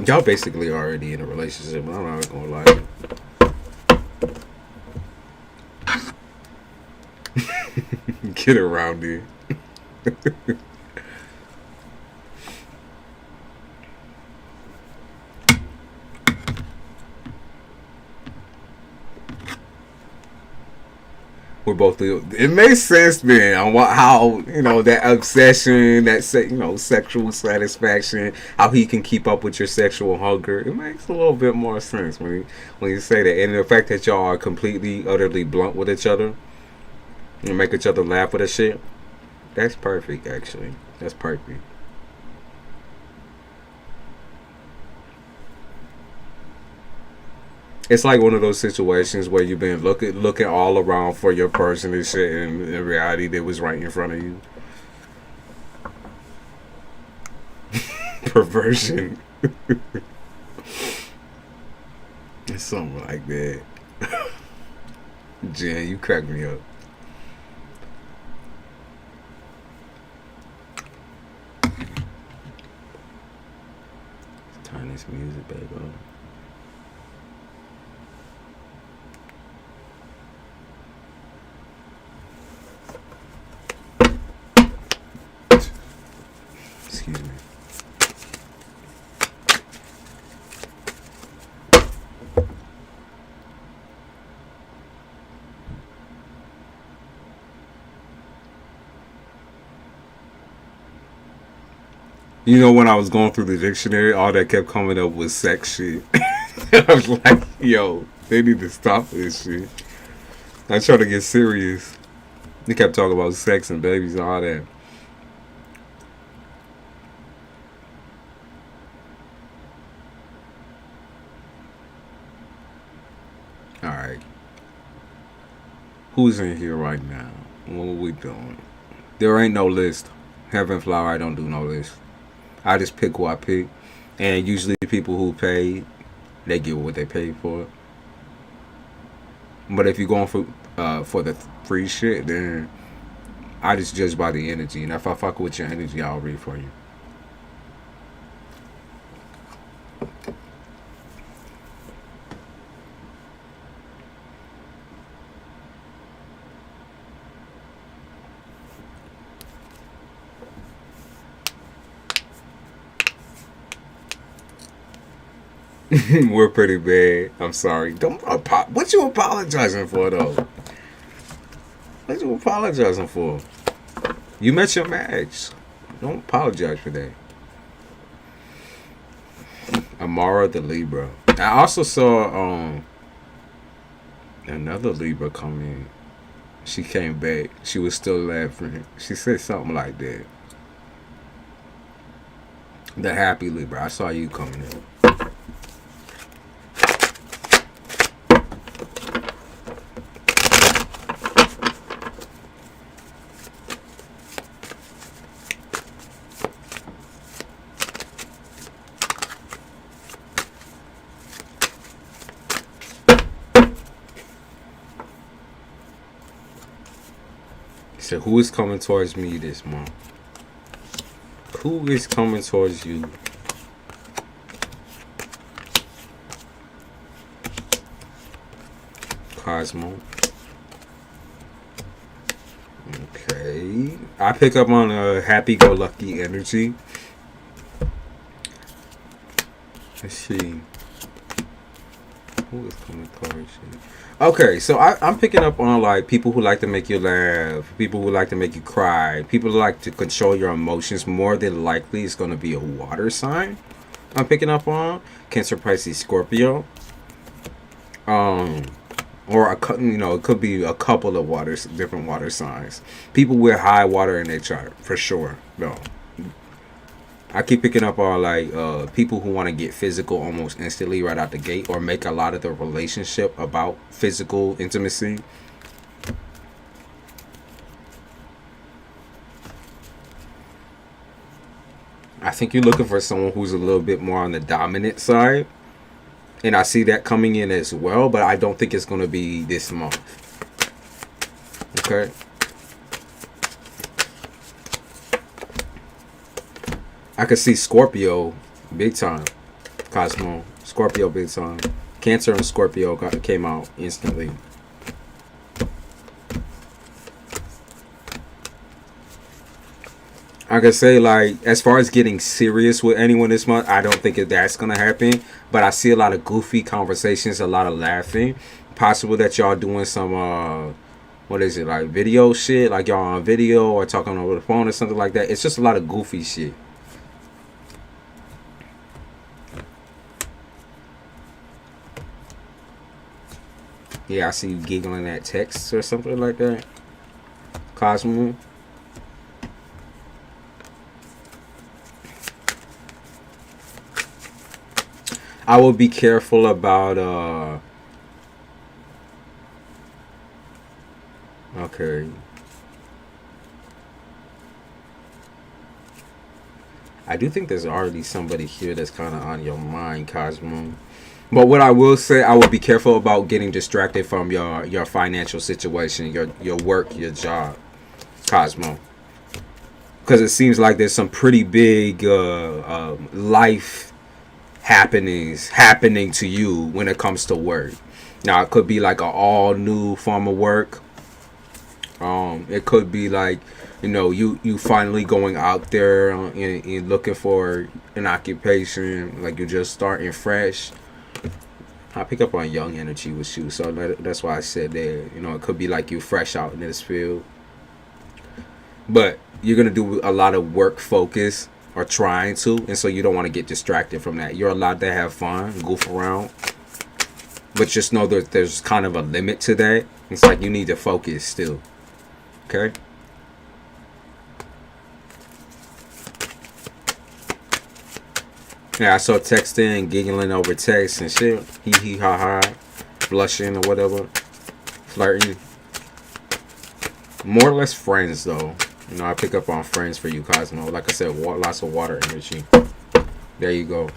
Y'all basically already in a relationship. I'm not gonna lie. Get around here. We're both. It makes sense then on how that obsession, that sexual satisfaction, how he can keep up with your sexual hunger. It makes a little bit more sense when you say that, and the fact that y'all are completely, utterly blunt with each other and make each other laugh with a shit. That's perfect, actually. That's perfect. It's like one of those situations where you've been looking all around for your person and shit, and in reality, they was right in front of you. Perversion. It's something like that. Jen, you crack me up. Let's turn this music back on. Excuse me. When I was going through the dictionary, all that kept coming up was sex shit. I was like, yo, they need to stop this shit. I tried to get serious. They kept talking about sex and babies and all that. Alright. Who's in here right now? What are we doing? There ain't no list. Heaven Flower, I don't do no list. I just pick who I pick. And usually the people who pay, they get what they pay for. But if you're going for the free shit, then I just judge by the energy. And if I fuck with your energy, I'll read for you. We're pretty bad. I'm sorry. What you apologizing for, though? What you apologizing for? You met your match. Don't apologize for that. Amara the Libra. I also saw another Libra come in. She came back. She was still laughing. She said something like that. The happy Libra. I saw you coming in. So who is coming towards me this month? Who is coming towards you? Cosmo. Okay. I pick up on a happy-go-lucky energy. Let's see. Who is coming Taurus? Okay, so I'm picking up on like people who like to make you laugh, people who like to make you cry, people who like to control your emotions. More than likely, it's going to be a water sign. I'm picking up on Cancer, Pisces, Scorpio. Or it could be a couple of different water signs. People with high water in their chart for sure. No, I keep picking up on like people who want to get physical almost instantly right out the gate, or make a lot of the relationship about physical intimacy. I think you're looking for someone who's a little bit more on the dominant side. And I see that coming in as well, but I don't think it's going to be this month. Okay. I could see Scorpio big time. Cosmo. Scorpio big time. Cancer and Scorpio came out instantly. I could say, like, as far as getting serious with anyone this month, I don't think that's going to happen. But I see a lot of goofy conversations, a lot of laughing. Possible that y'all doing some, what is it, like video shit? Like y'all on video or talking over the phone or something like that. It's just a lot of goofy shit. Yeah, I see you giggling at texts or something like that. Cosmo. I will be careful about okay. I do think there's already somebody here that's kind of on your mind, Cosmo. But what I will say, I will be careful about getting distracted from your financial situation, your work, your job, Cosmo. Because it seems like there's some pretty big life happenings happening to you when it comes to work. Now it could be like an all new form of work. It could be like, you finally going out there and looking for an occupation, like you're just starting fresh. I pick up on young energy with you, so that's why I said that. It could be like you fresh out in this field, but you're gonna do a lot of work focus, or trying to, and so you don't want to get distracted from that. You're allowed to have fun, goof around, but just know that there's kind of a limit to that. It's like you need to focus still. Okay? Yeah, I saw texting, giggling over text and shit. Hee hee ha ha, blushing or whatever, flirting. More or less friends though. I pick up on friends for you, Cosmo. Like I said, lots of water energy. There you go.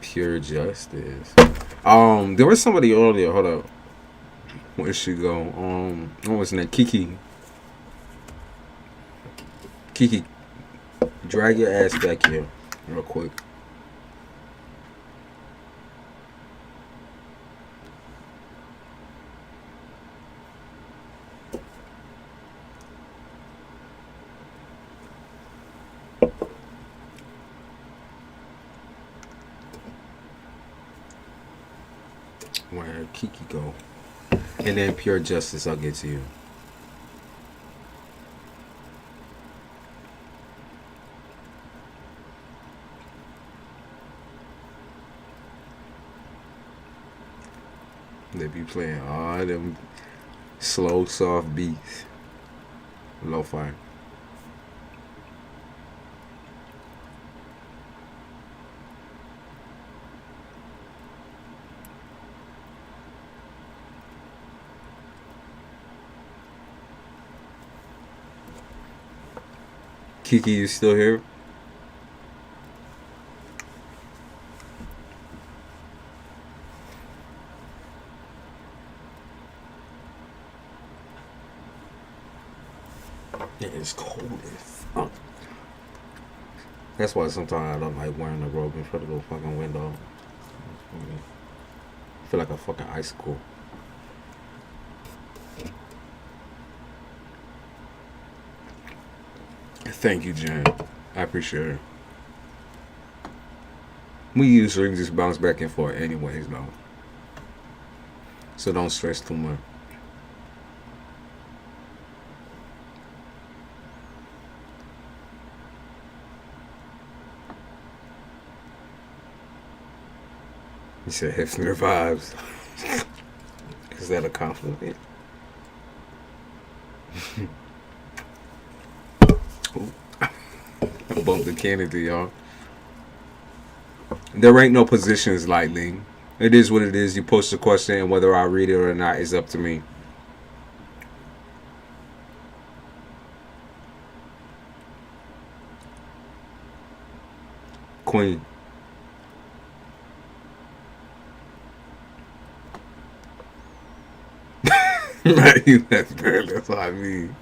Pure justice. There was somebody earlier. Hold up. Where'd she go? What was her name? Kiki. Kiki, drag your ass back here, real quick. Where Kiki go? And then pure justice, I'll get to you. They be playing all them slow, soft beats. Lo-fi. Kiki, you still here? It is cold as fuck. That's why sometimes I don't like wearing the robe in front of the fucking window. I feel like a fucking icicle. Thank you, Jen. I appreciate it. We usually just bounce back and forth anyways, though. So don't stress too much. You said Hefner vibes. Is that a compliment? I bumped the Kennedy, y'all. There ain't no positions lightly. It is what it is. You post a question, and whether I read it or not is up to me. Queen. Right, that's what I mean.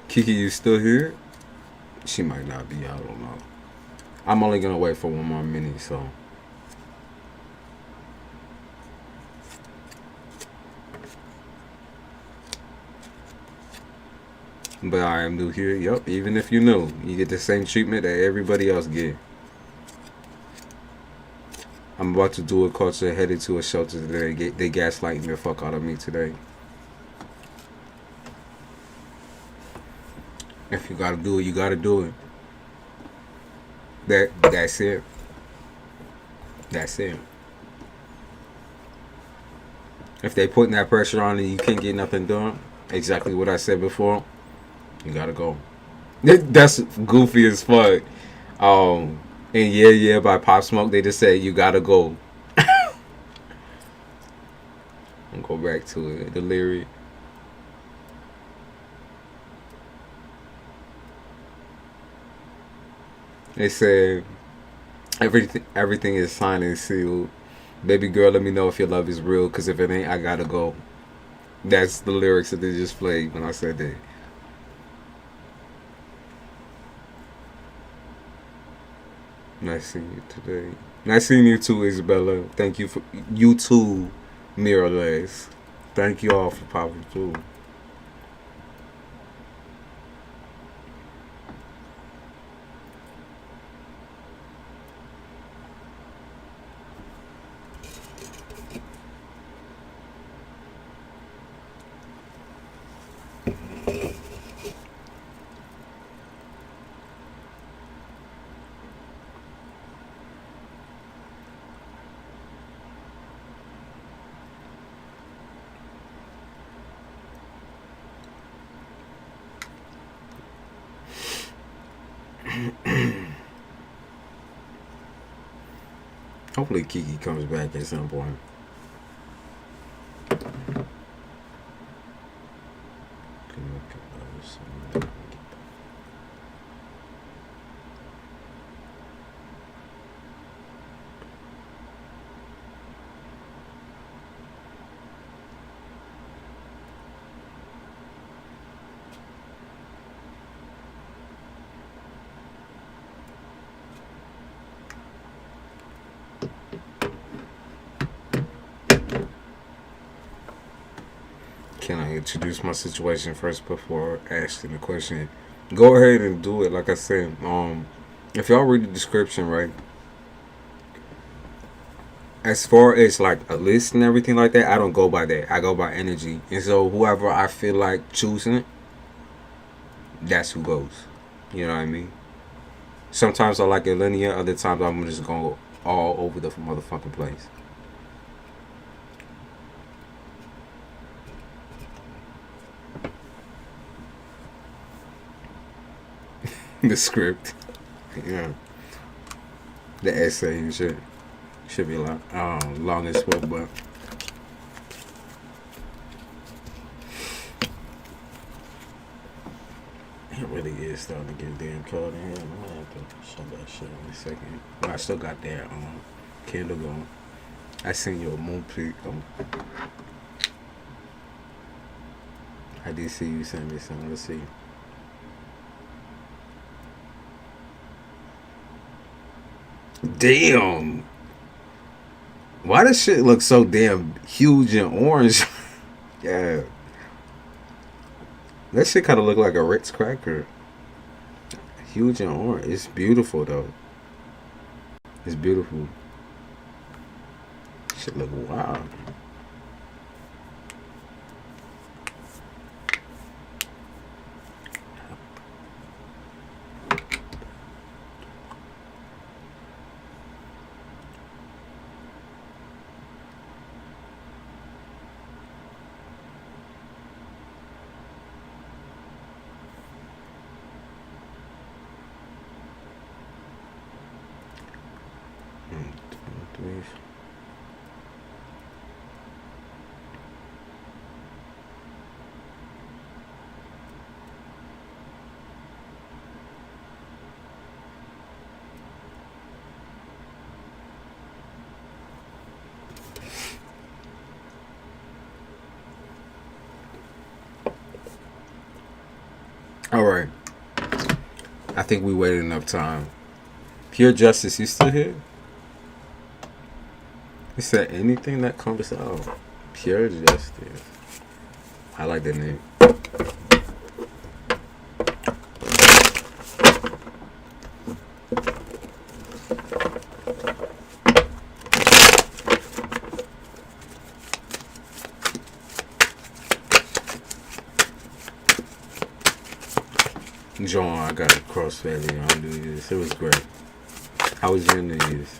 Kiki, you still here? She might not be. I don't know. I'm only gonna wait for one more minute, so. But I am new here. Yup. Even if you're new, you get the same treatment that everybody else get. I'm about to do a culture headed to a shelter today. They gaslighting the fuck out of me today. If you gotta do it, you gotta do it. That's it. That's it. If they putting that pressure on and you can't get nothing done, exactly what I said before, you gotta go. That's goofy as fuck. And Yeah by Pop Smoke, they just said you gotta go. I'll go back to it. The lyric. They said everything is signed and sealed. Baby girl, let me know if your love is real, cause if it ain't, I gotta go. That's the lyrics that they just played when I said that. Nice seeing you today. Nice seeing you too, Isabella. Thank you for you too, Mirrorless. Thank you all for popping through. Hopefully Kiki comes back at some point. Can I introduce my situation first before asking the question? Go ahead and do it. Like I said, if y'all read the description, right? As far as like a list and everything like that, I don't go by that. I go by energy, and so whoever I feel like choosing, that's who goes. You know what I mean? Sometimes I like it linear. Other times I'm just gonna go all over the motherfucking place. The script, yeah, the essay and shit should be long as well, but really is starting to get damn cold in here. I'm gonna have to shut that shit in a second. Well, I still got that candle going. I seen your moon peak. I did see you send me something. Let's see. Damn. Why does shit look so damn huge and orange? Yeah. That shit kind of look like a Ritz cracker. Huge and orange. It's beautiful though. It's beautiful. Shit look wild. All right. I think we waited enough time. Pure Justice, you still here? Is there anything that comes out? Pure Justice. I like that name. John, I got a crossfade in. I'll do this. It was great. How was your New Year's?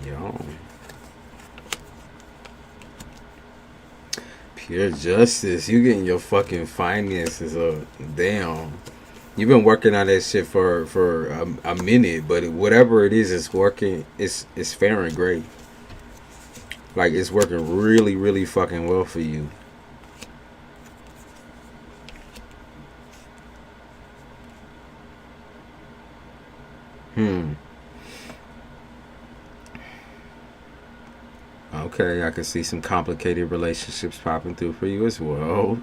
Yo. Pure Justice. You getting your fucking finances up. Damn. You've been working on that shit for a minute, but whatever it is, it's working. It's fair and great. Like, it's working really, really fucking well for you. Okay, I can see some complicated relationships popping through for you as well.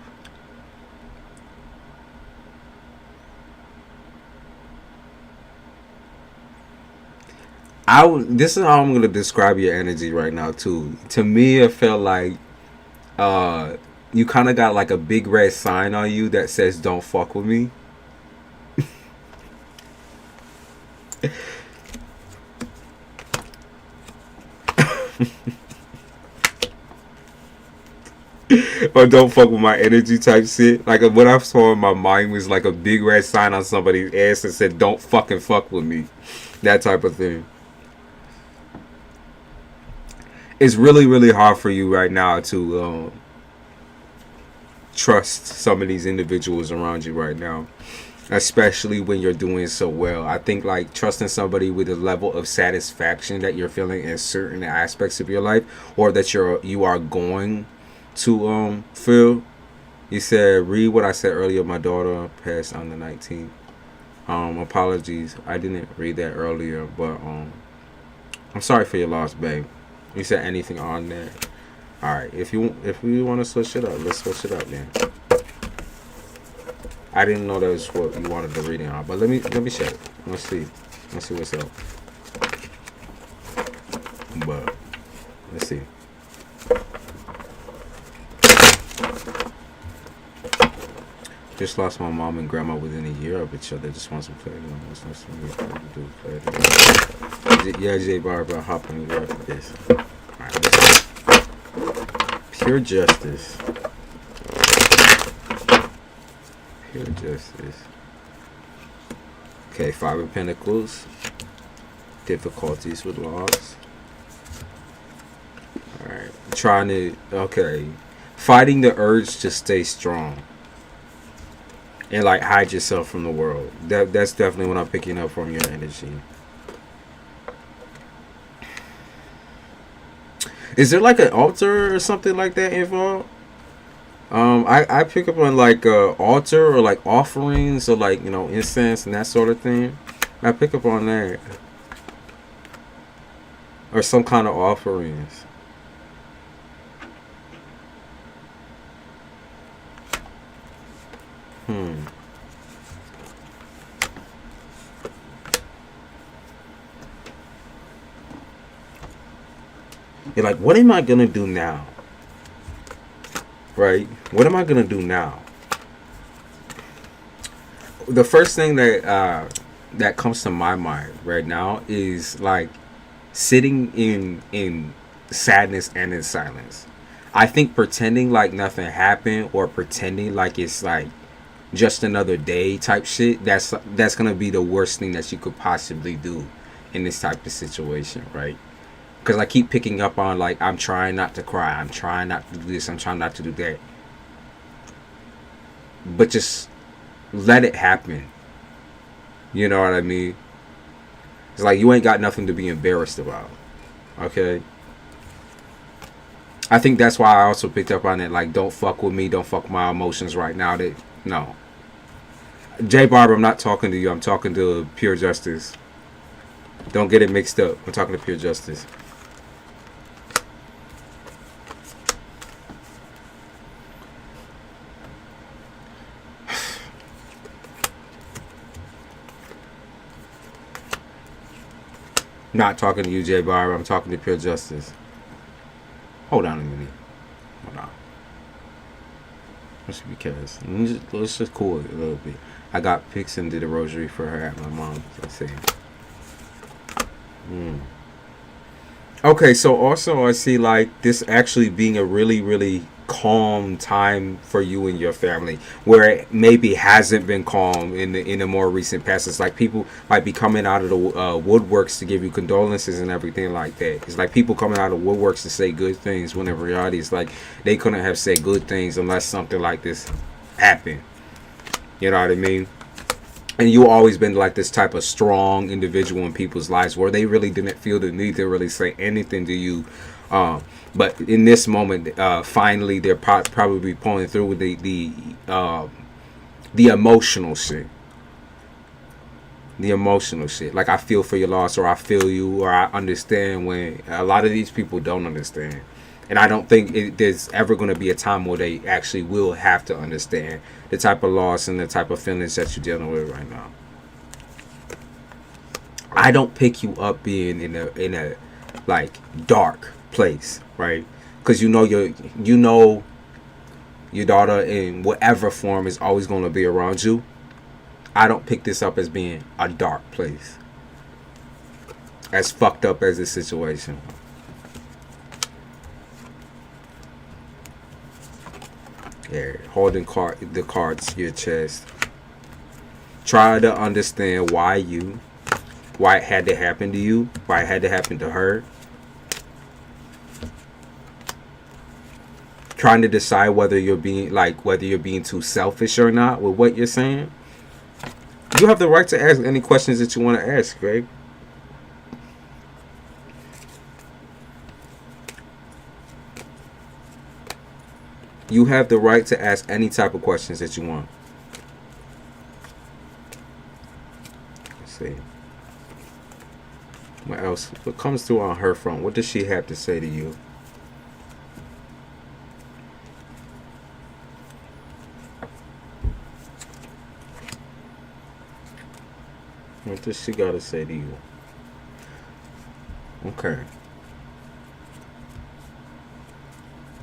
This is how I'm gonna describe your energy right now too. To me, it felt like you kind of got like a big red sign on you that says "Don't fuck with me." Or "Don't fuck with my energy" type shit. Like what I saw in my mind was like a big red sign on somebody's ass that said "Don't fucking fuck with me," that type of thing. It's really, really hard for you right now to trust some of these individuals around you right now, especially when you're doing so well. I think like trusting somebody with a level of satisfaction that you're feeling in certain aspects of your life, or that you are going to feel. You said, read what I said earlier. My daughter passed on the 19th. Apologies, I didn't read that earlier, but I'm sorry for your loss, babe. You said anything on there? All right. If we want to switch it up, let's switch it up then. I didn't know that was what you wanted the reading on, but let me check. Let's see what's up. But let's see. Just lost my mom and grandma within a year of each other. Just want some clarity on this. Yeah, J Barbara, hop on you after this. Alright, Pure Justice. Pure Justice. Okay, Five of Pentacles. Difficulties with loss. Alright. Fighting the urge to stay strong. And like hide yourself from the world. That's definitely what I'm picking up from your energy. Is there like an altar or something like that involved? I pick up on like altar or like offerings or like, you know, incense and that sort of thing. I pick up on that. Or some kind of offerings. You're like, what am I gonna do now? Right? What am I gonna do now? The first thing that comes to my mind right now is like sitting in sadness and in silence. I think pretending like nothing happened or pretending like it's like just another day type shit, that's gonna be the worst thing that you could possibly do in this type of situation, right? Because I keep picking up on like, I'm trying not to cry, I'm trying not to do this, I'm trying not to do that, but just let it happen. You know what I mean? It's like you ain't got nothing to be embarrassed about. Okay? I think that's why I also picked up on it, like, don't fuck with me, don't fuck my emotions right now. No. J Barber, I'm not talking to you, I'm talking to Pure Justice. Don't get it mixed up. I'm talking to Pure Justice. Not talking to you, J Barber. I'm talking to Pure Justice. Hold on a minute. Hold on. Let's be careless. Let's just cool it a little bit. I got pics and did a rosary for her at my mom's. Let's see. Okay, so also I see like this actually being a really, really calm time for you and your family, where it maybe hasn't been calm in the more recent past. It's like people might be coming out of the woodworks to give you condolences and everything like that. It's like people coming out of woodworks to say good things, when in reality it's like they couldn't have said good things unless something like this happened. You know what I mean? And you always been like this type of strong individual in people's lives where they really didn't feel the need to really say anything to you. But in this moment, finally, they're probably pulling through with the emotional shit. The emotional shit. Like, I feel for your loss, or I feel you, or I understand, when a lot of these people don't understand. And I don't think there's ever going to be a time where they actually will have to understand the type of loss and the type of feelings that you're dealing with right now. I don't pick you up being in a like dark place, right? Because you know your daughter in whatever form is always going to be around you. I don't pick this up as being a dark place, as fucked up as this situation. Yeah, holding the cards to your chest. Try to understand why it had to happen to you, why it had to happen to her. Trying to decide whether you're being too selfish or not with what you're saying. You have the right to ask any questions that you want to ask, Greg. You have the right to ask any type of questions that you want. Let's see. What else? What comes through on her front? What does she have to say to you? What does she got to say to you? Okay.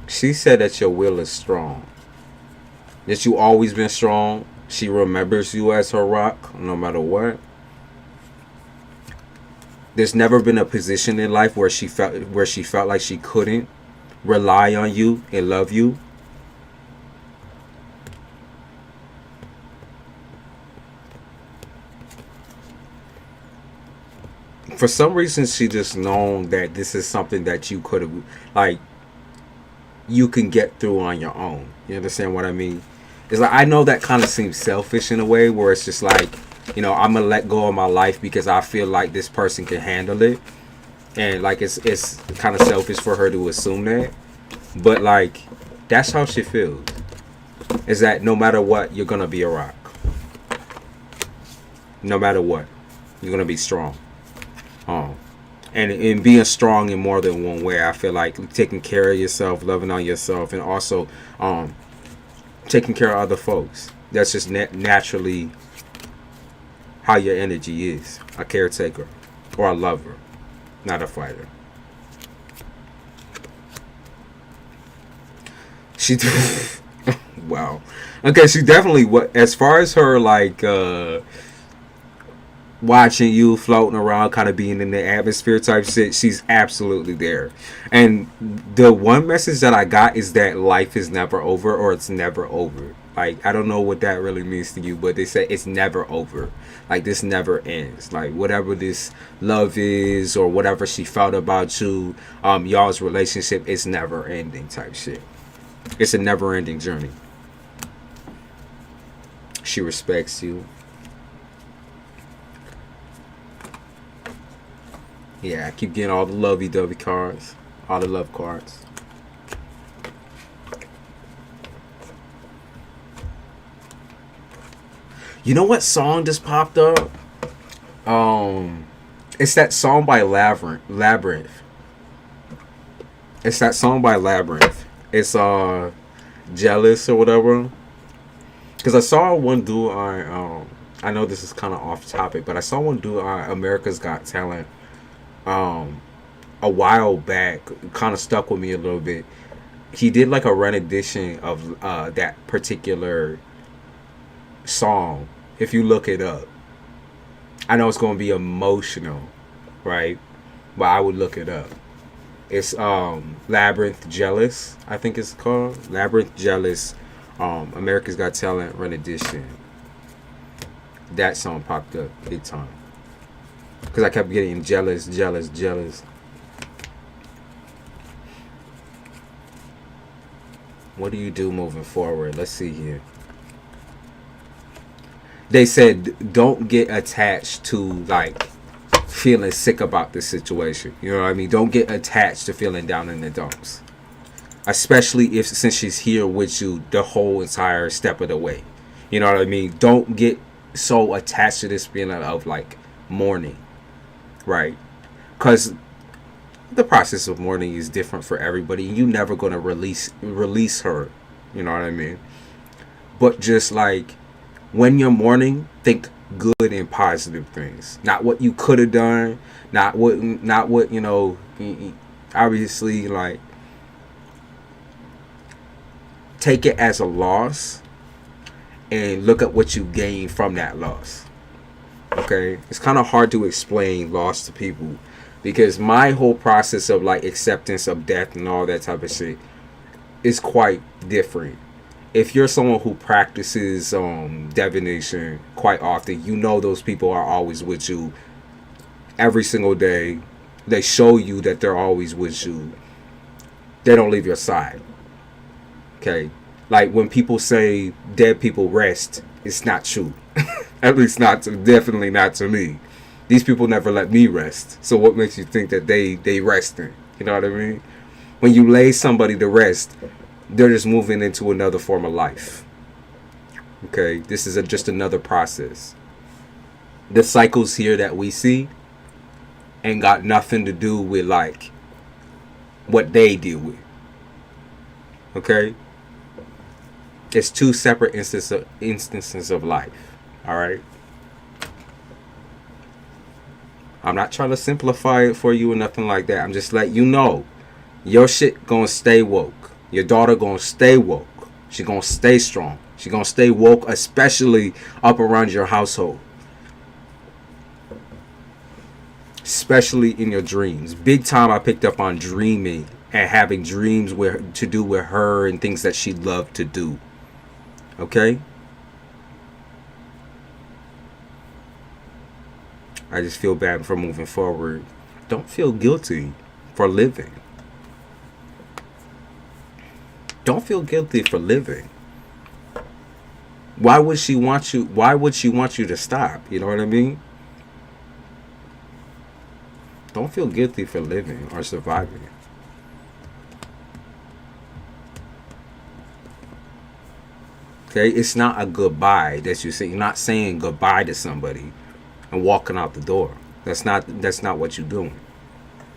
She said that your will is strong. That you always been strong. She remembers you as her rock, no matter what. There's never been a position in life where she felt like she couldn't rely on you and love you. For some reason, she just known that this is something that you could have, like, you can get through on your own. You understand what I mean? It's like, I know that kind of seems selfish in a way, where it's just like, you know, I'm gonna let go of my life because I feel like this person can handle it, and like it's kind of selfish for her to assume that, but like that's how she feels. Is that no matter what, you're gonna be a rock. No matter what, you're gonna be strong. And in being strong in more than one way, I feel like taking care of yourself, loving on yourself, and also taking care of other folks. That's just naturally how your energy is. A caretaker or a lover, not a fighter. She wow. Okay, she definitely, what as far as her like watching you floating around, kind of being in the atmosphere type shit, she's absolutely there. And the one message that I got is that life is never over, or it's never over. Like, I don't know what that really means to you, but they say it's never over. Like, this never ends. Like, whatever this love is, or whatever she felt about you, y'all's relationship is never ending type shit. It's a never ending journey. She respects you. Yeah, I keep getting all the lovey-dovey cards. All the love cards. You know what song just popped up? It's that song by Labyrinth. It's that song by Labyrinth. It's Jealous or whatever. Because I saw one dude on I know this is kind of off topic, but I saw one dude on America's Got Talent a while back. Kind of stuck with me a little bit. He did like a rendition of that particular song. If you look it up, I know it's going to be emotional, right? But I would look it up. It's Labyrinth Jealous, I think it's called. Labyrinth Jealous, America's Got Talent rendition. That song popped up big time. Because I kept getting jealous. What do you do moving forward? Let's see here. They said don't get attached to like feeling sick about the situation. You know what I mean? Don't get attached to feeling down in the dumps. Especially since she's here with you the whole entire step of the way. You know what I mean? Don't get so attached to this feeling of like mourning. Right? Because the process of mourning is different for everybody. You're never going to release her. You know what I mean? But just like when you're mourning, think good and positive things. Not what you could have done. Not what, you know, obviously, like, take it as a loss and look at what you gain from that loss. Okay? It's kind of hard to explain loss to people because my whole process of like acceptance of death and all that type of shit is quite different. If you're someone who practices divination quite often, you know those people are always with you every single day. They show you that they're always with you. They don't leave your side. Okay? Like when people say dead people rest, it's not true. At least definitely not to me. These people never let me rest. So what makes you think that they resting? You know what I mean? When you lay somebody to rest, they're just moving into another form of life. Okay? This is just another process. The cycles here that we see ain't got nothing to do with like what they deal with. Okay? It's two separate instances of life. Alright? I'm not trying to simplify it for you or nothing like that. I'm just letting you know your shit gonna stay woke. Your daughter gonna stay woke. She gonna stay strong. She gonna stay woke, especially up around your household. Especially in your dreams. Big time I picked up on dreaming and having dreams to do with her and things that she loved to do. Okay? I just feel bad for moving forward. Don't feel guilty for living. Don't feel guilty for living. Why would she want you to stop? You know what I mean? Don't feel guilty for living or surviving. Okay, it's not a goodbye that you say. You're not saying goodbye to somebody and walking out the door. That's not what you're doing.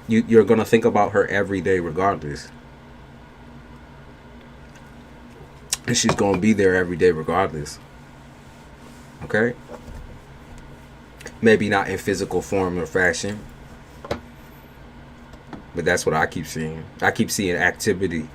You're gonna think about her every day regardless. And she's gonna be there every day regardless. Okay? Maybe not in physical form or fashion. But that's what I keep seeing. I keep seeing activity.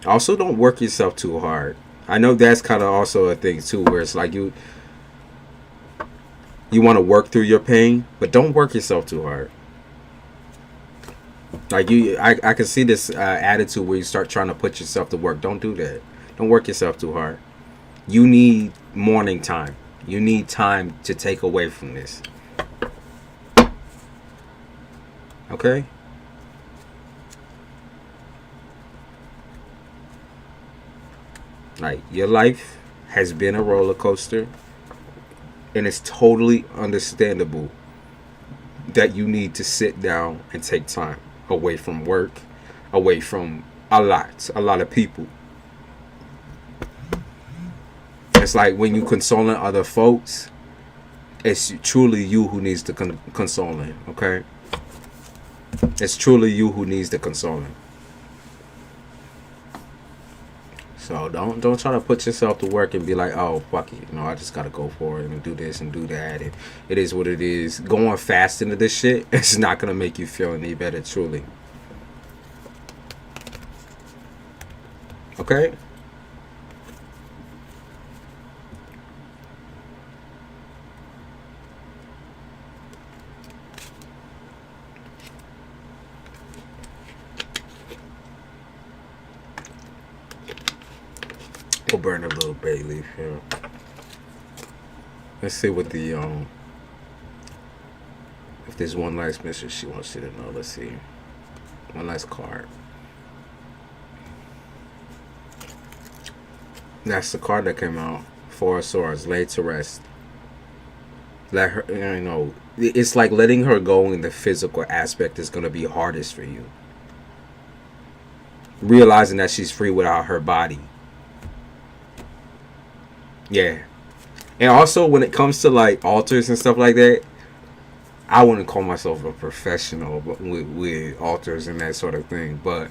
Also, don't work yourself too hard. I know that's kind of also a thing too, where it's like you want to work through your pain, but don't work yourself too hard. Like I can see this attitude where you start trying to put yourself to work. Don't do that. Don't work yourself too hard. You need morning time. You need time to take away from this. Okay? Like, your life has been a roller coaster, and it's totally understandable that you need to sit down and take time away from work, away from a lot of people. It's like when you consoling other folks, it's truly you who needs the consoling, okay? It's truly you who needs the consoling. So don't try to put yourself to work and be like, oh, fuck it, I just gotta go for it and do this and do that, and it is what it is. Going fast into this shit, it's not gonna make you feel any better, truly. Okay? We'll burn a little bay leaf here. Let's see what the if there's one last message she wants you to know. Let's see. One last card. That's the card that came out. Four of Swords, laid to rest. Let her, it's like letting her go in the physical aspect is going to be hardest for you. Realizing that she's free without her body. Yeah. And also, when it comes to like altars and stuff like that, I wouldn't call myself a professional with altars and that sort of thing. But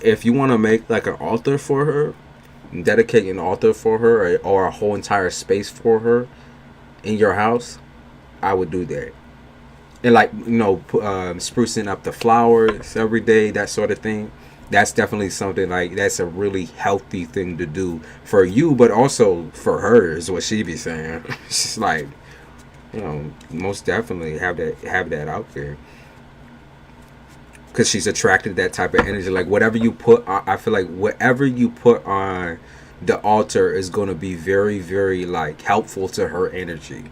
if you want to make like an altar for her, dedicate an altar for her, or a whole entire space for her in your house, I would do that. And like, sprucing up the flowers every day, that sort of thing. That's definitely something like that's a really healthy thing to do for you, but also for her is what she be saying. She's like, most definitely have that out there, because she's attracted to that type of energy. Like whatever you put on, I feel like whatever you put on the altar is going to be very, very like helpful to her energy.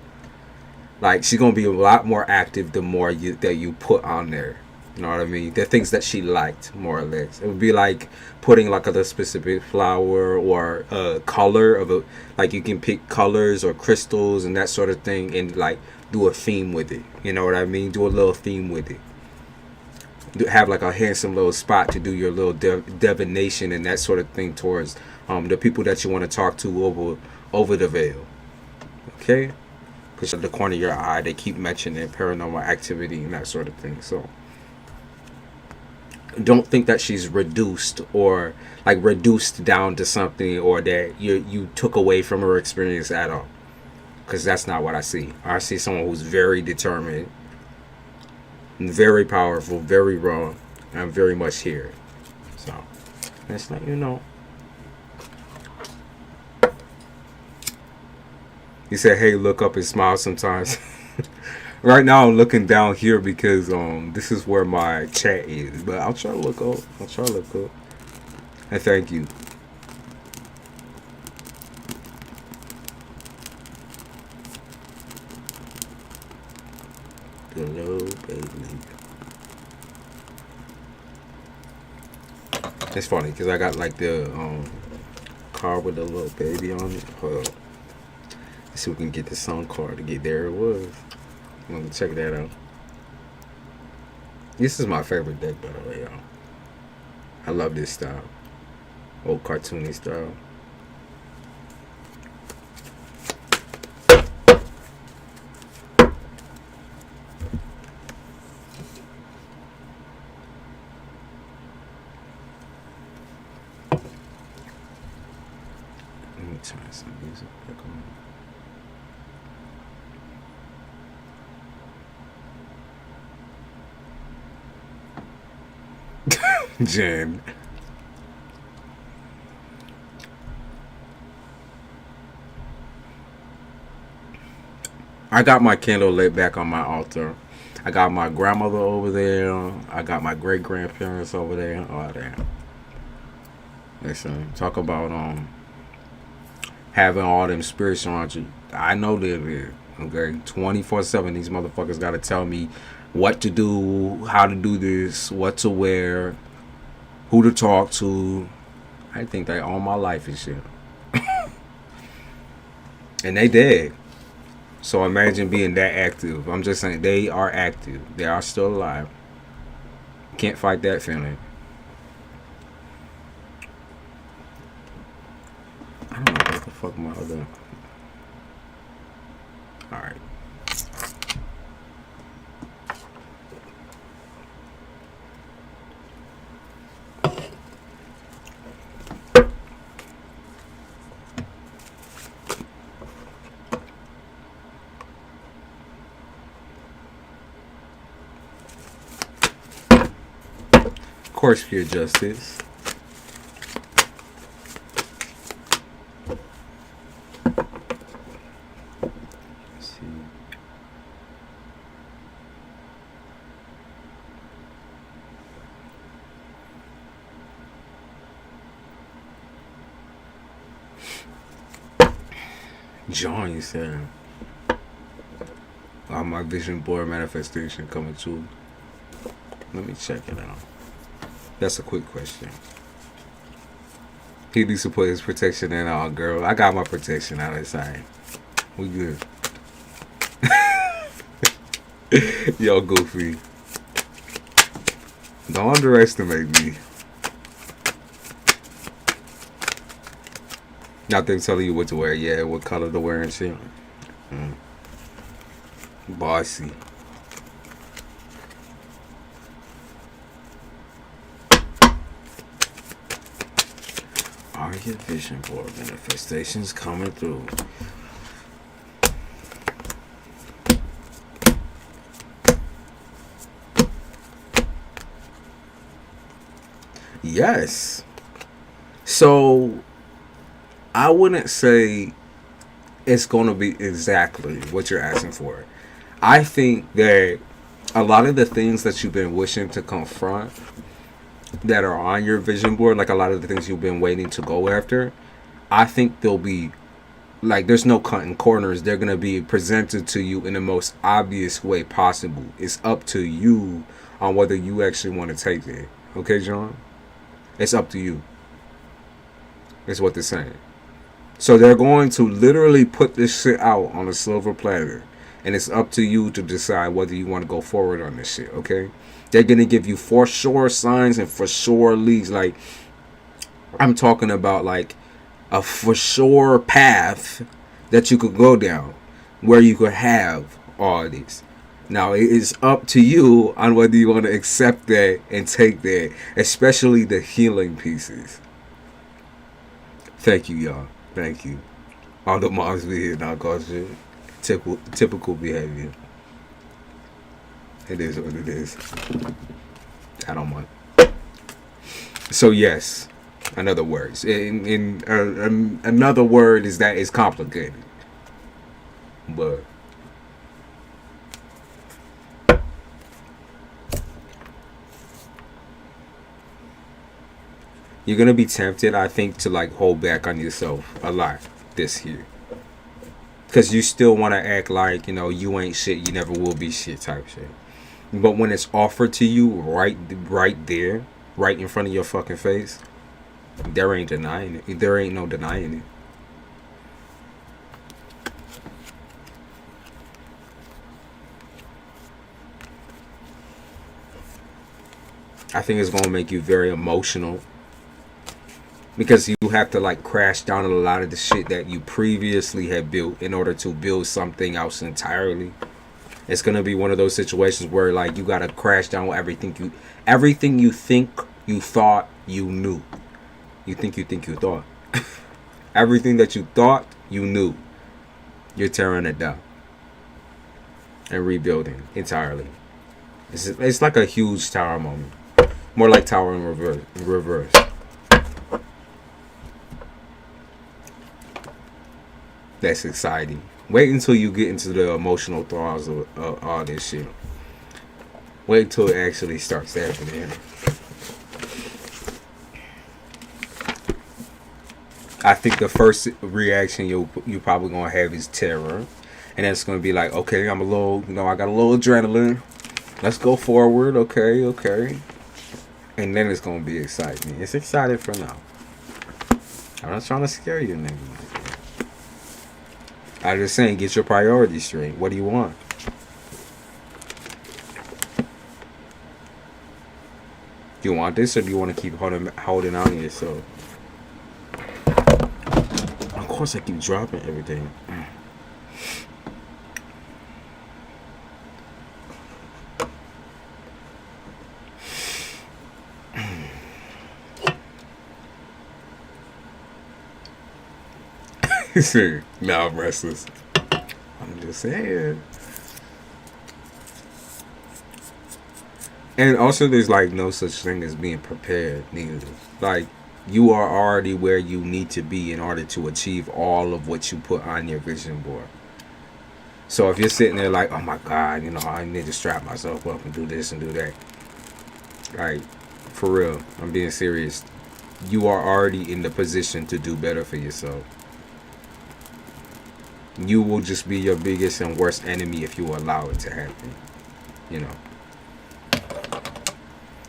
Like she's going to be a lot more active the more that you put on there. You know what I mean? The things that she liked, more or less. It would be like putting like a specific flower or a color of a, like you can pick colors or crystals and that sort of thing, and like do a theme with it. You know what I mean? Do a little theme with it. Have like a handsome little spot to do your little divination and that sort of thing towards the people that you want to talk to over the veil. Okay? Because at the corner of your eye, they keep mentioning paranormal activity and that sort of thing. So don't think that she's reduced or like reduced down to something, or that you took away from her experience at all, because that's not what I see. I see someone who's very determined, very powerful, very raw, and I'm very much here. So that's not, he said, hey, look up and smile sometimes. Right now I'm looking down here because this is where my chat is. But I'll try to look up. And thank you. Hello, baby. It's funny because I got like the card with a little baby on it. Hold up. Let's see if we can get the song card to get there. It was. I'm gonna check that out. This is my favorite deck, by the way, y'all. I love this style. Old cartoony style. Let me turn some music back on. Jen. I got my candle lit back on my altar. I got my grandmother over there. I got my great grandparents over there. Oh damn. Listen, talk about having all them spirits around you. I know they're there. Okay, 24/7. These motherfuckers gotta tell me what to do, how to do this, what to wear, who to talk to. I think they own my life and shit. And they dead. So imagine being that active. I'm just saying, they are active. They are still alive. Can't fight that feeling. I don't know what the fuck my other. Alright. Course for your justice. Let's see. John, you said, my vision board manifestation coming true. Let me check it out. That's a quick question. He needs to put his protection in all, girl. I got my protection out of his side. We good. Yo, Goofy. Don't underestimate me. Not them telling you what to wear. Yeah, what color to wear and shit. Bossy. Are your vision board manifestations coming through? Yes. So I wouldn't say it's going to be exactly what you're asking for. I think that a lot of the things that you've been wishing to confront that are on your vision board, like a lot of the things you've been waiting to go after, I think they'll be like, there's no cutting corners. They're going to be presented to you in the most obvious way possible. It's up to you on whether you actually want to take it. Okay, John? It's up to you. That's what they're saying. So they're going to literally put this shit out on a silver platter, and it's up to you to decide whether you want to go forward on this shit, okay? They're going to give you for sure signs and for sure leads. Like, I'm talking about like a for sure path that you could go down where you could have all these. Now, it is up to you on whether you want to accept that and take that, especially the healing pieces. Thank you, y'all. Thank you. All the moms be here now, cause shit. Typical behavior. It is what it is. I don't mind. So yes, another word. Another word is that it's complicated, but you're gonna be tempted, I think, to like hold back on yourself a lot this year, because you still want to act like, you know, you ain't shit, you never will be shit type shit. But when it's offered to you right there, right in front of your fucking face, there ain't denying it. There ain't no denying it. I think it's gonna make you very emotional, because you have to like crash down a lot of the shit that you previously had built in order to build something else entirely. It's gonna be one of those situations where like you gotta crash down everything you think you thought you knew. You think you thought. Everything that you thought you knew, you're tearing it down and rebuilding entirely. It's like a huge tower moment. More like tower in reverse. That's exciting. Wait until you get into the emotional throes of all this shit. Wait until it actually starts happening. I think the first reaction you probably gonna have is terror, and it's gonna be like, okay, I'm a little, I got a little adrenaline. Let's go forward, okay. And then it's gonna be exciting. It's exciting for now. I'm not trying to scare you, nigga. I'm just saying, get your priorities straight. What do you want? Do you want this, or do you want to keep holding on to yourself? Of course, I keep dropping everything. Now I'm restless. I'm just saying. And also, there's like no such thing as being prepared neither. Like, you are already where you need to be in order to achieve all of what you put on your vision board. So if you're sitting there like, oh my God, I need to strap myself up and do this and do that. Like, for real, I'm being serious. You are already in the position to do better for yourself. You will just be your biggest and worst enemy if you allow it to happen.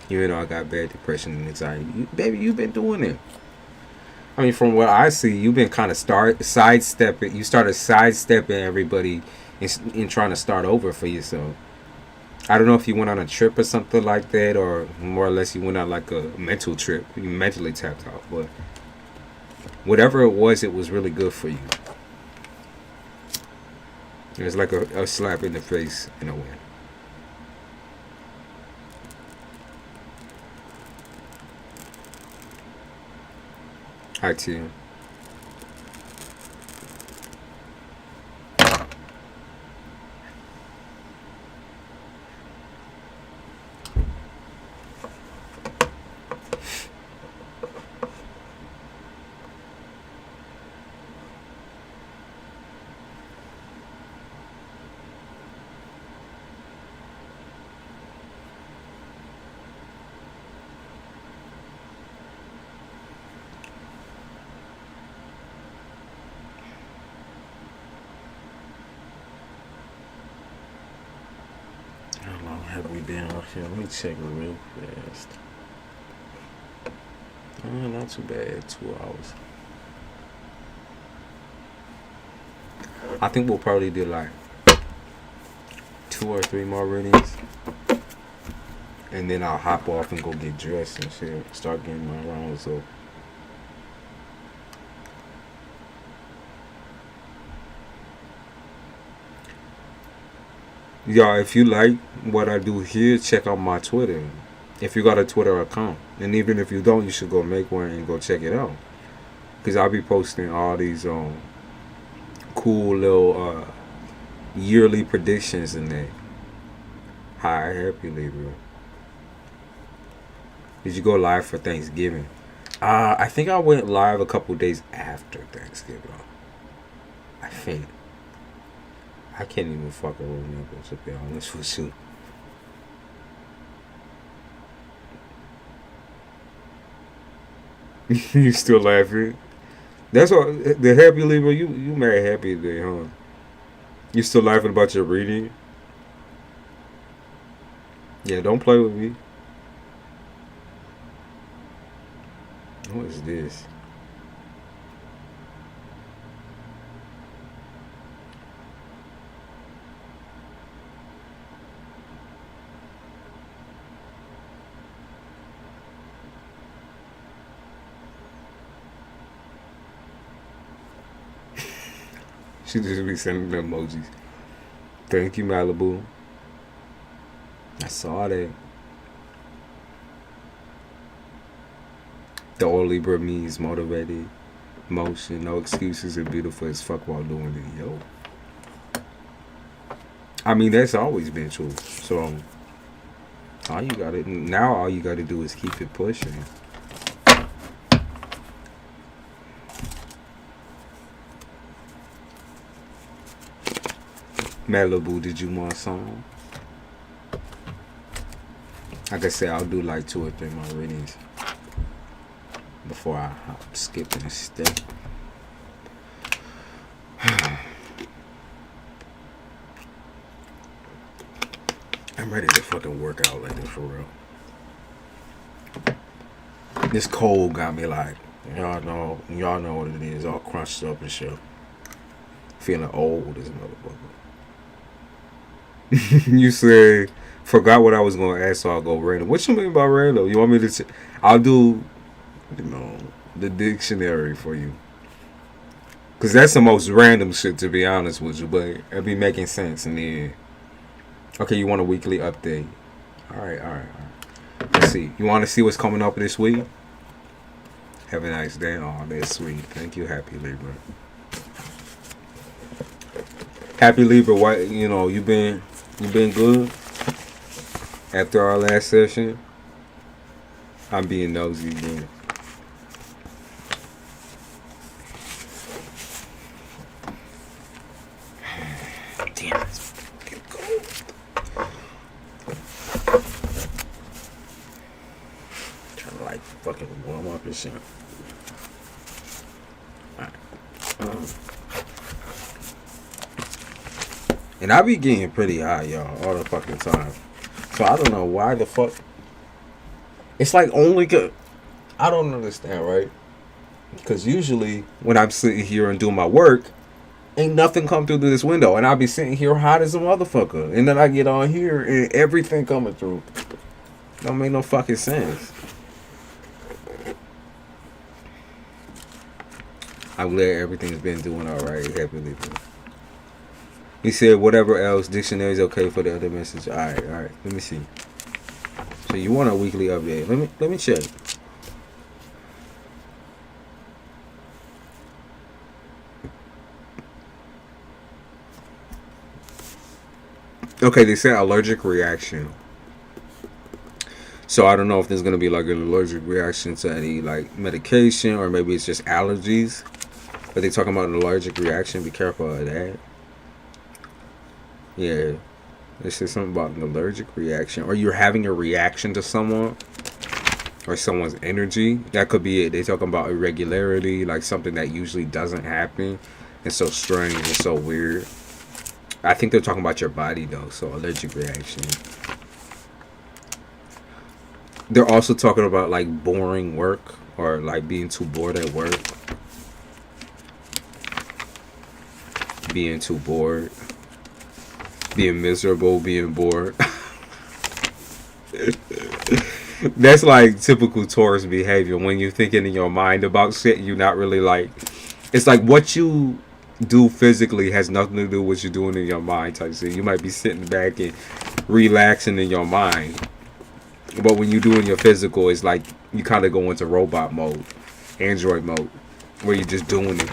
Even though I got bad depression and anxiety, baby, you've been doing it. I mean, from what I see, you've been kind of sidestepping. You started sidestepping everybody in trying to start over for yourself. I don't know if you went on a trip or something like that, or more or less you went on like a mental trip. You mentally tapped out, but whatever it was really good for you. It was like a slap in the face in a way. Hi, team. How long have we been off here? Let me check real fast. Not too bad. 2 hours. I think we'll probably do like 2 or 3 more readings, and then I'll hop off and go get dressed and shit. Start getting my rounds up. Y'all, if you like what I do here, check out my Twitter. If you got a Twitter account. And even if you don't, you should go make one and go check it out. Because I'll be posting all these cool little yearly predictions in there. Hi, happy Libra. Did you go live for Thanksgiving? I think I went live a couple days after Thanksgiving. I think. I can't even fucking remember, to be honest with you. You still laughing? That's what the happy Libra. You married happy today, huh? You still laughing about your reading? Yeah, don't play with me. What is this? She just be sending the emojis. Thank you, Malibu. I saw that. The old Libra means motivated, motion, no excuses, and beautiful as fuck while doing it. Yo. I mean, that's always been true. So, all you gotta do is keep it pushing. Malibu, did you want a song? Like I said, I'll do like 2 or 3 more readings before I skip to the step. I'm ready to fucking work out later, for real. This cold got me like, y'all know what it is, all crunched up and shit. Feeling old as a motherfucker. You said, forgot what I was going to ask, so I'll go random. What you mean by random? You want me to... I'll do, the dictionary for you. Because that's the most random shit, to be honest with you. But it'll be making sense in the end. Okay, you want a weekly update. Alright. Let's see. You want to see what's coming up this week? Have a nice day. Oh, that's sweet. Thank you, Happy Libra. Happy Libra, what, you been good after our last session? I'm being nosy again. Damn, it's fucking cold. Trying to like fucking warm up and shit. Alright. And I be getting pretty high, y'all, all the fucking time. So I don't know why the fuck. It's like only good. I don't understand, right? Because usually when I'm sitting here and doing my work, ain't nothing come through this window. And I'll be sitting here hot as a motherfucker. And then I get on here and everything coming through. Don't make no fucking sense. I'm glad everything's been doing alright. Happy Libra. He said whatever else, dictionary is okay for the other message. Alright. Let me see. So you want a weekly update. Let me check. Okay, they said allergic reaction. So I don't know if there's gonna be like an allergic reaction to any like medication, or maybe it's just allergies. But they talking about an allergic reaction. Be careful of that. Yeah. They said something about an allergic reaction. Or you're having a reaction to someone. Or someone's energy. That could be it. They talking about irregularity. Like something that usually doesn't happen. It's so strange and so weird. I think they're talking about your body though. So allergic reaction. They're also talking about like boring work. Or like being too bored at work. Being too bored. Being miserable, being bored. That's like typical Taurus behavior. When you're thinking in your mind about shit, you're not really like... It's like what you do physically has nothing to do with what you're doing in your mind type shit. You might be sitting back and relaxing in your mind. But when you're doing your physical, it's like you kind of go into robot mode. Android mode. Where you're just doing it.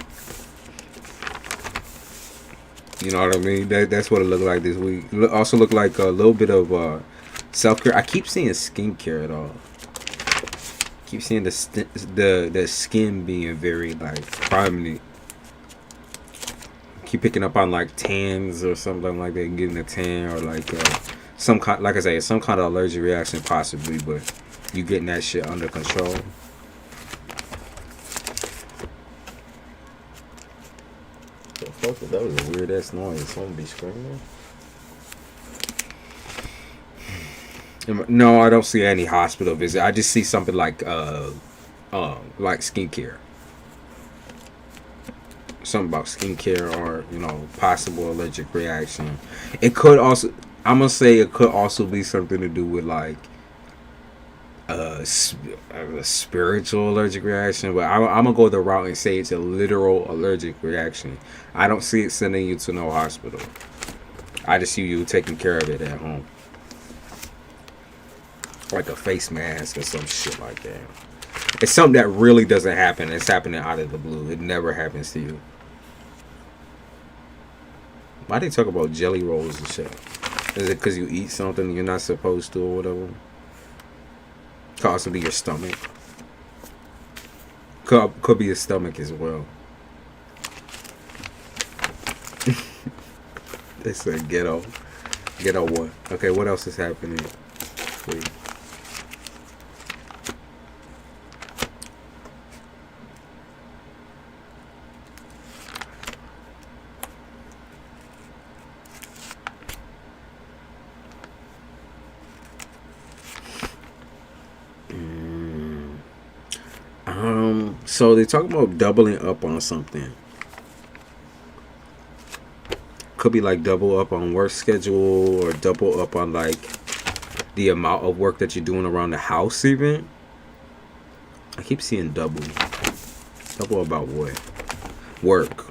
You know what I mean? That's what it looked like this week. It also looked like a little bit of self-care. I keep seeing skincare at all. Keep seeing the skin being very like prominent. Keep picking up on like tans or something like that, getting a tan, or like some kind, like I say, some kind of allergic reaction possibly, but you getting that shit under control. That was a weird ass noise. Someone be screaming. No, I don't see any hospital visit. I just see something like like skincare. Something about skincare, or possible allergic reaction. It could also, I'm gonna say, it could also be something to do with like a spiritual allergic reaction, but I'm gonna go the route and say it's a literal allergic reaction. I don't see it sending you to no hospital. I just see you taking care of it at home, like a face mask or some shit like that. It's something that really doesn't happen. It's happening out of the blue. It never happens to you. Why they talk about jelly rolls and shit? Is it because you eat something you're not supposed to or whatever? Could also be your stomach. Could be your stomach as well. They said ghetto. Ghetto what? Okay, what else is happening? Please. So they talk about doubling up on something. Could be like double up on work schedule, or double up on like the amount of work that you're doing around the house even. I keep seeing double. Double about what? Work.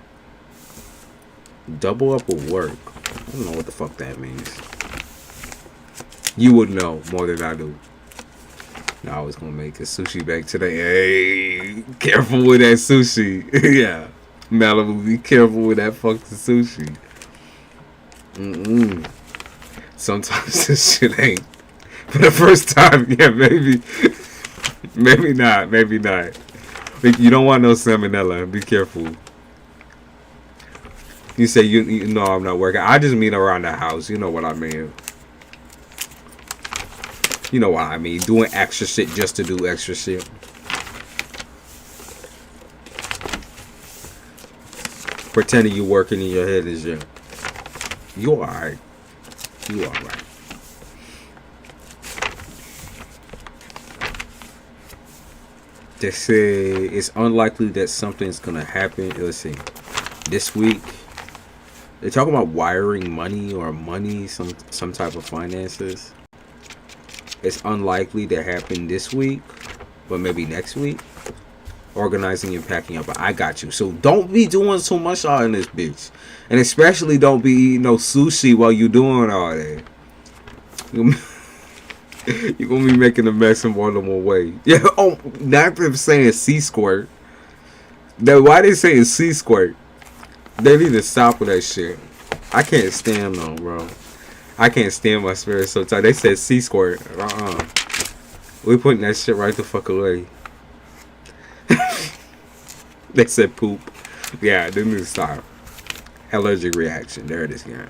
Double up with work. I don't know what the fuck that means. You would know more than I do. I was gonna make a sushi bag today. Hey, careful with that sushi. Yeah, Malibu, be careful with that fucking sushi. Sometimes this shit ain't. For the first time, yeah, maybe, maybe not, maybe not. You don't want no salmonella. Be careful. You say you know I'm not working. I just mean around the house. You know what I mean. You know what I mean. Doing extra shit just to do extra shit. Pretending you working in your head is you alright. You alright. They say it's unlikely that something's gonna happen. Let's see. This week, they're talking about wiring money or money, some type of finances. It's unlikely to happen this week, but maybe next week. Organizing and packing up. I got you. So don't be doing too much all in this bitch. And especially don't be eating no sushi while you doing all that. You're going to be making a mess in more than one way. Yeah, oh, not them saying sea squirt. Why they saying sea squirt? They need to stop with that shit. I can't stand them, bro. I can't stand my spirit so tight. They said sea squirt. We putting that shit right the fuck away. They said poop. Yeah, they need to stop. Allergic reaction. There it is again.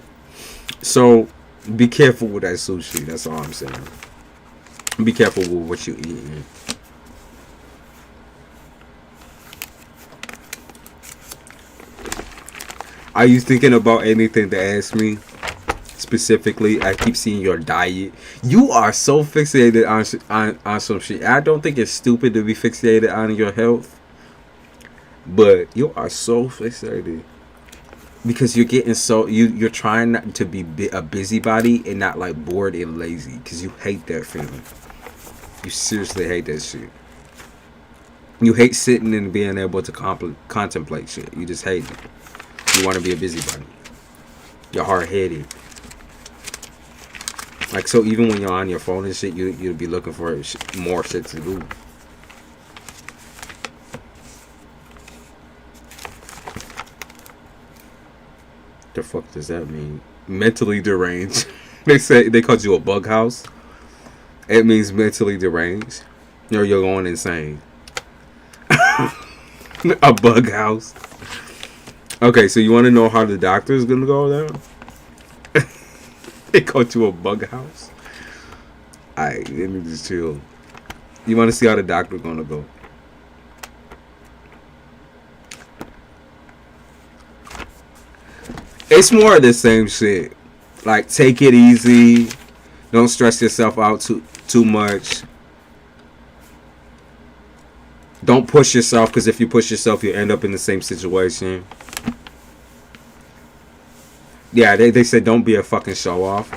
So be careful with that sushi. That's all I'm saying. Be careful with what you eating. Are you thinking about anything to ask me? Specifically, I keep seeing your diet. You are so fixated on some shit. I don't think it's stupid to be fixated on your health, but you are so fixated because you're getting so you're trying not to be a busybody and not like bored and lazy, because you hate that feeling. You seriously hate that shit. You hate sitting and being able to contemplate shit. You just hate it. You want to be a busybody. You're hard-headed. Like, so even when you're on your phone and shit, you'll be looking for more shit to do. The fuck does that mean? Mentally deranged. They called you a bug house. It means mentally deranged. Or you're going insane. A bug house. Okay, so you want to know how the doctor is gonna go down? They called you a bug house. Alright, let me just chill. You want to see how the doctor's gonna go? It's more of the same shit. Like, take it easy. Don't stress yourself out too much. Don't push yourself, because if you push yourself, you end up in the same situation. Yeah, they said don't be a fucking show off.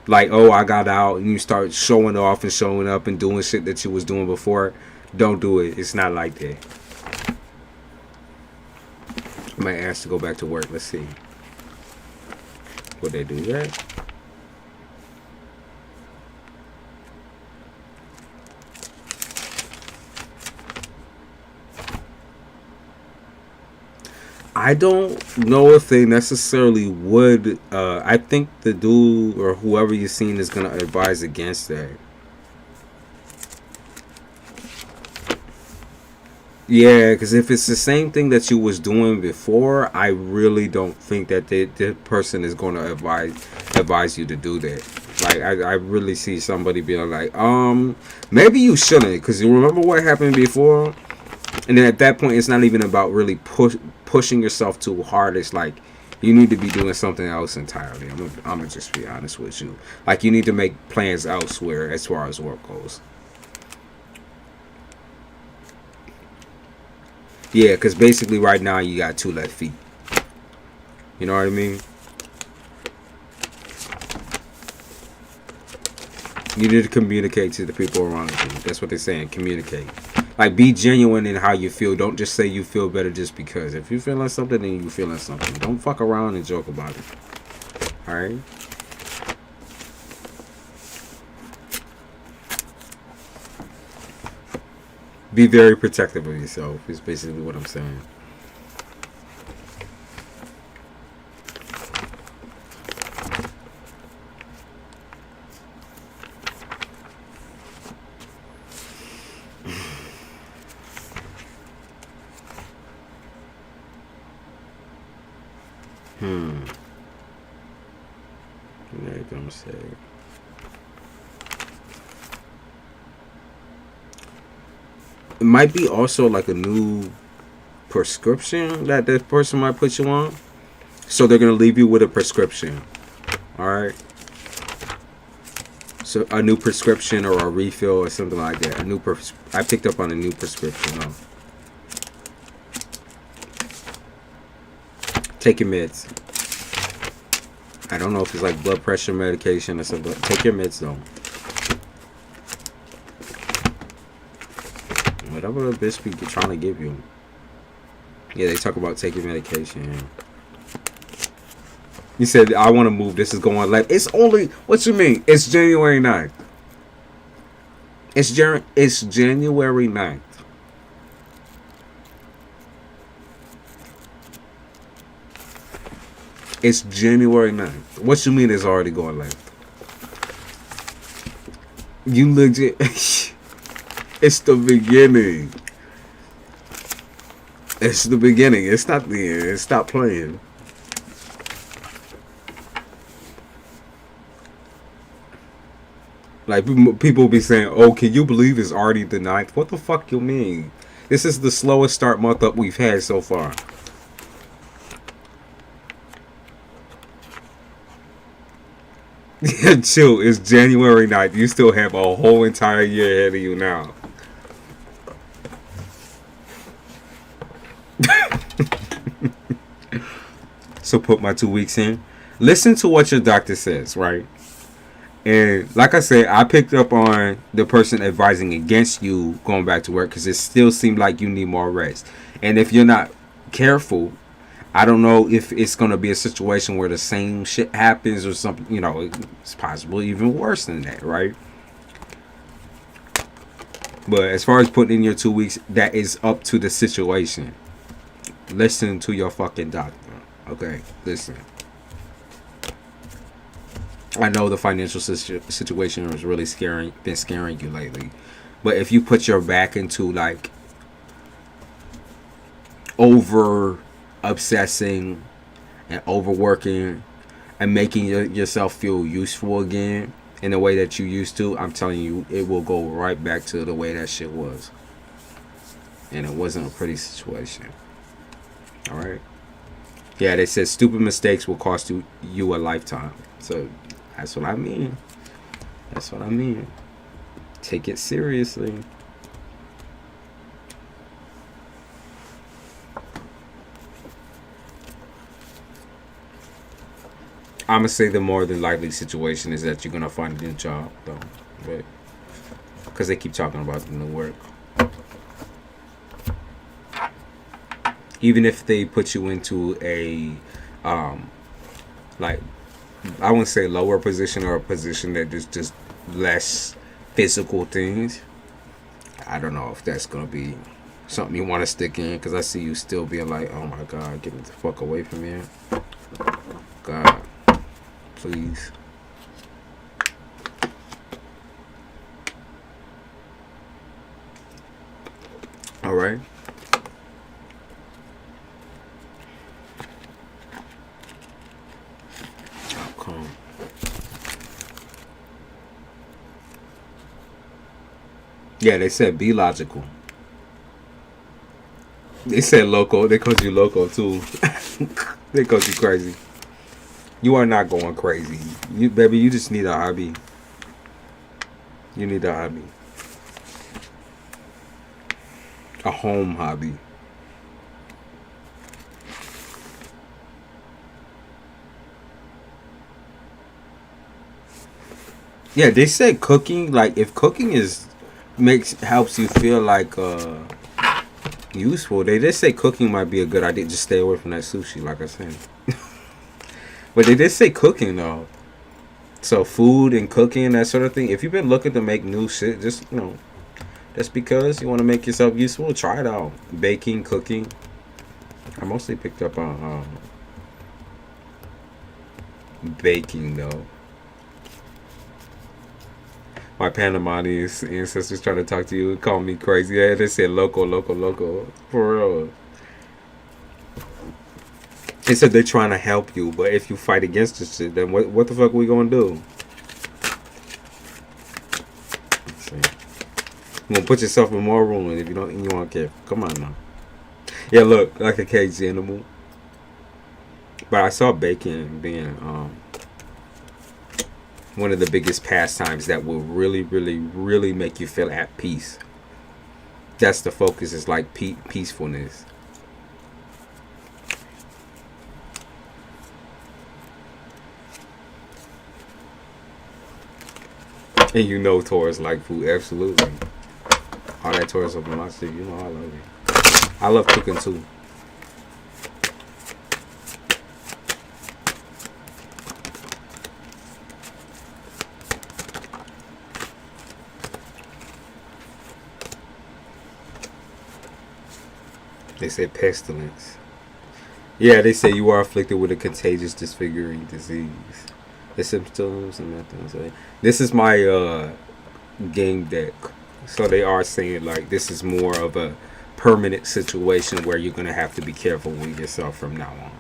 Like, oh, I got out, and you start showing off and showing up and doing shit that you was doing before. Don't do it. It's not like that. I might ask to go back to work. Let's see. Would they do that? I don't know if they necessarily would. I think the dude or whoever you're seeing is going to advise against that. Yeah, because if it's the same thing that you was doing before, I really don't think that the person is going to advise you to do that. Like, I really see somebody being like, maybe you shouldn't, because you remember what happened before? And then at that point, it's not even about really pushing yourself too hard. It's like, you need to be doing something else entirely. I'm gonna just be honest with you. Like, you need to make plans elsewhere as far as work goes. Yeah, because basically right now you got 2 left feet. You know what I mean? You need to communicate to the people around you. That's what they're saying. Communicate. Like, be genuine in how you feel. Don't just say you feel better just because. If you're feeling something, then you're feeling something. Don't fuck around and joke about it. Alright? Be very protective of yourself, is basically what I'm saying. What are you gonna say? It might be also like a new prescription that this person might put you on. So they're going to leave you with a prescription. Alright? So a new prescription or a refill or something like that. I picked up on a new prescription though. Take your meds. I don't know if it's like blood pressure medication or something. Take your meds though. Whatever the bitch be trying to give you. Yeah, they talk about taking medication. You said, I want to move. This is going left. It's only, what you mean? It's January 9th. It's January 9th. It's January 9th. What you mean it's already going left? You legit... It's the beginning. It's the beginning. It's not the end. Stop playing. Like, people be saying, oh, can you believe it's already the 9th? What the fuck you mean? This is the slowest start month up we've had so far. Chill. It's January 9th. You still have a whole entire year ahead of you now. So put my 2 weeks in. Listen to what your doctor says, right? And like I said, I picked up on the person advising against you going back to work because it still seemed like you need more rest. And if you're not careful, I don't know if it's going to be a situation where the same shit happens or something. You know, it's possible even worse than that, right? But as far as putting in your 2 weeks, that is up to the situation. Listen to your fucking doctor. Okay, listen. I know the financial situation is really been scaring you lately. But if you put your back into like over obsessing and overworking and making yourself feel useful again in the way that you used to, I'm telling you, it will go right back to the way that shit was. And it wasn't a pretty situation. Alright? Yeah, they said stupid mistakes will cost you a lifetime. So that's what I mean. That's what I mean. Take it seriously. I'm gonna say the more than likely situation is that you're gonna find a new job, though, but because they keep talking about the new work. Even if they put you into a, like, I wouldn't say lower position or a position that is just less physical things. I don't know if that's gonna be something you want to stick in, because I see you still being like, oh my god, get me the fuck away from here. God, please. All right. Oh, calm. Yeah, they said be logical. They said loco. They called you loco too. They called you crazy. You are not going crazy. You, baby, you just need a hobby. You need a hobby. A home hobby. Yeah, they said cooking. Like, if cooking is helps you feel like useful, they did say cooking might be a good idea. Just stay away from that sushi, like I said. But they did say cooking though. So food and cooking, that sort of thing. If you've been looking to make new shit, just that's because you want to make yourself useful. Try it out. Baking, cooking. I mostly picked up on baking though. My Panamanian ancestors trying to talk to you and call me crazy. Yeah, they said loco, loco, loco. For real. They said they're trying to help you, but if you fight against this shit, then what the fuck we gonna do? Let's see. You gonna put yourself in more room if you want to care. Come on now. Yeah, look, like a caged animal. But I saw baking being one of the biggest pastimes that will really, really, really make you feel at peace. That's the focus. Is like peacefulness. And you know Taurus like food, absolutely. All that Taurus up in my shit, you know I love it. I love cooking too. They say pestilence. Yeah, they say you are afflicted with a contagious disfiguring disease. The symptoms and methods. This is my game deck. So they are saying like this is more of a permanent situation where you're gonna have to be careful with yourself from now on.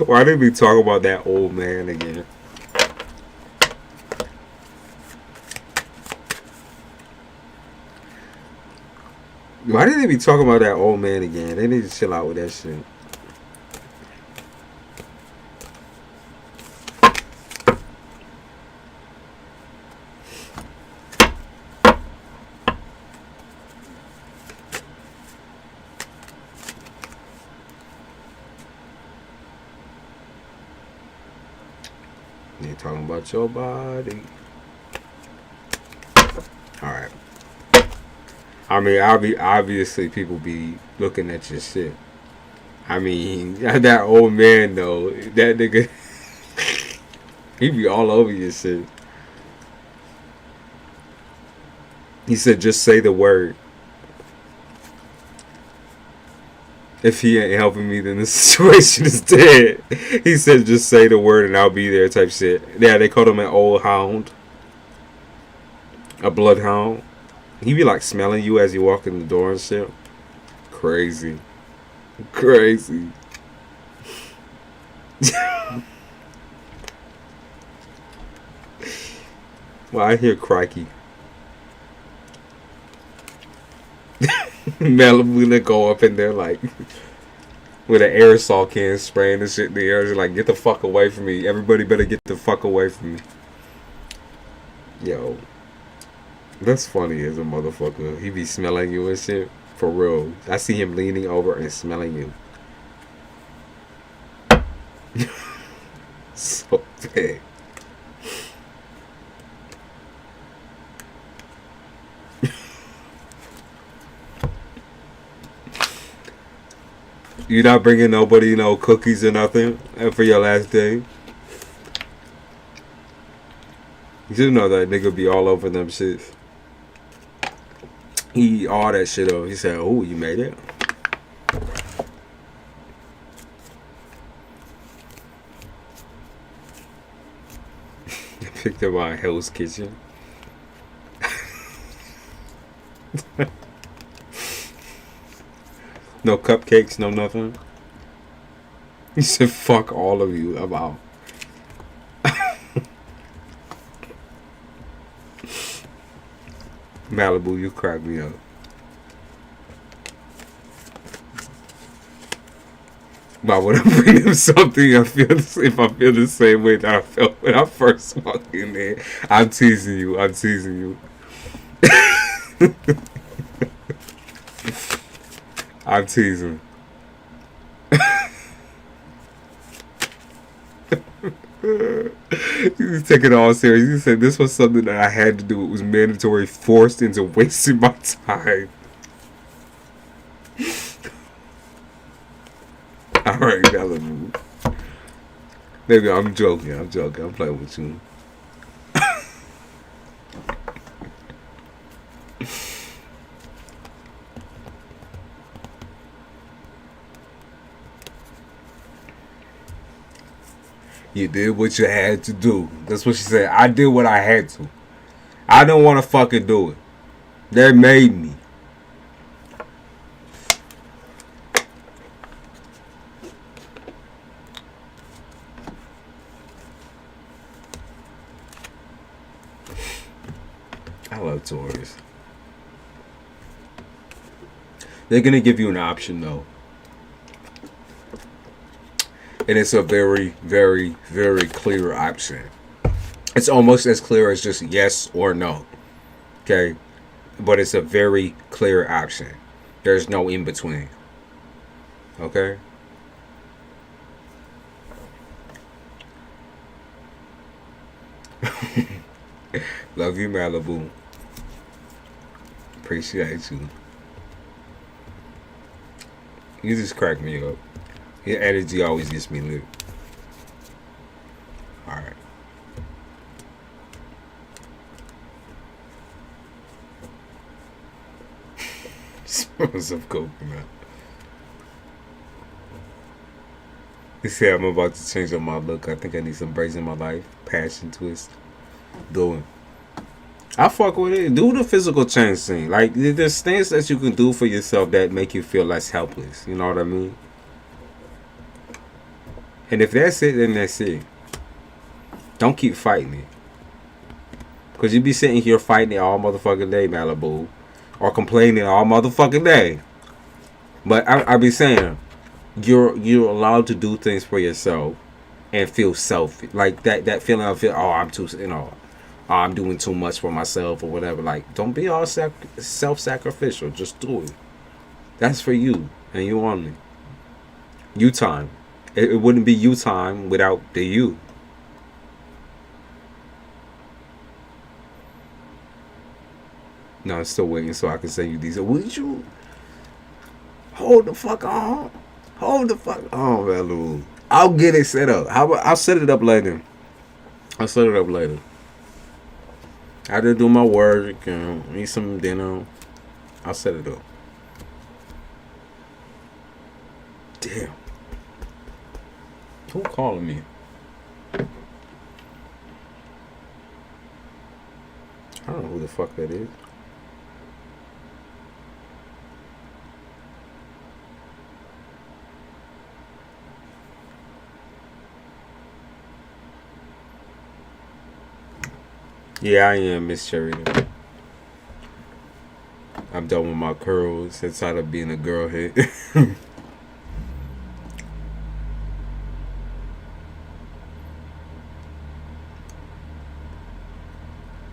Why did we talk about that old man again? Why did they be talking about that old man again? They need to chill out with that shit. They're talking about your body. Alright. I mean, obviously people be looking at your shit. I mean, that old man though, that nigga, he be all over your shit. He said, just say the word. If he ain't helping me, then the situation is dead. He said, just say the word and I'll be there type shit. Yeah, they called him an old hound. A bloodhound. He be like smelling you as you walk in the door and shit. Crazy. Crazy. Well, I hear crikey. Malibu to go up in there like with an aerosol can spraying the shit in the air. Just like, get the fuck away from me. Everybody better get the fuck away from me. Yo, that's funny as a motherfucker. He be smelling you and shit. For real. I see him leaning over and smelling you. So bad. You not bringing nobody no cookies or nothing for your last day? You do know that nigga be all over them shits. He eat all that shit up. He said, "Oh, you made it." Picked up my Hell's Kitchen. No cupcakes, no nothing. He said, "Fuck all of you." I'm out. Malibu, you crack me up. Why would I bring him something? I feel if I feel the same way that I felt when I first walked in there. I'm teasing you. I'm teasing you. I'm teasing. He's taking it all serious. He said this was something that I had to do. It was mandatory, forced into wasting my time. Alright, Malibu. Maybe I'm joking. I'm joking. I'm playing with you. You did what you had to do. That's what she said. I did what I had to. I don't want to fucking do it. They made me. I love Taurus. They're going to give you an option, though. And it's a very, very, very clear option. It's almost as clear as just yes or no. Okay? But it's a very clear option. There's no in between. Okay? Love you, Malibu. Appreciate you. You just crack me up. Your energy always gets me lit. Alright. Smells of coconut. He said I'm about to change up my look. I think I need some braids in my life. Passion twist. Do it. I fuck with it. Do the physical change thing. Like, there's things that you can do for yourself that make you feel less helpless. You know what I mean? And if that's it, then that's it. Don't keep fighting it. Because you be sitting here fighting it all motherfucking day, Malibu. Or complaining all motherfucking day. But I be saying, you're allowed to do things for yourself and feel selfish. Like that feeling of, I'm too, I'm doing too much for myself or whatever. Like, don't be all self-sacrificial. Just do it. That's for you. And you only. You time. It wouldn't be you time without the you. No, I'm still waiting so I can send you these. Would you hold the fuck on? Hold the fuck on, Malibu. I'll get it set up. I'll set it up later. I'll set it up later. I just do my work and eat some dinner. I'll set it up. Damn. Who calling me? I don't know who the fuck that is. Yeah, I am, Miss Charita. I'm done with my curls. It's out of being a girl head.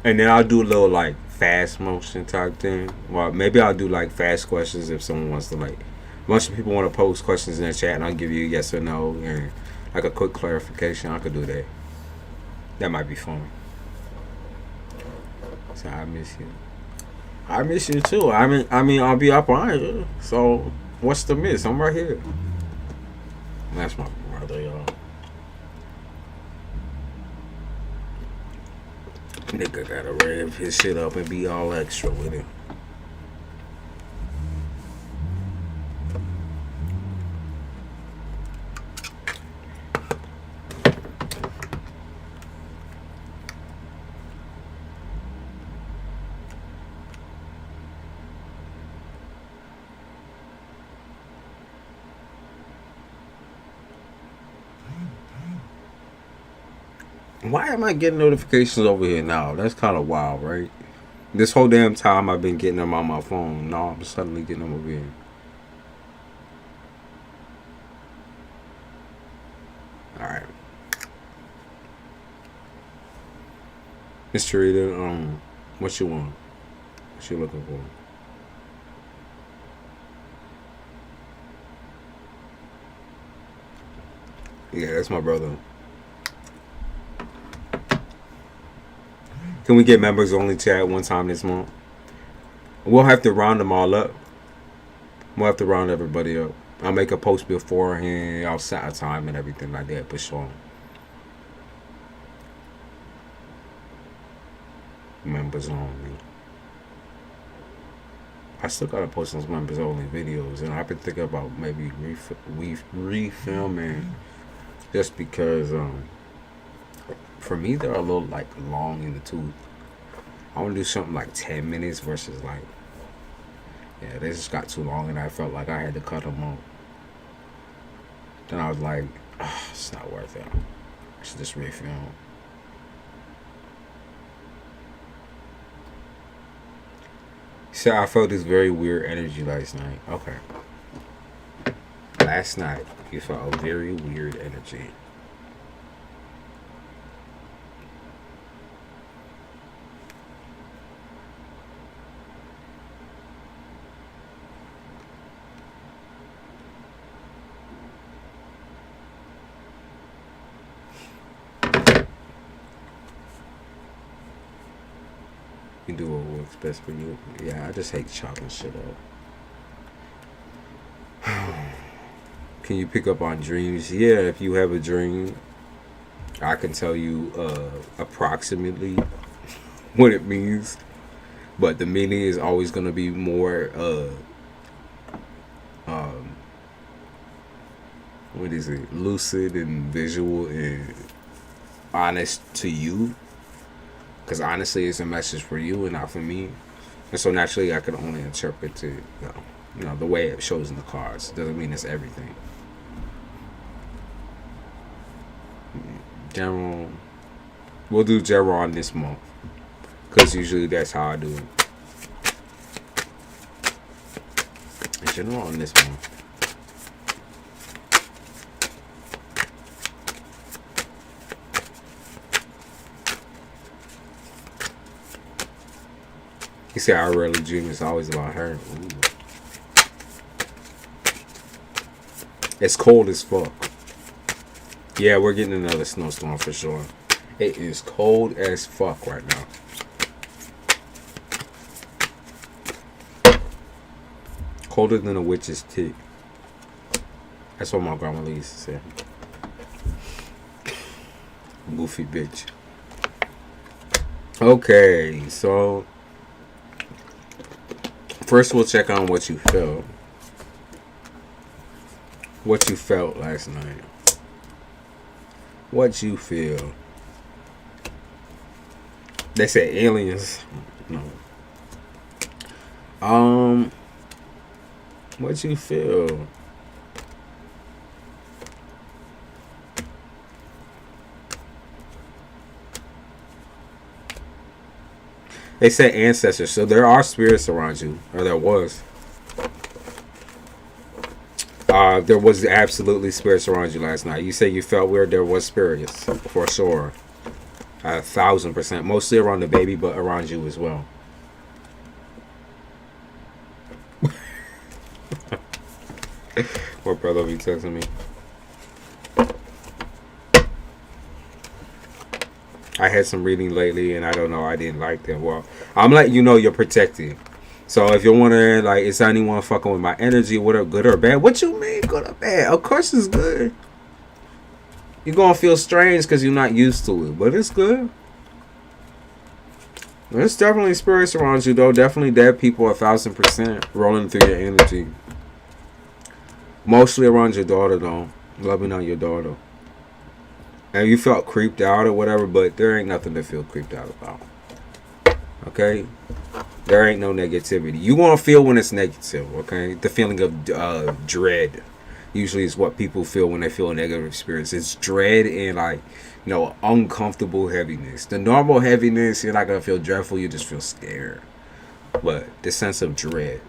And then I'll do a little like fast motion type thing. Well, maybe I'll do like fast questions if someone wants to like. A bunch of people want to pose questions in the chat, and I'll give you a yes or no and like a quick clarification. I could do that. That might be fun. So I miss you. I miss you too. I mean, I'll be up on you. So what's the miss? I'm right here. That's my brother, y'all. Nigga gotta rev his shit up and be all extra with it. Why am I getting notifications over here now? That's kind of wild, right? This whole damn time I've been getting them on my phone. Now I'm suddenly getting them over here. Alright. Mr. Rita, what you want? What you looking for? Yeah, that's my brother. Can we get members only chat one time this month? We'll have to round them all up. We'll have to round everybody up. I'll make a post beforehand. I'll set a time and everything like that, for sure. Members only. I still gotta post those members only videos, and I've been thinking about maybe refilming, just because for me they're a little like long in the tooth. I want to do something like 10 minutes versus like, yeah, they just got too long, and I felt like I had to cut them off. Then I was like, oh, it's not worth it. I should just refilm. So I felt this very weird energy last night. Okay. Last night, you felt a very weird energy. You do what works best for you. Yeah, I just hate chopping shit up. Can you pick up on dreams? Yeah, if you have a dream, I can tell you approximately what it means, but the meaning is always going to be more what is it, lucid and visual and honest to you, because honestly it's a message for you and not for me, and so naturally I can only interpret it, you know, the way it shows in the cards. Doesn't mean it's everything. General, we'll do general on this month, because usually that's how I do it. General on this month. He said, I rarely dream. It's always about her. Ooh. It's cold as fuck. Yeah, we're getting another snowstorm for sure. It is cold as fuck right now. Colder than a witch's tit. That's what my grandma used to say. Goofy bitch. Okay, so first we'll check on what you felt. What you felt last night. What you feel. They said aliens. No. What you feel? They said ancestors, so there are spirits around you, or there was. There was absolutely spirits around you last night. You said you felt weird. There was spirits, for sure. 1,000%. Mostly around the baby, but around you as well. What brother be texting me? I had some reading lately, and I don't know, I didn't like them. Well, I'm letting you know you're protected. So if you're wondering, like, is anyone fucking with my energy, whether good or bad? What you mean, good or bad? Of course it's good. You're gonna feel strange because you're not used to it, but it's good. There's definitely spirits around you, though. Definitely dead people, 1,000% rolling through your energy. Mostly around your daughter, though. Loving on your daughter. And you felt creeped out or whatever, but there ain't nothing to feel creeped out about. Okay? There ain't no negativity. You gonna feel when it's negative, okay? The feeling of dread usually is what people feel when they feel a negative experience. It's dread and, like, you know, uncomfortable heaviness. The normal heaviness, you're not gonna feel dreadful, you just feel scared. But the sense of dread,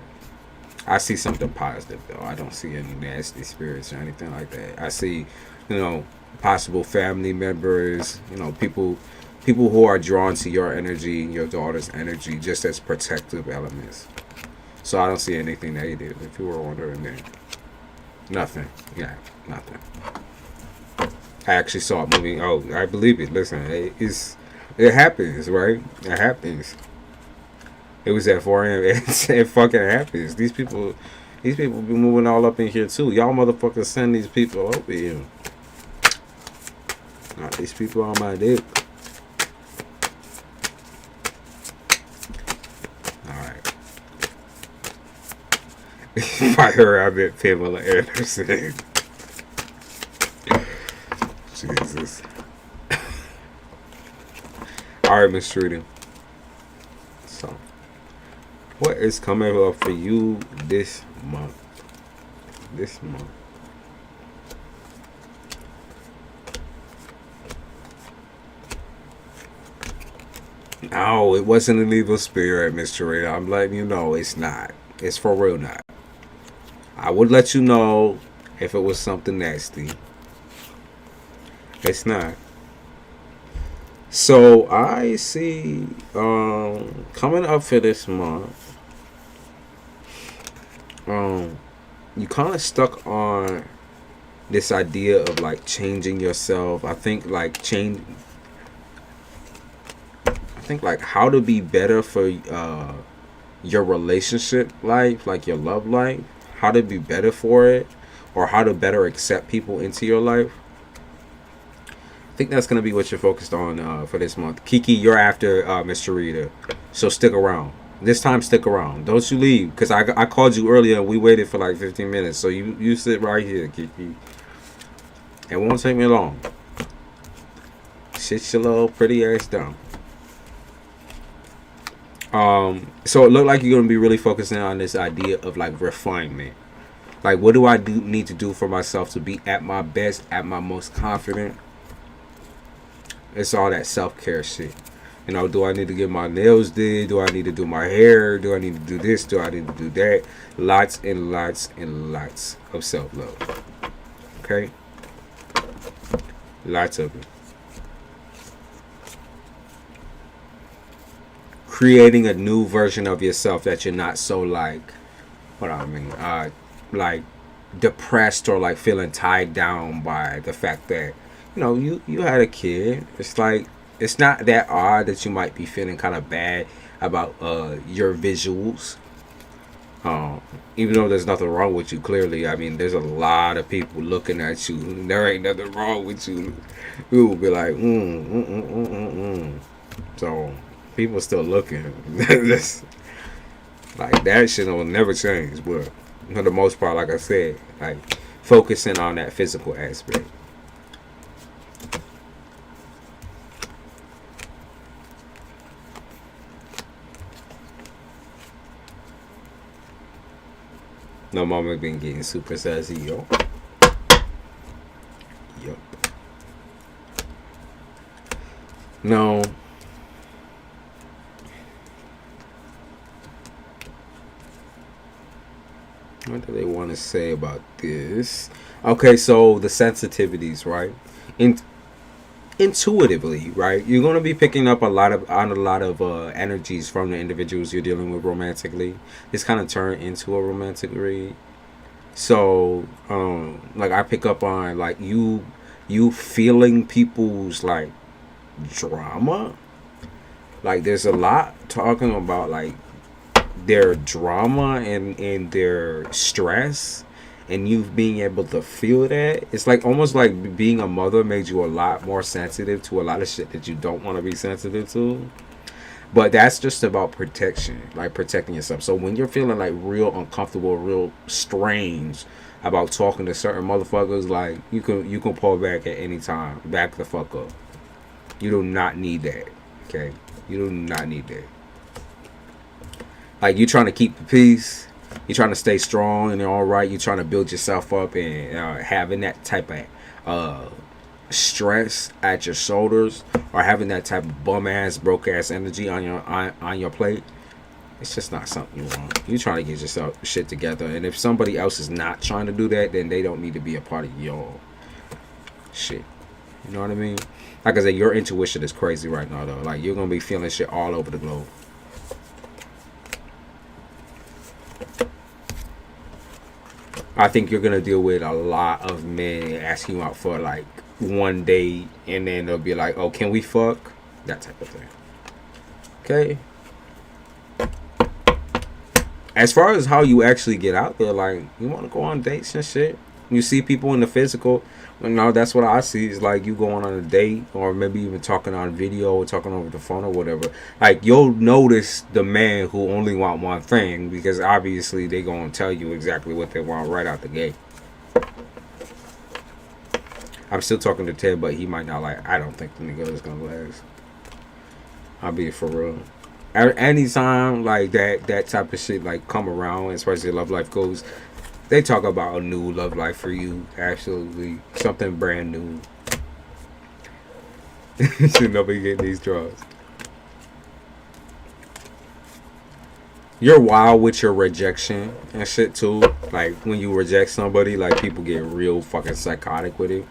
I see something positive, though. I don't see any nasty spirits or anything like that. I see, you know, possible family members, you know, people who are drawn to your energy, your daughter's energy, just as protective elements. So I don't see anything negative, if you were wondering that. Nothing. Yeah, nothing. I actually saw it moving. Oh, I believe it. Listen, it happens, right? It happens. It was at 4 a.m. It fucking happens. These people be moving all up in here too. Y'all motherfuckers send these people over here. Not these people on my dick. Alright. By her, I meant Pamela Anderson. Jesus. Alright, Miss Trudy. So, what is coming up for you this month? This month. No, it wasn't an evil spirit, Mr. Rita. I'm letting you know it's not. It's for real not. I would let you know if it was something nasty. It's not. So I see coming up for this month, you kind of stuck on this idea of like changing yourself. I think like how to be better for your relationship life, like your love life, how to be better for it, or how to better accept people into your life. I think that's going to be what you're focused on for this month. Kiki, you're after Mr. Rita, so stick around. This time, stick around. Don't you leave, because I called you earlier and we waited for like 15 minutes. So you sit right here, Kiki. It won't take me long. Sit your little pretty ass down. So it looked like you're going to be really focusing on this idea of like refinement. Like, what do I need to do for myself to be at my best, at my most confident? It's all that self-care shit. You know, do I need to get my nails did? Do I need to do my hair? Do I need to do this? Do I need to do that? Lots and lots and lots of self-love. Okay? Lots of it. Creating a new version of yourself that you're not so like, what I mean, like depressed or like feeling tied down by the fact that, you know, you had a kid. It's like, it's not that odd that you might be feeling kind of bad about your visuals. Even though there's nothing wrong with you, clearly. I mean, there's a lot of people looking at you. There ain't nothing wrong with you. We will be like, So, people still looking. That's, like, that shit will never change. But for the most part, like I said, like, focusing on that physical aspect. No, mama been getting super sassy, yo. Yup. No. What do they want to say about this? Okay, so the sensitivities, right? intuitively, right? You're going to be picking up a lot of energies from the individuals you're dealing with romantically. It's kind of turned into a romantic read. So like I pick up on like you feeling people's like drama. Like there's a lot talking about like their drama and their stress, and you being able to feel that. It's like almost like being a mother made you a lot more sensitive to a lot of shit that you don't want to be sensitive to. But that's just about protection, like protecting yourself. So when you're feeling like real uncomfortable, real strange about talking to certain motherfuckers, like you can pull back at any time. Back the fuck up. You do not need that. Okay? You do not need that. Like, you're trying to keep the peace. You're trying to stay strong and all right. You're trying to build yourself up, and having that type of stress at your shoulders, or having that type of bum ass, broke ass energy on your plate. It's just not something you want. You're trying to get yourself shit together, and if somebody else is not trying to do that, then they don't need to be a part of your shit. You know what I mean? Like I said, your intuition is crazy right now, though. Like, you're gonna be feeling shit all over the globe. I think you're gonna deal with a lot of men asking you out for like one date, and then they'll be like, "Oh, can we fuck?" That type of thing. Okay. As far as how you actually get out there, like, you want to go on dates and shit. You see people in the physical. No, that's what I see. Is like you going on a date, or maybe even talking on video, or talking over the phone, or whatever. Like, you'll notice the man who only want one thing, because obviously they gonna tell you exactly what they want right out the gate. I'm still talking to Ted, but he might not like. I don't think the nigga is gonna last. I'll be for real. Anytime like that type of shit like come around, especially love life goes, they talk about a new love life for you. Absolutely, something brand new. Should nobody get these draws. You're wild with your rejection and shit too. Like, when you reject somebody, like, people get real fucking psychotic with it.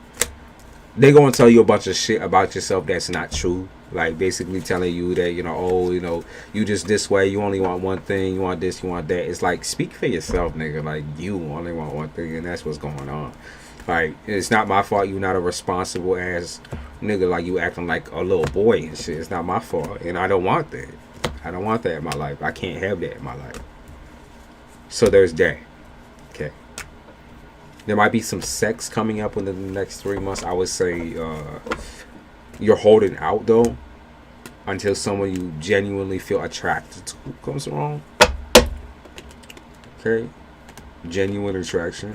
They gonna tell you a bunch of shit about yourself that's not true. Like, basically telling you that, you just this way, you only want one thing, you want this, you want that. It's like, speak for yourself, nigga. Like, you only want one thing, and that's what's going on. Like, it's not my fault you not a responsible ass nigga. Like, you acting like a little boy and shit. It's not my fault, and I don't want that. I don't want that in my life. I can't have that in my life. So there's that. Okay. There might be some sex coming up within the next 3 months. I would say you're holding out, though, until someone you genuinely feel attracted to comes along. Okay. Genuine attraction.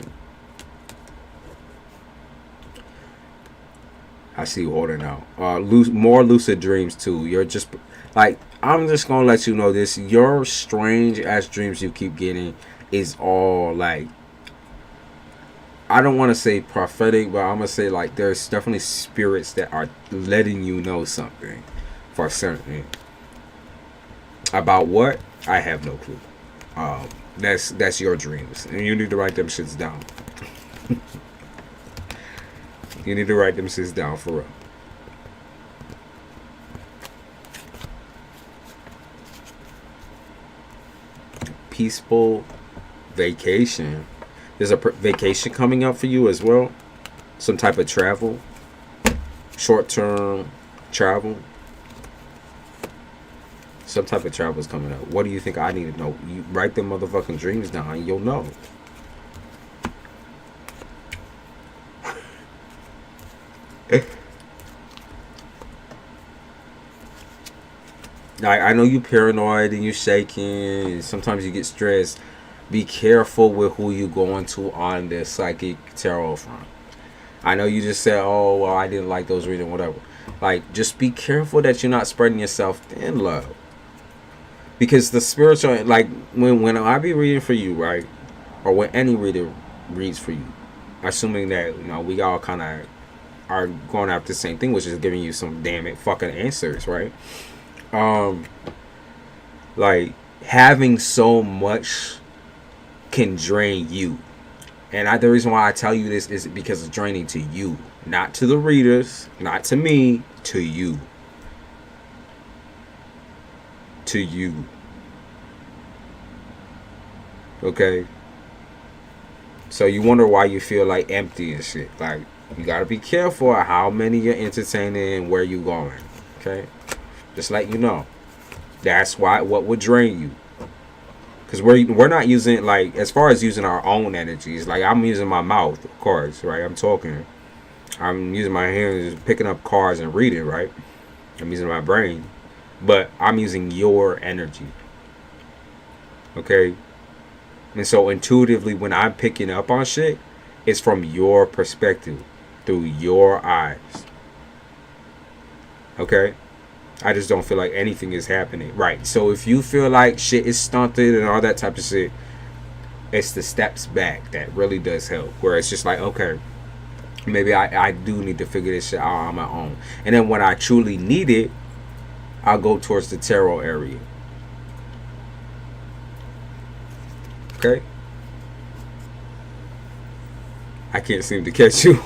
I see you holding out. More lucid dreams, too. You're just, like, I'm just going to let you know this. Your strange-ass dreams you keep getting is all, like, I don't want to say prophetic, but I'm going to say, like, there's definitely spirits that are letting you know something for certain. About what? I have no clue. That's your dreams. And you need to write them shits down. You need to write them shits down for real. Peaceful vacation. There's a vacation coming up for you as well. Some type of travel. Short-term travel. Some type of travel is coming up. What do you think I need to know? You write them motherfucking dreams down and you'll know. I know you paranoid and you shaking, and sometimes you get stressed. Be careful with who you going to on the psychic tarot front. I know you just said, "Oh, well, I didn't like those readings, whatever." Like, just be careful that you're not spreading yourself thin, love. Because the spiritual, like, when I be reading for you, right, or when any reader reads for you, assuming that we all kind of are going after the same thing, which is giving you some damn it fucking answers, right? Like, having so much can drain you, and the reason why I tell you this is because it's draining to you. Not to the readers, not to me, to you. To you. Okay? So you wonder why you feel like empty and shit. Like, you gotta be careful how many you're entertaining and where you going. Okay? Just let you know. That's why what would drain you. Because we're not using, like, as far as using our own energies, like, I'm using my mouth, of course, right? I'm talking. I'm using my hands, picking up cards and reading, right? I'm using my brain. But I'm using your energy. Okay? And so intuitively, when I'm picking up on shit, it's from your perspective, through your eyes. Okay? I just don't feel like anything is happening. Right. So if you feel like shit is stunted and all that type of shit, it's the steps back that really does help. Where it's just like, okay, maybe I do need to figure this shit out on my own. And then when I truly need it, I'll go towards the tarot area. Okay? I can't seem to catch you.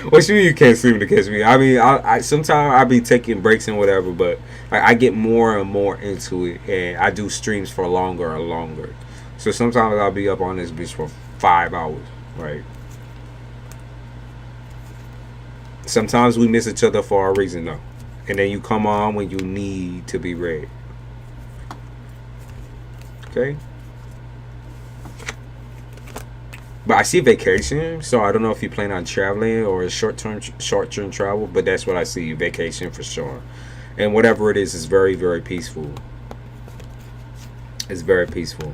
What you mean you can't seem to catch me? I mean, I sometimes I be taking breaks and whatever, but like, I get more and more into it, and I do streams for longer and longer. So sometimes I'll be up on this bitch for 5 hours, right? Sometimes we miss each other for a reason, though, and then you come on when you need to be read. Okay. But I see vacation, so I don't know if you plan on traveling or short-term travel, but that's what I see, vacation for sure. And whatever it is very, very peaceful. It's very peaceful.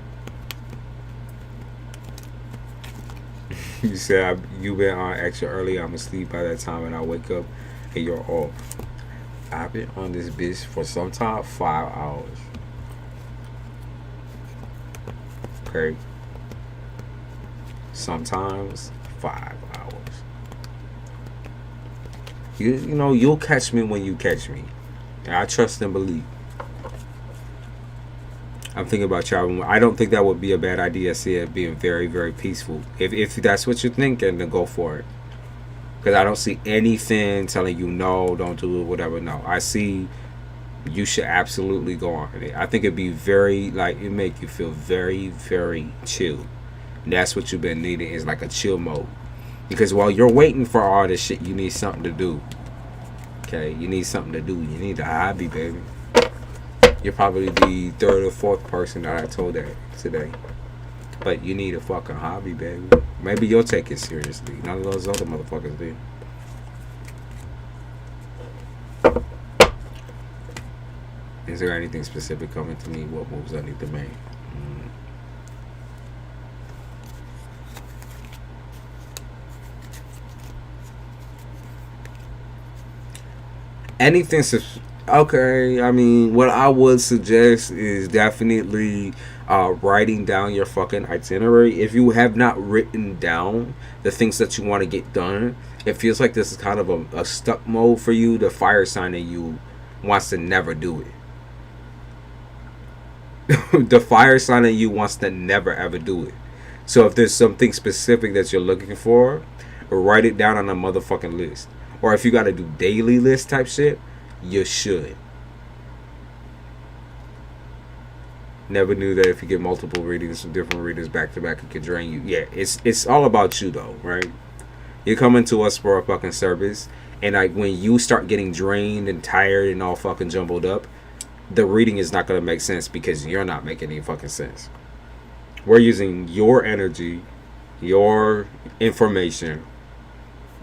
You said you've been on extra early, I'm asleep by that time and I wake up and you're off. I've been on this bitch for some time, 5 hours. Okay. Sometimes 5 hours. You know, you'll catch me when you catch me. And I trust and believe. I'm thinking about traveling. I don't think that would be a bad idea. I see it being very, very peaceful. If that's what you're thinking, then go for it. Because I don't see anything telling you no, don't do it, whatever. No, I see you should absolutely go on it. I think it'd be very, like, it make you feel very, very chill. That's what you've been needing, is like a chill mode. Because while you're waiting for all this shit, you need something to do. Okay, you need something to do. You need a hobby, baby. You're probably the third or fourth person that I told that today. But you need a fucking hobby, baby. Maybe you'll take it seriously. None of those other motherfuckers do. Is there anything specific coming to me? What moves I need to make? Anything. Okay, I mean, what I would suggest is definitely writing down your fucking itinerary. If you have not written down the things that you want to get done, it feels like this is kind of a stuck mode for you. The fire sign in you wants to never do it. The fire sign in you wants to never ever do it. So if there's something specific that you're looking for, write it down on a motherfucking list. Or if you got to do daily list type shit, you should. Never knew that if you get multiple readings from different readers back to back, it could drain you. Yeah, it's all about you though, right? You're coming to us for a fucking service, and like when you start getting drained and tired and all fucking jumbled up, the reading is not gonna make sense because you're not making any fucking sense. We're using your energy, your information,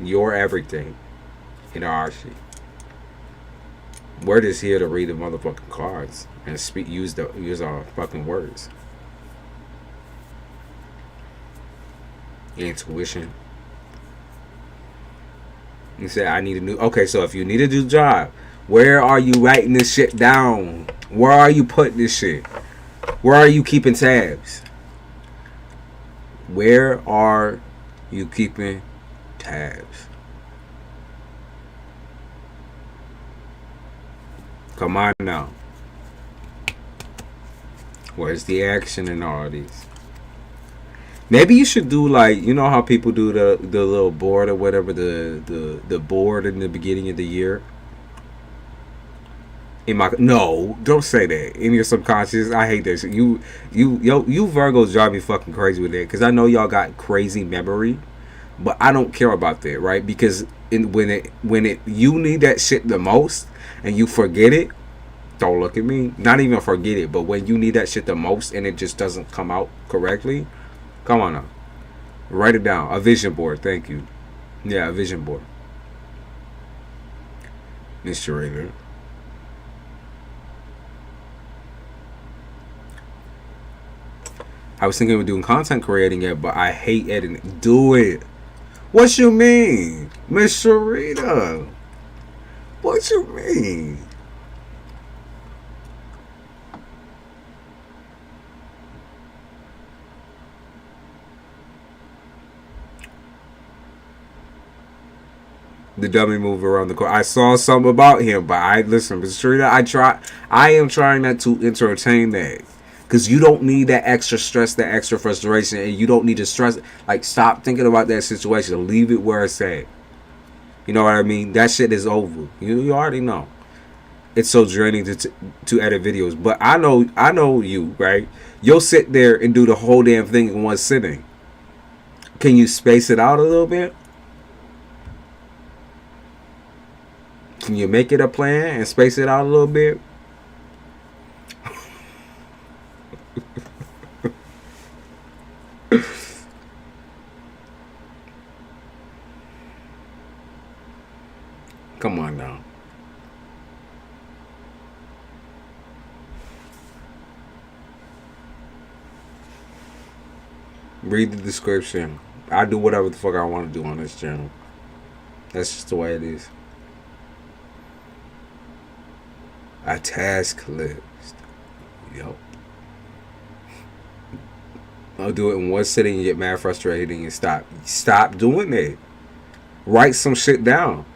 your everything in our shit. We're just here to read the motherfucking cards and use our fucking words. Intuition. You say I need a new. Okay, so if you need a new job, where are you writing this shit down? Where are you putting this shit? Where are you keeping tabs? Where are you keeping tabs? Come on now. Where's the action in all of these? Maybe you should do like, you know how people do the little board or whatever, the board in the beginning of the year. In my no, don't say that. In your subconscious, I hate this. You Virgos drive me fucking crazy with that because I know y'all got crazy memory, but I don't care about that, right? Because when it you need that shit the most and you forget it, don't look at me. Not even forget it, but when you need that shit the most and it just doesn't come out correctly, come on now, write it down. A vision board, thank you. Yeah, a vision board. Mr. Raven. I was thinking of doing content creating it, but I hate editing. Do it. What you mean, Miss Sharita? What you mean? The dummy move around the corner. I saw something about him, but I listen, Miss Sharita. I am trying not to entertain that. Because you don't need that extra stress, that extra frustration, and you don't need to stress. Like, stop thinking about that situation. Leave it where it's at. You know what I mean? That shit is over. You already know. It's so draining to edit videos. But I know you, right? You'll sit there and do the whole damn thing in one sitting. Can you space it out a little bit? Can you make it a plan and space it out a little bit? Come on now. Read the description. I do whatever the fuck I want to do on this channel. That's just the way it is. A task list. Yup. I'll do it in one sitting and get mad frustrated and stop doing it. Write some shit down.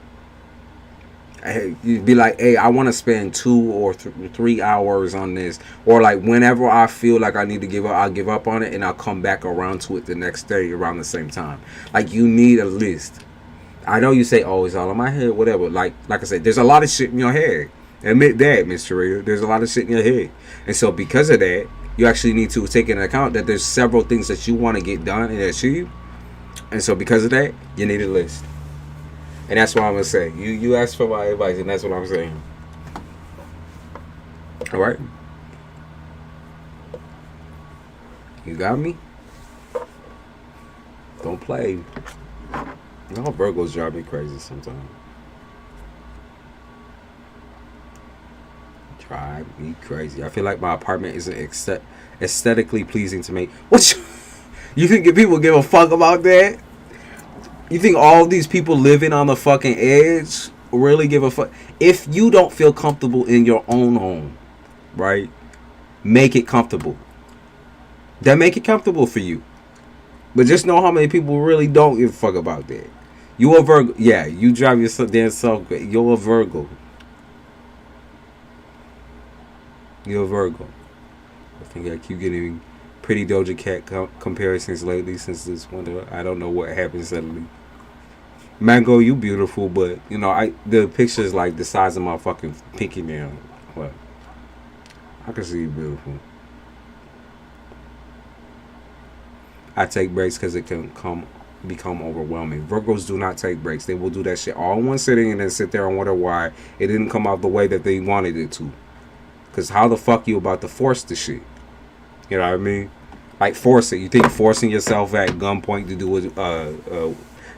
Hey, you'd be like, hey, I want to spend 2 or 3 hours on this, or like whenever I feel like I need to give up, I'll give up on it and I'll come back around to it the next day around the same time. Like, you need a list. I know you say, oh, it's all in my head, whatever. Like I said, there's a lot of shit in your head. Admit that, Mr. Ray. There's a lot of shit in your head, and so because of that, you actually need to take into account that there's several things that you want to get done and achieve, and so because of that, you need a list. And that's what I'm gonna say. You asked for my advice, and that's what I'm saying. All right, you got me. Don't play. No, Virgos drive me crazy sometimes. Drive me crazy. I feel like my apartment isn't aesthetically pleasing to me. What you think people give a fuck about that? You think all these people living on the fucking edge really give a fuck? If you don't feel comfortable in your own home, right? Make it comfortable. Then make it comfortable for you. But just know how many people really don't give a fuck about that. You a Virgo. Yeah, you drive your damn self. You're a Virgo. You're a Virgo. I think I keep getting pretty Doja Cat comparisons lately since this winter. I don't know what happened suddenly. Mango, you beautiful, but you know, the picture is like the size of my fucking pinky nail. But I can see you beautiful. I take breaks because it can become overwhelming. Virgos do not take breaks. They will do that shit all in one sitting and then sit there and wonder why it didn't come out the way that they wanted it to. Because how the fuck you about to force the shit? You know what I mean? Like, force it. You think forcing yourself at gunpoint to do a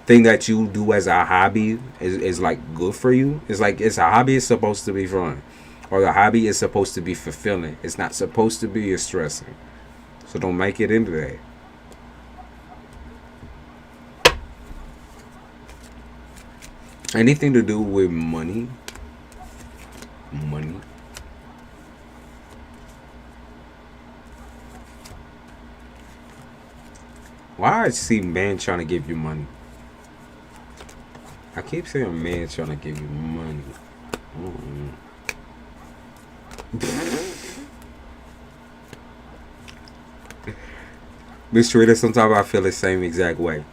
thing that you do as a hobby is like good for you? It's like, it's a hobby. It's supposed to be fun. Or the hobby is supposed to be fulfilling. It's not supposed to be stressing. So don't make it into that. Anything to do with money. Why I see man trying to give you money? I keep saying man trying to give you money. Mistreated, sometimes I feel the same exact way.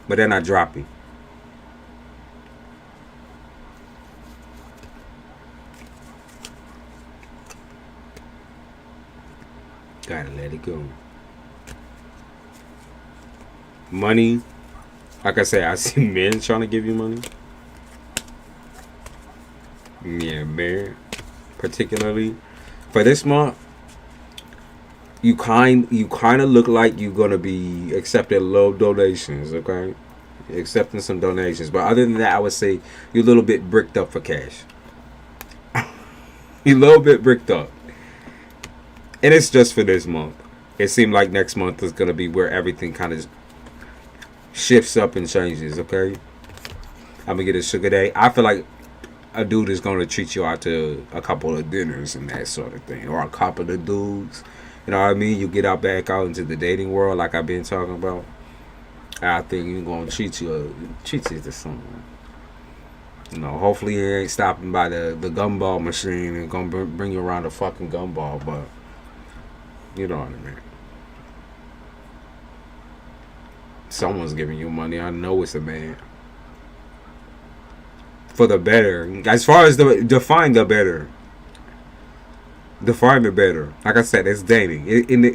But then I drop it. Gotta let it go. Money. Like I say, I see men trying to give you money. Yeah, man. Particularly for this month, you kind of look like you're gonna be accepting low donations, okay? Accepting some donations, but other than that, I would say you're a little bit bricked up for cash. You're a little bit bricked up, and it's just for this month. It seemed like next month is gonna be where everything kind of shifts up and changes. Okay, I'm gonna get a sugar day. I feel like a dude is gonna treat you out to a couple of dinners and that sort of thing, or a couple of dudes. You know what I mean? You get out back out into the dating world, like I've been talking about. I think you're gonna treat you to something. You know, hopefully he ain't stopping by the gumball machine and gonna bring you around the fucking gumball, but you know what I mean. Someone's giving you money. I know it's a man. For the better. As far as define the better. Define the better. Like I said, it's dating.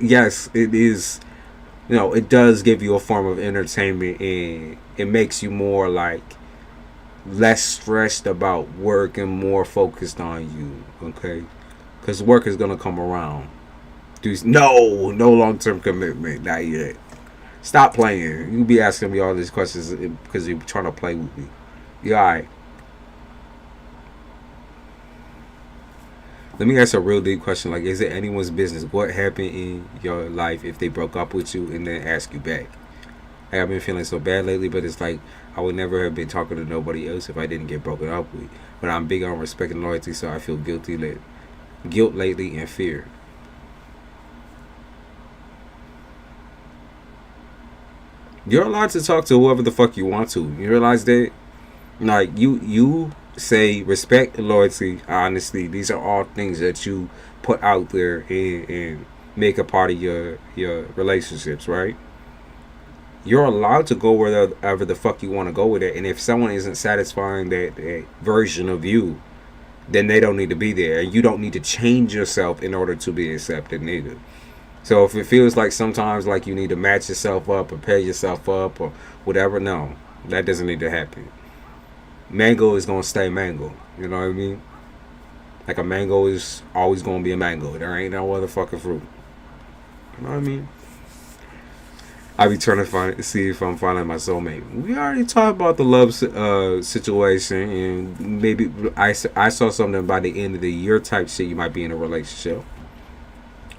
Yes, it is. You know, it does give you a form of entertainment, and it makes you more like less stressed about work and more focused on you. Okay, because work is gonna come around. No long-term commitment, not yet. Stop playing. You be asking me all these questions because you're trying to play with me. You alright? Let me ask a real deep question. Like, is it anyone's business what happened in your life if they broke up with you and then ask you back? Like, I've been feeling so bad lately, but it's like I would never have been talking to nobody else if I didn't get broken up with. But I'm big on respect and loyalty, so I feel guilt lately and fear. You're allowed to talk to whoever the fuck you want to. You realize that? Like, you say respect and loyalty, honesty. These are all things that you put out there and make a part of your relationships, right? You're allowed to go wherever the fuck you want to go with it. And if someone isn't satisfying that version of you, then they don't need to be there. And you don't need to change yourself in order to be accepted neither. So if it feels like sometimes like you need to match yourself up or pair yourself up or whatever, no, that doesn't need to happen. Mango is going to stay mango. You know what I mean? Like a mango is always going to be a mango. There ain't no other fucking fruit. You know what I mean? I be trying to see if I'm finding my soulmate. We already talked about the love situation, and maybe I saw something by the end of the year type shit. You might be in a relationship.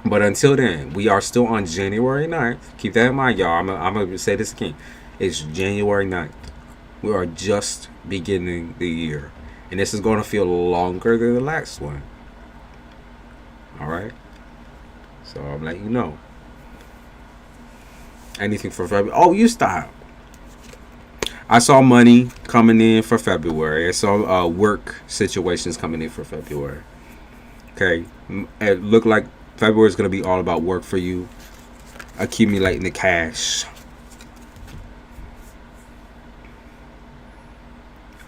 But until then, we are still on January 9th. Keep that in mind, y'all. I'm going to say this again. It's January 9th. We are just beginning the year. And this is going to feel longer than the last one. Alright? So I'm letting you know. Anything for February? Oh, you stop. I saw money coming in for February. I saw work situations coming in for February. Okay? It looked like February is going to be all about work for you. Accumulating the cash.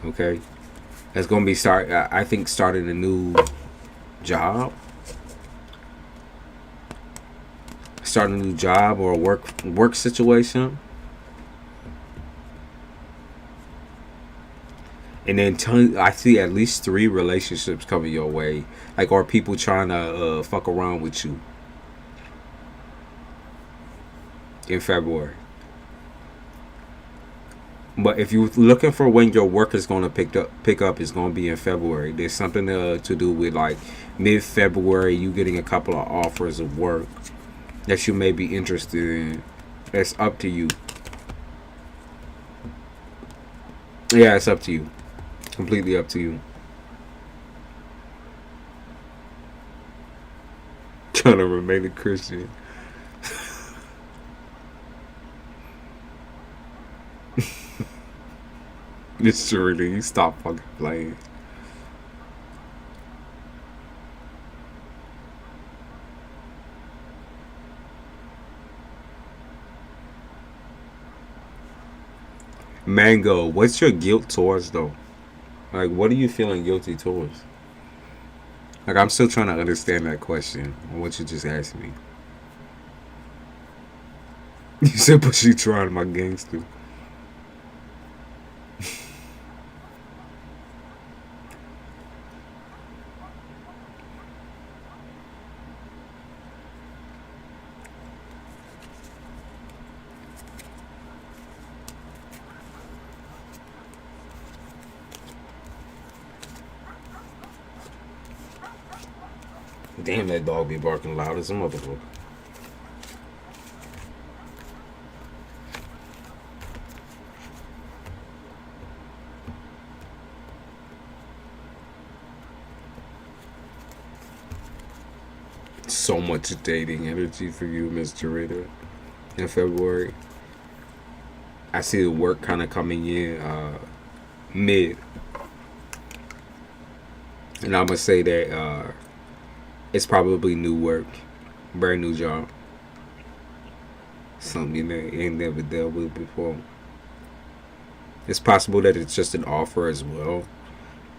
Okay? That's going to be starting a new job. Starting a new job or a work situation. And then I see at least 3 relationships coming your way. Like, or people trying to fuck around with you. In February. But if you're looking for when your work is going to pick up, it's going to be in February. There's something to do with like mid-February, you getting a couple of offers of work that you may be interested in. It's up to you. Yeah, it's up to you. Completely up to you. Trying to remain a Christian. It's true, you stop fucking playing. Mango, what's your guilt towards though? Like, what are you feeling guilty towards? Like, I'm still trying to understand that question on what you just asked me. You said, but she trying my gangster. Damn, that dog be barking loud as a motherfucker. So much dating energy for you, Mr. Ritter, in February. I see the work kind of coming in mid. And I'm going to say that it's probably new work, brand new job. Something that you ain't never dealt with before. It's possible that it's just an offer as well,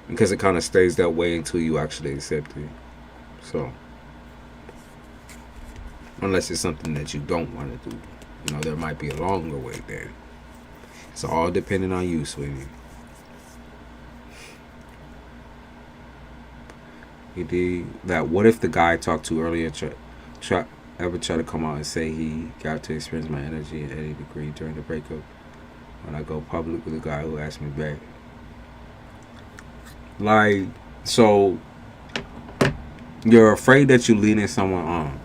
because it kind of stays that way until you actually accept it. So, unless it's something that you don't want to do, you know, there might be a longer way there. It's all depending on you, sweetie. You did that. What if the guy I talked to earlier ever try to come out and say he got to experience my energy at any degree during the breakup when I go public with a guy who asked me back? Like, so you're afraid that you're leading someone on,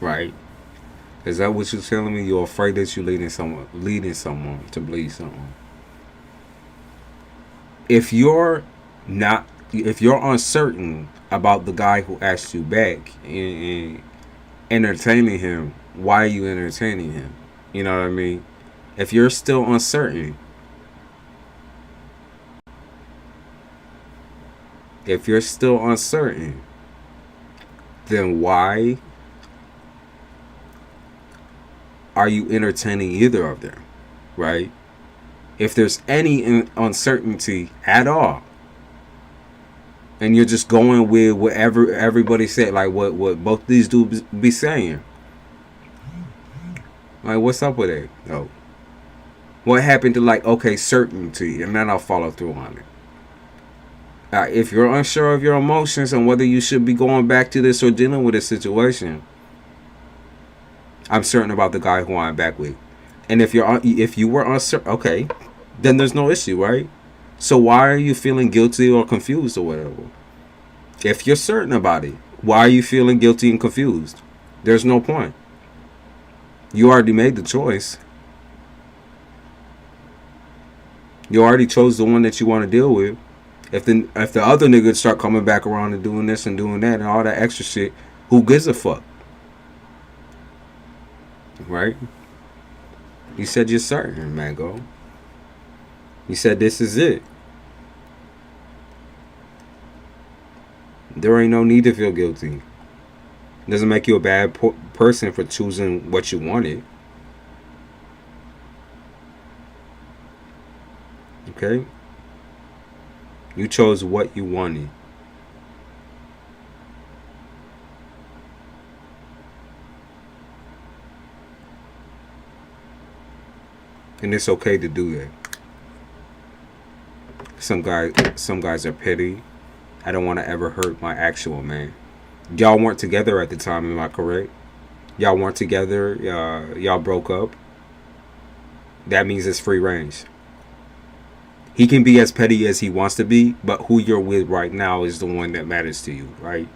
right? Is that what you're telling me? You're afraid that you're leading someone to believe something. If you're uncertain about the guy who asked you back and entertaining him, why are you entertaining him? You know what I mean? If you're still uncertain, then why are you entertaining either of them, right? If there's any uncertainty at all, and you're just going with whatever everybody said, like what both these dudes be saying, like, what's up with it? Oh, what happened to, like, okay, certainty, and then I'll follow through on it. If you're unsure of your emotions and whether you should be going back to this or dealing with a situation, I'm certain about the guy who I'm back with. And if you were uncertain, okay, then there's no issue, right? So why are you feeling guilty or confused or whatever? If you're certain about it, why are you feeling guilty and confused? There's no point. You already made the choice. You already chose the one that you want to deal with. If the other niggas start coming back around and doing this and doing that and all that extra shit, who gives a fuck? Right? You said you're certain, Mango. You said this is it. There ain't no need to feel guilty. It doesn't make you a bad person for choosing what you wanted. Okay? You chose what you wanted. And it's okay to do that. Some guys are petty. I don't want to ever hurt my actual man. Y'all weren't together at the time, am I correct? Y'all weren't together. Y'all broke up. That means it's free range. He can be as petty as he wants to be, but who you're with right now is the one that matters to you, right?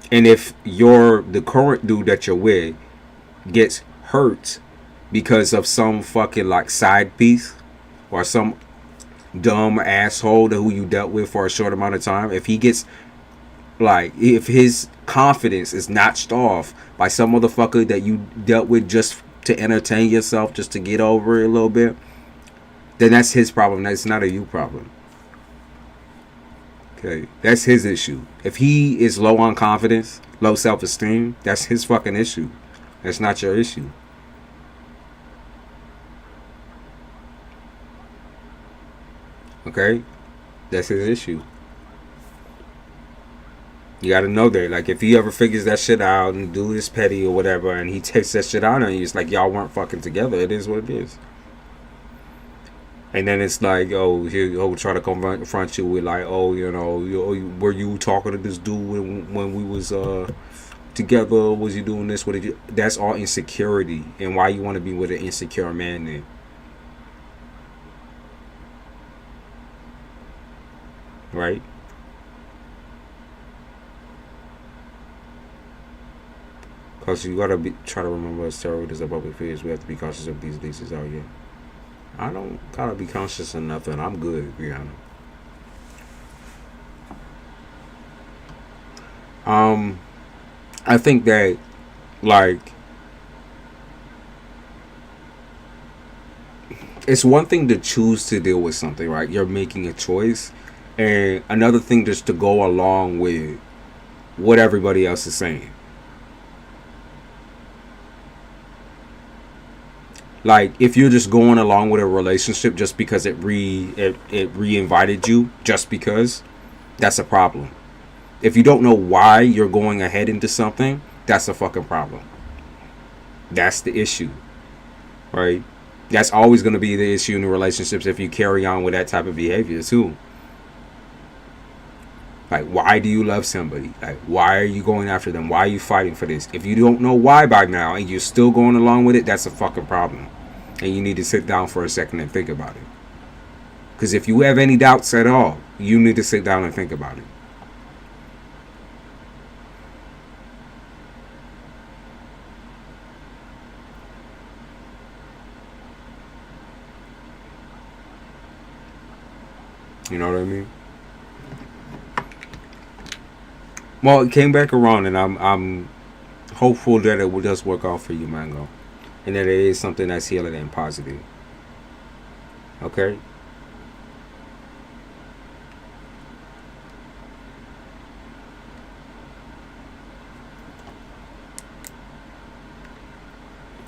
And if the current dude that you're with gets hurt because of some fucking like side piece or some dumb asshole who you dealt with for a short amount of time, if he gets like, if his confidence is notched off by some motherfucker that you dealt with just to entertain yourself, just to get over it a little bit, then that's his problem. That's not a you problem. Okay, that's his issue. If he is low on confidence, low self-esteem, that's his fucking issue. That's not your issue. Okay? That's his issue. You gotta know that. Like, if he ever figures that shit out and do his petty or whatever, and he takes that shit out on you, it's like y'all weren't fucking together. It is what it is. And then it's like, oh, he'll try to confront you with like, oh, you know, were you talking to this dude when we was together? Was you doing this? What did you? That's all insecurity. And why you want to be with an insecure man then? Right? Because you gotta try to remember, as tarot is a public figures, we have to be cautious of these leases out here. I don't gotta be conscious of nothing. I'm good, to be honest. I think that, like, it's one thing to choose to deal with something, right? You're making a choice, and another thing just to go along with what everybody else is saying. Like, if you're just going along with a relationship just because it re-invited you, just because, that's a problem. If you don't know why you're going ahead into something, that's a fucking problem. That's the issue, right? That's always going to be the issue in relationships if you carry on with that type of behavior too. Like, why do you love somebody? Like, why are you going after them? Why are you fighting for this? If you don't know why by now and you're still going along with it, that's a fucking problem. And you need to sit down for a second and think about it. Because if you have any doubts at all, you need to sit down and think about it. You know what I mean? Well, it came back around, and I'm hopeful that it will just work out for you, Mango, and that it is something that's healing and positive. Okay.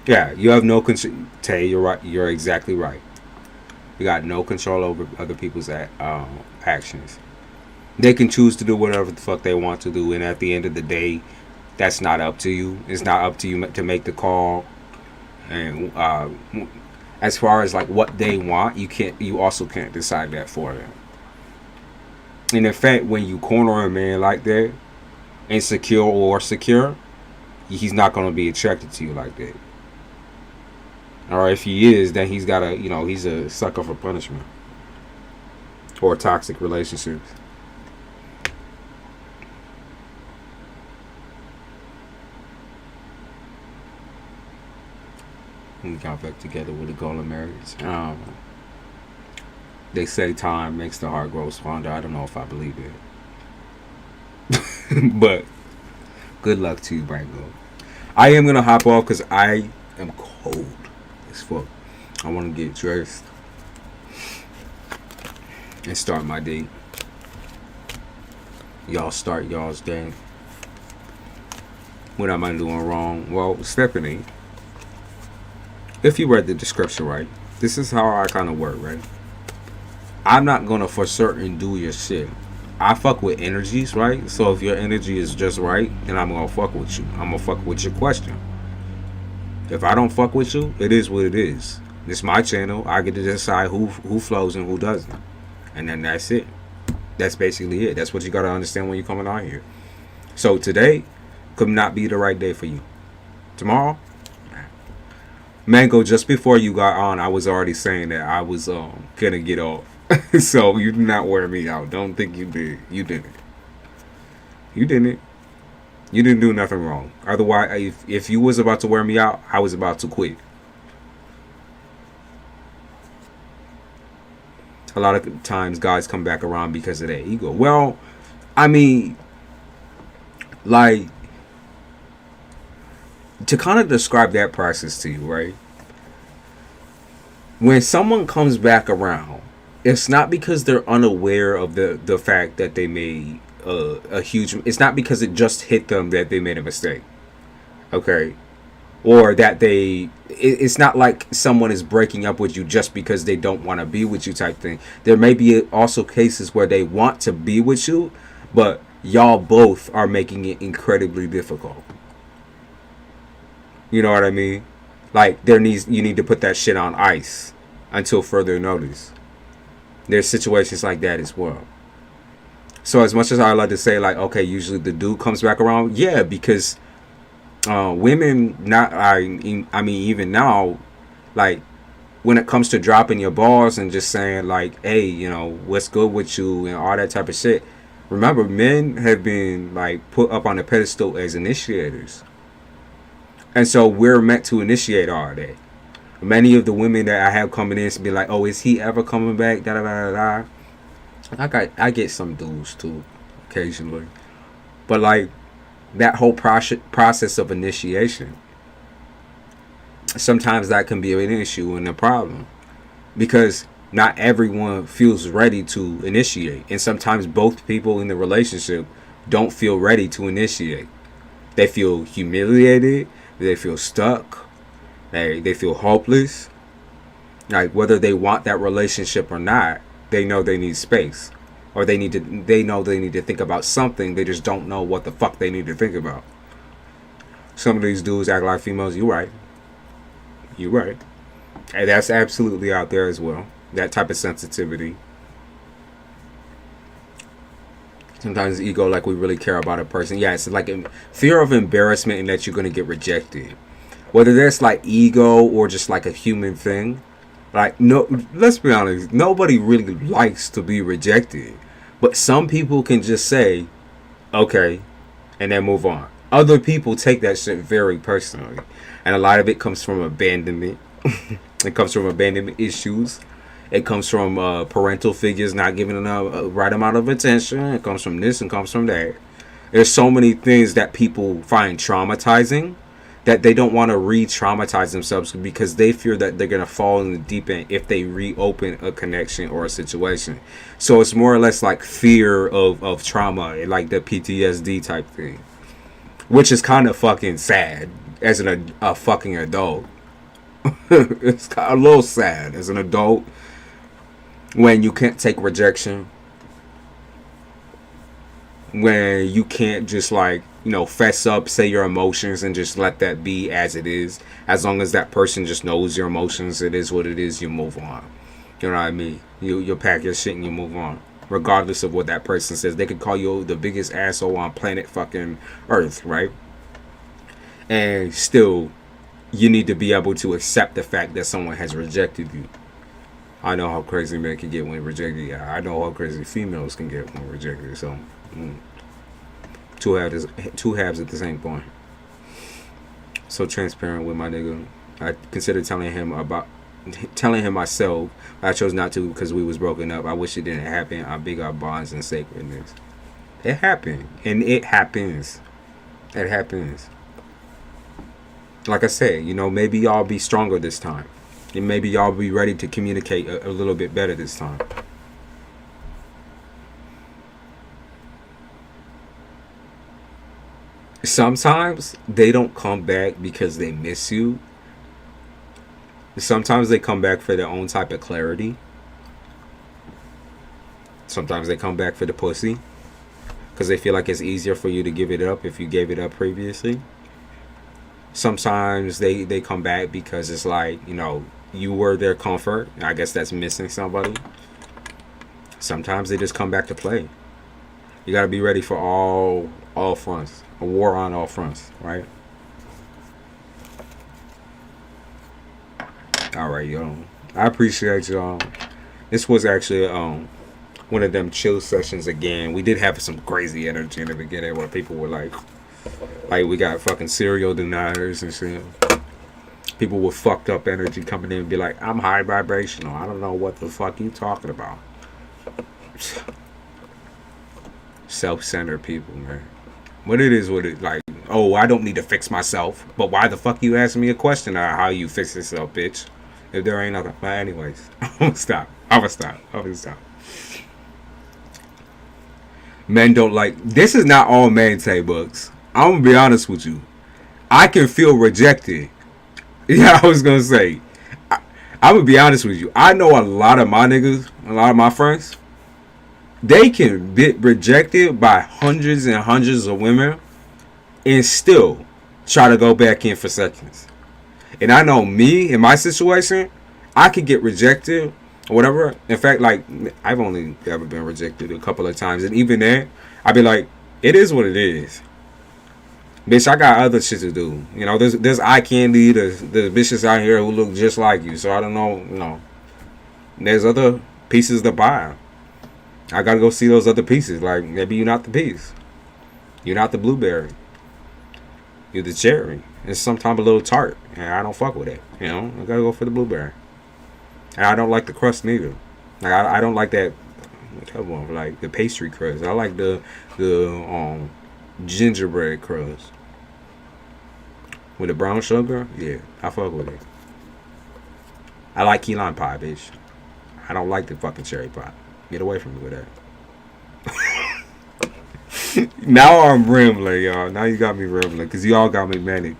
Yeah, you have no control. Tay, you're right. You're exactly right. You got no control over other people's actions. They can choose to do whatever the fuck they want to do, and at the end of the day, that's not up to you. It's not up to you to make the call. And as far as like what they want, you also can't decide that for them. And in fact, when you corner a man like that, insecure or secure, he's not going to be attracted to you like that. Or if he is, then he's got he's a sucker for punishment or toxic relationships. We got back together with a goal of marriage. They say time makes the heart grow fonder. I don't know if I believe it. But good luck to you, Branko. I am going to hop off because I am cold as fuck. I want to get dressed and start my day. Y'all start y'all's day. What am I doing wrong? Well, Stephanie, if you read the description right, this is how I kind of work, right? I'm not going to for certain do your shit. I fuck with energies, right? So if your energy is just right, then I'm going to fuck with you. I'm going to fuck with your question. If I don't fuck with you, it is what it is. It's my channel. I get to decide who flows and who doesn't. And then that's it. That's basically it. That's what you got to understand when you're coming out here. So today could not be the right day for you. Tomorrow, Mango, just before you got on, I was already saying that I was gonna get off. So you did not wear me out. Don't think you did. You didn't. You didn't. You didn't do nothing wrong. Otherwise, if you was about to wear me out, I was about to quit. A lot of times guys come back around because of their ego. Well, I mean, like, to kind of describe that process to you, right? When someone comes back around, it's not because they're unaware of the fact that they made a huge... It's not because it just hit them that they made a mistake. Okay? or that it's not like someone is breaking up with you just because they don't want to be with you type thing. There may be also cases where they want to be with you, but y'all both are making it incredibly difficult. You know what I mean? Like you need to put that shit on ice until further notice. There's situations like that as well. So as much as I like to say, like, okay, usually the dude comes back around, yeah, because women, I mean, even now, like, when it comes to dropping your balls and just saying, like, hey, you know, what's good with you and all that type of shit, remember, men have been, like, put up on a pedestal as initiators. And so we're meant to initiate all that. Many of the women that I have coming in to be like, oh, is he ever coming back? Da da da da. I get some dudes too, occasionally, but like that whole process of initiation, sometimes that can be an issue and a problem, because not everyone feels ready to initiate, and sometimes both people in the relationship don't feel ready to initiate. They feel humiliated. They feel stuck. They feel hopeless. Like whether they want that relationship or not, they know they need space, or they know they need to think about something. They just don't know what the fuck they need to think about. Some of these dudes act like females. You're right. And that's absolutely out there as well. That type of sensitivity. Sometimes ego, like we really care about a person. Yeah, it's like a fear of embarrassment and that you're going to get rejected. Whether that's like ego or just like a human thing. Like, no, let's be honest, nobody really likes to be rejected. But some people can just say, okay, and then move on. Other people take that shit very personally. And a lot of it comes from abandonment. It comes from abandonment issues. It comes from parental figures not giving enough right amount of attention. It comes from this and comes from that. There's so many things that people find traumatizing that they don't want to re-traumatize themselves because they fear that they're going to fall in the deep end if they reopen a connection or a situation. So it's more or less like fear of trauma, like the PTSD type thing, which is kind of fucking sad as a fucking adult. It's kind of a little sad as an adult when you can't take rejection, when you can't just like, you know, fess up, say your emotions, and just let that be as it is. As long as that person just knows your emotions, it is what it is, you move on. You know what I mean? You pack your shit and you move on. Regardless of what that person says. They could call you the biggest asshole on planet fucking Earth, right? And still, you need to be able to accept the fact that someone has rejected you. I know how crazy men can get when rejected. Yeah, I know how crazy females can get when rejected. So, two halves at the same point. So transparent with my nigga. I considered telling him myself, but I chose not to because we was broken up. I wish it didn't happen. I big our bonds and sacredness. It happened, and it happens. It happens. Like I said, you know, maybe y'all be stronger this time, and maybe y'all be ready to communicate a little bit better this time. Sometimes they don't come back because they miss you. Sometimes they come back for their own type of clarity. Sometimes they come back for the pussy because they feel like it's easier for you to give it up if you gave it up previously. Sometimes they come back because it's like, you know, you were their comfort. I guess that's missing somebody. Sometimes they just come back to play. You got to be ready for all fronts. A war on all fronts, right? All right, yo. I appreciate y'all. This was actually one of them chill sessions again. We did have some crazy energy in the beginning where people were like we got fucking serial deniers and shit. People with fucked up energy coming in and be like, I'm high vibrational. I don't know what the fuck you talking about. Self-centered people, man. But it is what it like. Oh, I don't need to fix myself. But why the fuck you asking me a question on how you fix yourself, bitch? If there ain't nothing. But anyways, I'm gonna stop. Men don't like. This is not all men say books. I'm gonna be honest with you. I can feel rejected. Yeah, I was gonna say. I'm gonna be honest with you. I know a lot of my niggas, a lot of my friends. They can get rejected by hundreds and hundreds of women and still try to go back in for seconds. And I know me in my situation, I could get rejected or whatever. In fact, like I've only ever been rejected a couple of times, and even then, I'd be like, it is what it is. Bitch, I got other shit to do. You know, there's eye candy, there's bitches out here who look just like you. So I don't know, you know. There's other pieces to buy. I gotta go see those other pieces. Like maybe you're not the piece. You're not the blueberry. You're the cherry. It's sometimes a little tart, and I don't fuck with it. You know, I gotta go for the blueberry. And I don't like the crust neither. Like I don't like that. Like the pastry crust. I like the gingerbread crust with the brown sugar. Yeah, I fuck with it. I like key lime pie, bitch. I don't like the fucking cherry pie. Get away from me with that. Now I'm rambling, y'all. Now you got me rambling because y'all got me manic.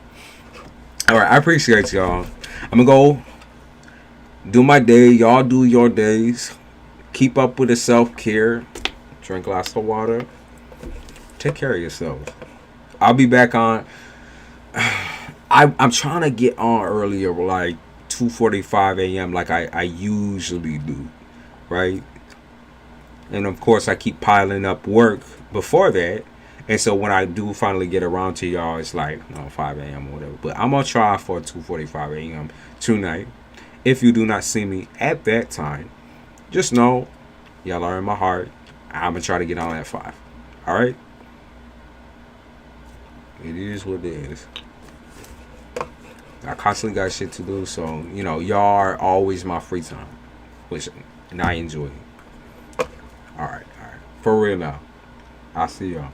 All right, I appreciate y'all. I'm gonna go do my day. Y'all do your days. Keep up with the self-care. Drink lots of water. Take care of yourself. I'll be back on. I'm trying to get on earlier, like 2:45 a.m. like I usually do, right? And of course, I keep piling up work before that. And so when I do finally get around to y'all, it's like 5 a.m. or whatever. But I'm going to try for 2:45 a.m. tonight. If you do not see me at that time, just know y'all are in my heart. I'm going to try to get on at 5. All right? It is what it is. I constantly got shit to do. So, you know, y'all are always my free time. And I enjoy it. All right. For real now. I'll see y'all.